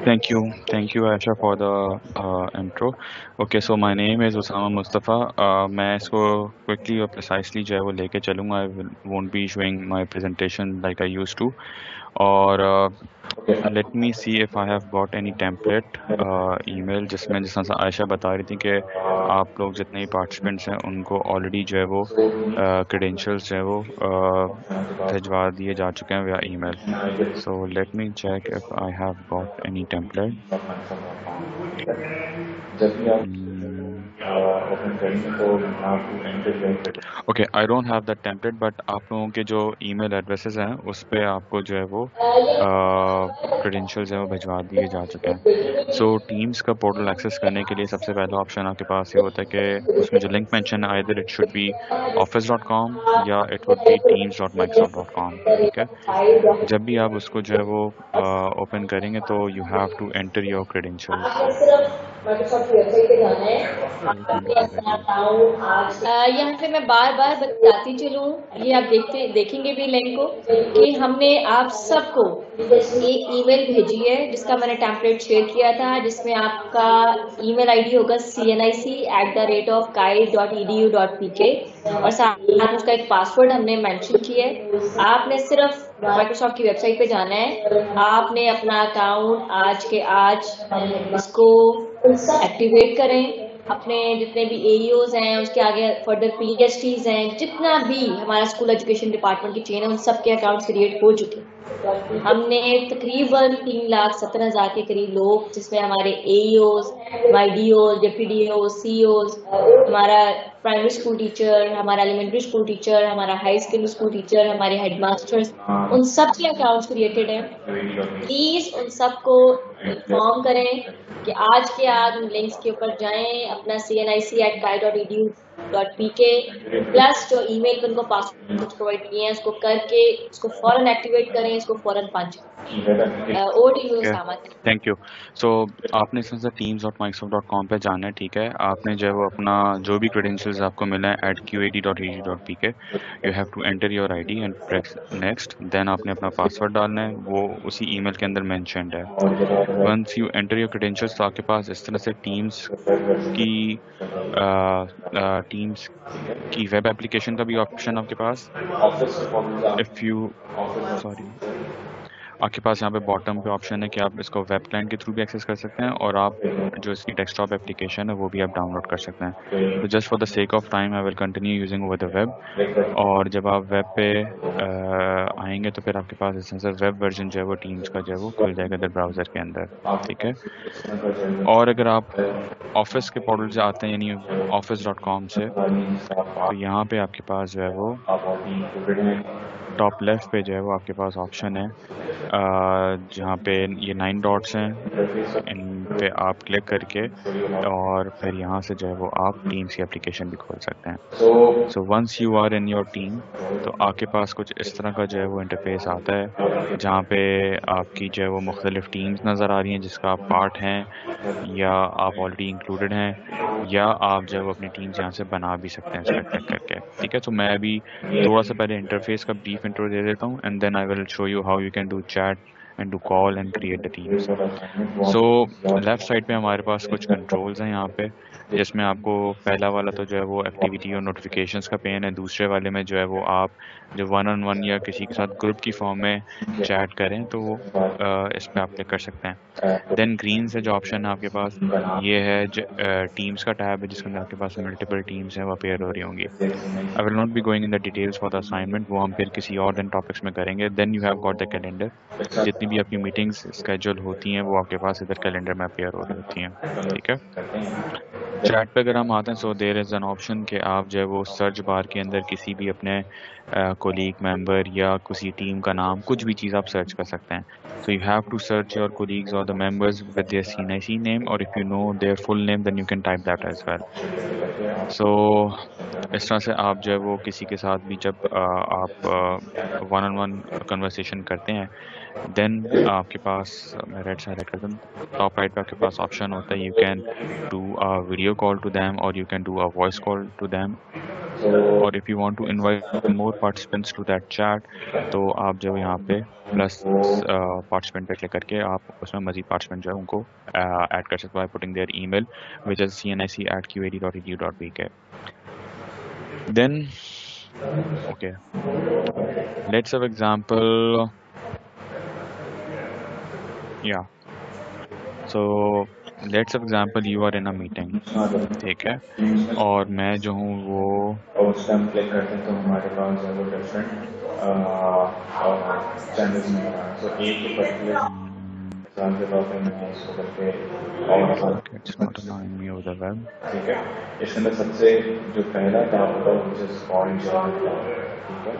Thank you Aisha for the intro. Okay, so my name is Osama Mustafa. मैं इसको quickly और precisely जो है वो लेके चलूँगा. I won't be showing my presentation like I used to. और let me see if I have got any template email जिसमें जिस तरह से आयशा बता रही थी कि आप लोग जितने भी पार्टिसिपेंट्स हैं उनको ऑलरेडी जो है वो क्रेडेंशियल्स हैं वो भिजवा दिए जा चुके हैं via email. So let me check if I have got any template. Okay, I don't have that template, but आप लोगों के जो email addresses हैं उस पे आपको जो है वो credentials हैं वो भिजवा दिए जा चुके हैं. So Teams का portal access करने के लिए सबसे पहला ऑप्शन आपके पास ये होता है कि उसमें जो लिंक मेंशन है either it should be office.com या it would be teams.microsoft.com. ठीक है, जब भी आप उसको जो है वो ओपन करेंगे तो you have to enter your credentials. यहाँ पे मैं बार बार बताती चलूँ, ये आप देखेंगे भी लिंक को कि हमने आप सबको एक ईमेल भेजी है जिसका मैंने टेम्पलेट शेयर किया था, जिसमें आपका ईमेल आईडी होगा cnic@kai.edu.pk और साथ उसका एक पासवर्ड हमने मेंशन किया है. आपने सिर्फ माइक्रोसॉफ्ट की वेबसाइट पे जाना है, आपने अपना अकाउंट आज के आज इसको एक्टिवेट करें. अपने जितने भी एईओज हैं, उसके आगे फर्दर पीएचडीज हैं, जितना भी हमारा स्कूल एजुकेशन डिपार्टमेंट की चेन है, उन सबके अकाउंट्स क्रिएट हो चुके हैं. हमने तकरीबन 3,17,000 के करीब लोग, जिसमें हमारे एईओज, वाईडीओज, डेप्यूटीओज, सीईओज, हमारा प्राइमरी स्कूल टीचर, हमारा एलिमेंट्री स्कूल टीचर, हमारा हाई स्कूल स्कूल टीचर, हमारे हेडमास्टर्स, उन सब के अकाउंट्स क्रिएटेड हैं. प्लीज उन सबको इन्फॉर्म करें कि आज के आज उन लिंक्स के ऊपर जाएं, अपना cnic@kai.edu.pk प्लस जो ईमेल पे उनको पासवर्ड प्रोवाइड किए हैं उसको करके उसको फौरन एक्टिवेट करें, इसको फौरन पंच करें. Thank you. सो आपने इसमें से teams.microsoft.com पे जाना है. ठीक है, आपने जो है वो अपना जो भी क्रेडेंशियल्स आपको मिला है @qad.edu.pk you have to enter your ID and press next. Then आपने अपना पासवर्ड डालना है, वो उसी ईमेल के अंदर मेंशन्ड है. Once you enter your credentials तो आपके पास इस तरह से टीम्स की वेब एप्लीकेशन का भी ऑप्शन आपके पास, आपके पास यहाँ पे बॉटम पे ऑप्शन है कि आप इसको वेब क्लाइंट के थ्रू भी एक्सेस कर सकते हैं और आप जो इसकी डेस्कटॉप एप्लीकेशन है वो भी आप डाउनलोड कर सकते हैं. तो just for the sake of time I will continue using over the web. और जब आप वेब पे आएंगे तो फिर आपके पास इस तरह से वेब वर्जन जो है वो टीम्स का जो है वो खुल जाएगा इधर ब्राउज़र के अंदर. ठीक है, और अगर आप ऑफिस के पोर्टल से आते हैं यानी office.com से, तो यहाँ पे आपके पास जो है वो टॉप लेफ्ट पे जो है वो आपके पास ऑप्शन है जहाँ पे ये 9 डॉट्स हैं, इन पे आप क्लिक करके और फिर यहाँ से जो है वो आप टीम्स की एप्लीकेशन भी खोल सकते हैं. So once you are in your team तो आपके पास कुछ इस तरह का जो है वो इंटरफेस आता है जहाँ पे आपकी जो है वो मुख्तलिफ टीम्स नज़र आ रही हैं जिसका आप पार्ट हैं या आप ऑलरेडी इंक्लूडेड हैं या आप जो है वो अपनी टीम्स यहाँ से बना भी सकते हैं इसका क्लिक करके. ठीक है, तो मैं अभी थोड़ा सा पहले इंटरफेस का ब्रीफ इंट्रो दे देता हूँ and then I will show you how you can do chat and to call and create the teams. So left side पे हमारे पास कुछ कंट्रोल्स हैं यहाँ पे, जिसमें आपको पहला वाला तो जो है वो एक्टिविटी और नोटिफिकेशंस का पेन है. दूसरे वाले में जो है वो आप जो 1-on-1 या किसी के साथ ग्रुप की फॉर्म में चैट करें तो वो इस पर आप क्लिक कर सकते हैं. देन ग्रीन से जो ऑप्शन है आपके पास ये है टीम्स का टैब है जिसके अंदर आपके पास मल्टीपल टीम्स हैं वो अपेयर हो रही होंगी. I will not be going in the details for the assignment, वो हम फिर किसी और दिन टॉपिक्स में करेंगे. Then you have got the calendar, जितनी भी आपकी मीटिंग्स स्केड्यूल होती हैं वो आपके पास इधर कैलेंडर में अपेयर हो रही होती हैं. ठीक है, चैट पे अगर हम आते हैं so there is an option कि आप जो है वो सर्च बार के अंदर किसी भी अपने कोलीग मेंबर या किसी टीम का नाम कुछ भी चीज़ आप सर्च कर सकते हैं. So you have to search your colleagues और the members with their CNIC name, और if you know their full name then you can type that as well. So इस तरह से आप जो है वो किसी के साथ भी जब आप 1-on-1 कन्वर्सेशन करते हैं देन आपके पास, मैं रेड साइड करता हूँ, टॉप राइट पे आपके पास ऑप्शन होता है you can do a video call to them और you can do a voice call to them, और if you want to invite more participants to that chat तो आप जो यहाँ पे प्लस पार्टिसिपेंट पे क्लिक करके आप उसमें मज़ीद पार्टिसिपेंट जो है उनको ऐड कर सकते हो by putting their email which is cnic@qad.edu.pk. Then okay, let's have example. Yeah, so let's example you are in a meeting, ठीक है, और मैं जो हूँ वो उस टाइम क्लिक करते हैं तो हमारे पास है वो डिफरेंट चैनल्स में आ रहा है। तो एक पर्टिकुलर मिसाल के तौर पे मैं इसको करके और it's not allowing me over the web. ठीक है, इसके अंदर सबसे जो पहला टैब होता है which is called journal tab, ठीक है।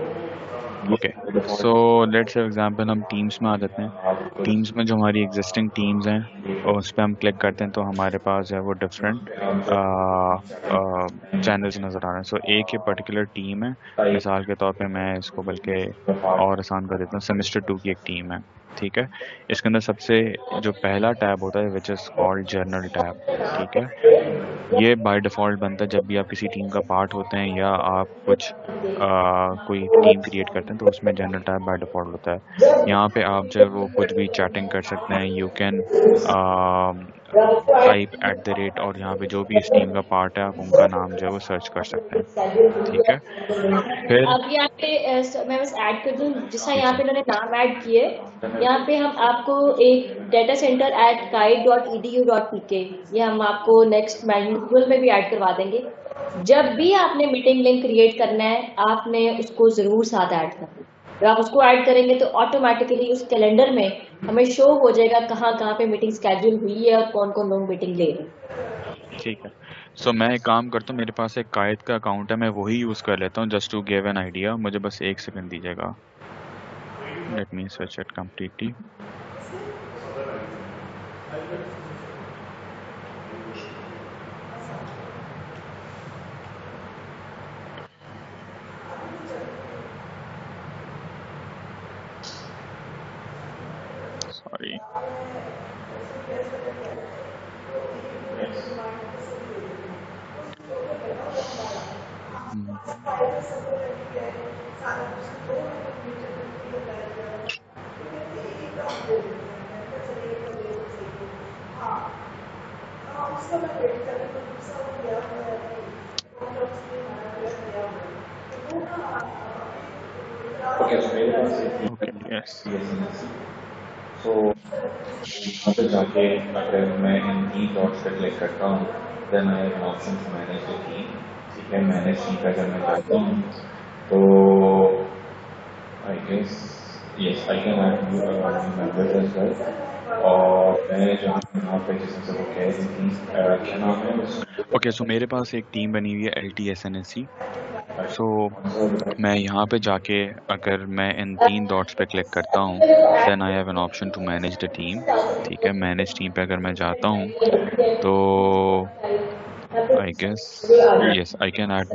Okay, so let's say example हम टीम्स में आ जाते हैं। टीम्स में जो हमारी एग्जिस्टिंग टीम्स हैं और उस पर हम क्लिक करते हैं तो हमारे पास है वो डिफरेंट चैनल्स नज़र आ रहे हैं। सो एक ही पर्टिकुलर टीम है, मिसाल के तौर पे मैं इसको बल्कि और आसान कर देता हूँ, सेमेस्टर 2 की एक टीम है, ठीक है। इसके अंदर सबसे जो पहला टैब होता है which is called journal tab, ठीक है। ये बाय डिफ़ॉल्ट बनता है जब भी आप किसी टीम का पार्ट होते हैं या आप कुछ कोई टीम क्रिएट करते हैं तो उसमें जनरल टैब बाय डिफ़ॉल्ट होता है। यहाँ पे आप जो है वो कुछ भी चैटिंग कर सकते हैं, यू कैन टाइप @ और यहाँ पे जो भी इस टीम का पार्ट है आप उनका नाम जो है वो सर्च कर सकते हैं, ठीक है। फिर अब यहाँ पे मैं बस ऐड कर दूं, जिसका यहाँ पे इन्होंने नाम ऐड किए, यहाँ पे हम आपको एक डेटा सेंटर @kite.edu.pk ये हम आपको नेक्स्ट मैनुअल में भी ऐड करवा देंगे। जब भी आपने मीटिंग लिंक क्रिएट करना है आपने उसको जरूर साथ ऐड करना है। जब आप उसको ऐड करेंगे तो ऑटोमेटिकली उस कैलेंडर में हमें शो हो जाएगा कहाँ कहाँ पे मीटिंग स्केड्यूल हुई है और कौन कौन लोग मीटिंग ले रहे हैं। ठीक है, सो मैं एक काम करता हूँ, मेरे पास एक कायद का अकाउंट है, मैं वही यूज़ कर लेता हूँ just to give an idea. मुझे बस 1 सेकंड दीजिएगा, let me switch it completely. Sorry, okay, तो मेरे पास एक ओके, यस, तो यहाँ पे जाके अगर मैं इन 3 डॉट्स पे क्लिक करता हूँ then I have an option to manage the team, ठीक है। मैनेज टीम पे अगर मैं जाता हूँ तो I guess yes I can add new members as well. और मैं जो यहाँ पे जिससे वो कह रही थी क्या नाम है उसका, ओके। सो मेरे पास एक टीम बनी हुई है LTSNSC। सो मैं यहाँ पे जाके अगर मैं इन 3 डॉट्स पे क्लिक करता हूँ then I have an option to manage the team, ठीक है। मैनेज टीम पे अगर मैं जाता हूँ तो I guess yes I can add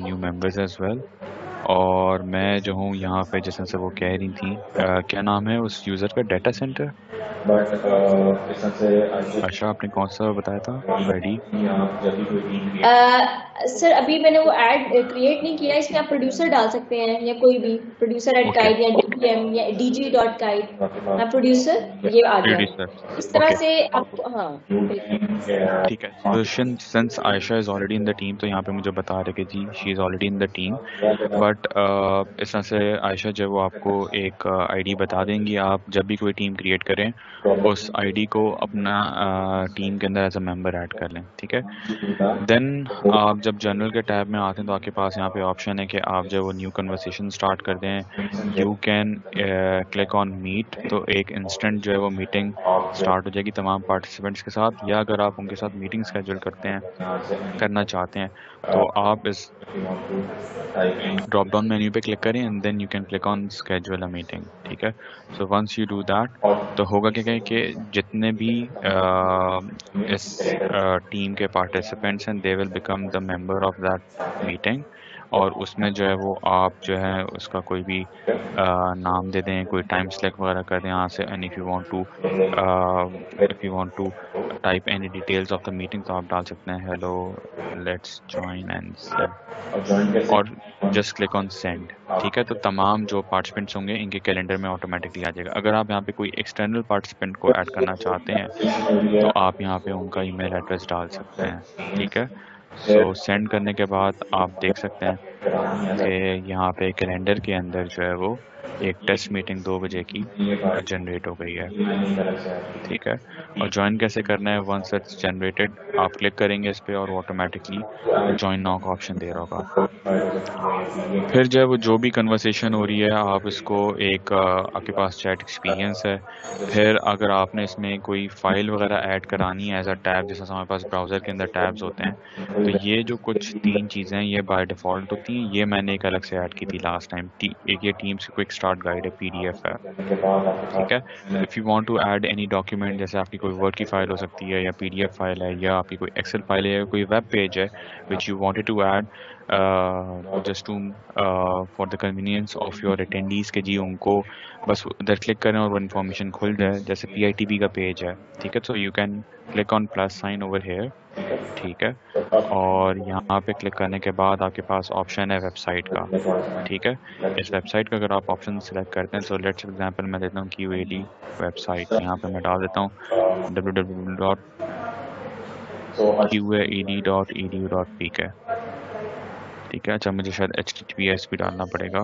new members as well. और मैं जो हूँ यहाँ पे जैसे से वो कह रही थी क्या नाम है उस यूज़र का, डेटा सेंटर, बट इससे आशा आपने कौन सा बताया था आईडी? आप जब भी कोई टीम सर अभी मैंने वो ऐड क्रिएट नहीं किया, इसमें आप प्रोड्यूसर डाल सकते हैं या कोई भी प्रोड्यूसर @guide या DPM या dg.guide, हाँ प्रोड्यूसर ये आ गया। इस तरह से आप हाँ बिल्कुल ठीक है। तो since Aisha is already in the team तो यहाँ पे मुझे बता रहे कि जी she is already in the team, but इस तरह से आयशा जो वो आपको एक आईडी बता देंगी, आप जब भी कोई टीम क्रिएट करें उस आईडी को अपना टीम के अंदर एज अ मेंबर ऐड कर लें, ठीक है। देन आप जब जनरल के टैब में आते हैं तो आपके पास यहाँ पे ऑप्शन है कि आप जब वो न्यू कन्वर्सेशन स्टार्ट कर दें, you can click on meet, तो एक इंस्टेंट जो है वो मीटिंग स्टार्ट हो जाएगी तमाम पार्टिसिपेंट्स के साथ। या अगर आप उनके साथ मीटिंग स्केड्यूल करना चाहते हैं तो आप इस ड्रॉप डाउन मेन्यू पे क्लिक करें and then you can click on schedule a meeting, ठीक है। So once you do that तो होगा क्या कि जितने भी इस टीम के पार्टिसिपेंट्स हैं they will become the member of that meeting, और उसमें जो है वो आप जो है उसका कोई भी नाम दे दें, कोई टाइम सेलेक्ट वगैरह कर दें यहाँ से, and if you want to type any details of the meeting तो आप डाल सकते हैं हेलो लेट्स जॉइन एंड और जस्ट क्लिक ऑन सेंड, ठीक है। तो तमाम जो पार्टिसिपेंट्स होंगे इनके कैलेंडर में ऑटोमेटिकली आ जाएगा। अगर आप यहाँ पे कोई एक्सटर्नल पार्टिसिपेंट को ऐड करना चाहते हैं तो आप यहाँ पे उनका ईमेल एड्रेस डाल सकते हैं, ठीक है। सो सेंड करने के बाद आप देख सकते हैं कि यहाँ पे कैलेंडर के अंदर जो है वो एक टेस्ट मीटिंग 2 बजे की जनरेट हो गई है, ठीक है। और ज्वाइन कैसे करना है, वंस इट्स जनरेटेड आप क्लिक करेंगे इस पे और ऑटोमेटिकली ज्वाइन नाउ का ऑप्शन दे रहा होगा। फिर जो है वो जो भी कन्वर्सेशन हो रही है आप इसको एक आपके पास चैट एक्सपीरियंस है, फिर अगर आपने इसमें कोई फाइल वगैरह ऐड करानी है एज अ टैब, जैसा हमारे पास ब्राउज़र के अंदर टैब्स होते हैं, तो ये जो कुछ 3 चीज़ें हैं ये बाय डिफ़ॉल्ट होती हैं। ये मैंने एक अलग से ऐड की थी लास्ट टाइम। एक ये टीम्स की क्विक स्टार्ट गाइड है, PDF है, ठीक है। If you want to add any document, जैसे आपकी कोई वर्ड की फाइल हो सकती है या PDF फाइल है या आपकी कोई एक्सेल फाइल है या कोई वेब पेज है which you wanted to add just to for the convenience of your attendees के जी उनको बस उधर क्लिक करें और वो इन्फॉर्मेशन खुल जाए, जैसे PITB का पेज है, ठीक है। So you can click on plus sine over here, ठीक है। और यहाँ पे क्लिक करने के बाद आपके पास ऑप्शन है वेबसाइट का, ठीक है। इस वेबसाइट का अगर आप ऑप्शन सेलेक्ट करते हैं, सो लेट्स एग्जांपल मैं देता हूँ QAD वेबसाइट, यहाँ पे मैं डाल देता हूँ www.qaed.edu.pk, ठीक है। अच्छा मुझे शायद HTTPS भी डालना पड़ेगा,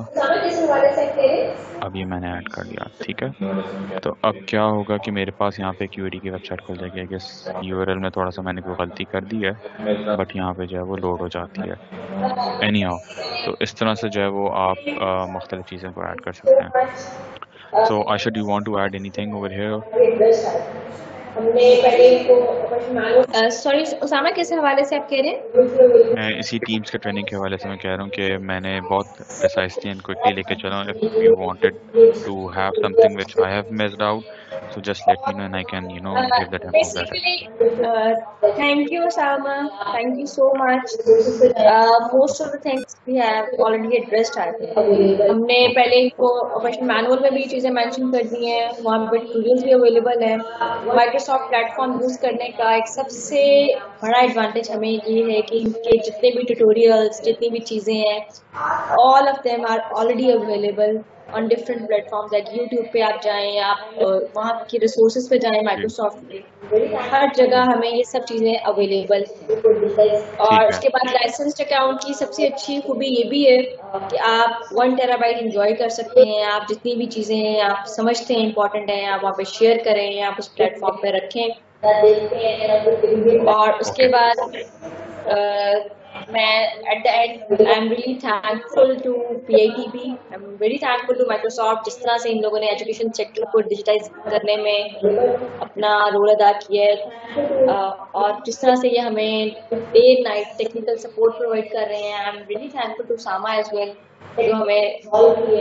अब ये मैंने ऐड कर दिया, ठीक है। तो अब क्या होगा कि मेरे पास यहाँ पे QAD की वेबसाइट खुल जाएगी। आई गेस URL में थोड़ा सा मैंने कोई गलती कर दी है, बट यहाँ पे जो है वो लोड हो जाती है एनी हाउ। तो इस तरह से जो है वो आप मुख्तलिफ चीज़ों को ऐड कर सकते हैं। So Aisha, do you want to add anything over here? Sorry Usama, किस हवाले से आप कह रहे हैं? मैं इसी टीम्स के ट्रेनिंग के हवाले से मैं कह रहा हूँ कि मैंने बहुत प्रिसाइसली एंड क्विकली लेके चला। If you wanted to have something which I have missed out, so just let me know and I can give that info better. Thank you, Salma. Thank you so much. Most of the things we have already addressed. हमने पहले इनको operation manual में भी चीज़ें mention कर दी हैं, वहाँ पे ट्यूटोरियल्स भी अवेलेबल है। माइक्रोसॉफ्ट प्लेटफॉर्म यूज़ करने का एक सबसे बड़ा एडवांटेज हमें ये है कि इनके जितने भी ट्यूटोरियल्स, जितनी भी चीज़ें हैं, all of them are already available on different platforms. Like YouTube पे आप जाएं, आप वहाँ की रिसोर्सेज पे जाएं, माइक्रोसॉफ्ट पे हर जगह हमें ये सब चीज़ें अवेलेबल हैं। और उसके बाद लाइसेंस्ड अकाउंट की सबसे अच्छी खूबी ये भी है कि आप 1 टेराबाइट इंजॉय कर सकते हैं। आप जितनी भी चीज़ें आप समझते हैं इंपॉर्टेंट हैं, आप वहाँ पे शेयर करें, आप उस प्लेटफॉर्म पे रखें। और उसके बाद मैं at the end I am really thankful to PITB, I am very thankful to Microsoft, जिस तरह से इन लोगों ने एजुकेशन सेक्टर को डिजिटाइज करने में अपना रोल अदा किया है, और जिस तरह से ये हमें day night technical support provide कर रहे हैं। I am really thankful to Samaa as well, जो हमें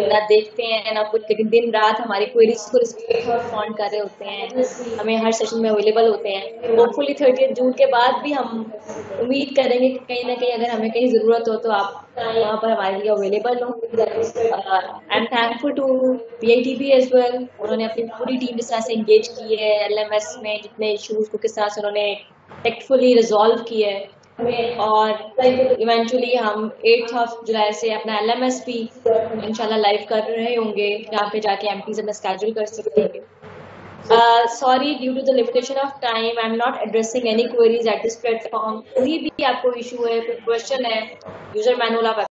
ना देखते हैं ना कुछ, लेकिन दिन रात हमारी क्वेरीज को रिस्पॉन्ड कर रहे होते हैं, हमें हर सेशन में अवेलेबल होते हैं। होपफुली 30 जून के बाद भी हम उम्मीद करेंगे कि कहीं ना कहीं अगर हमें कहीं ज़रूरत हो तो आप वहाँ पर हमारे लिए अवेलेबल हो। I am thankful to PITB as well, उन्होंने अपनी पूरी टीम जिस तरह से इंगेज की है LMS में, जितने इशूज़ को किस तरह से उन्होंने टेक्टफुली रिजॉल्व किया है। और इवेंचुअली हम 8 जुलाई से अपना LMS भी इंशाल्लाह लाइव कर रहे होंगे, जहाँ पे जाके MPs अपना स्केड्यूल कर सकेंगे। Sorry, due to the limitation of time, I'm not addressing any queries at this platform. कोई भी आपको इशू है, कोई क्वेश्चन है, यूजर मैनुअल आप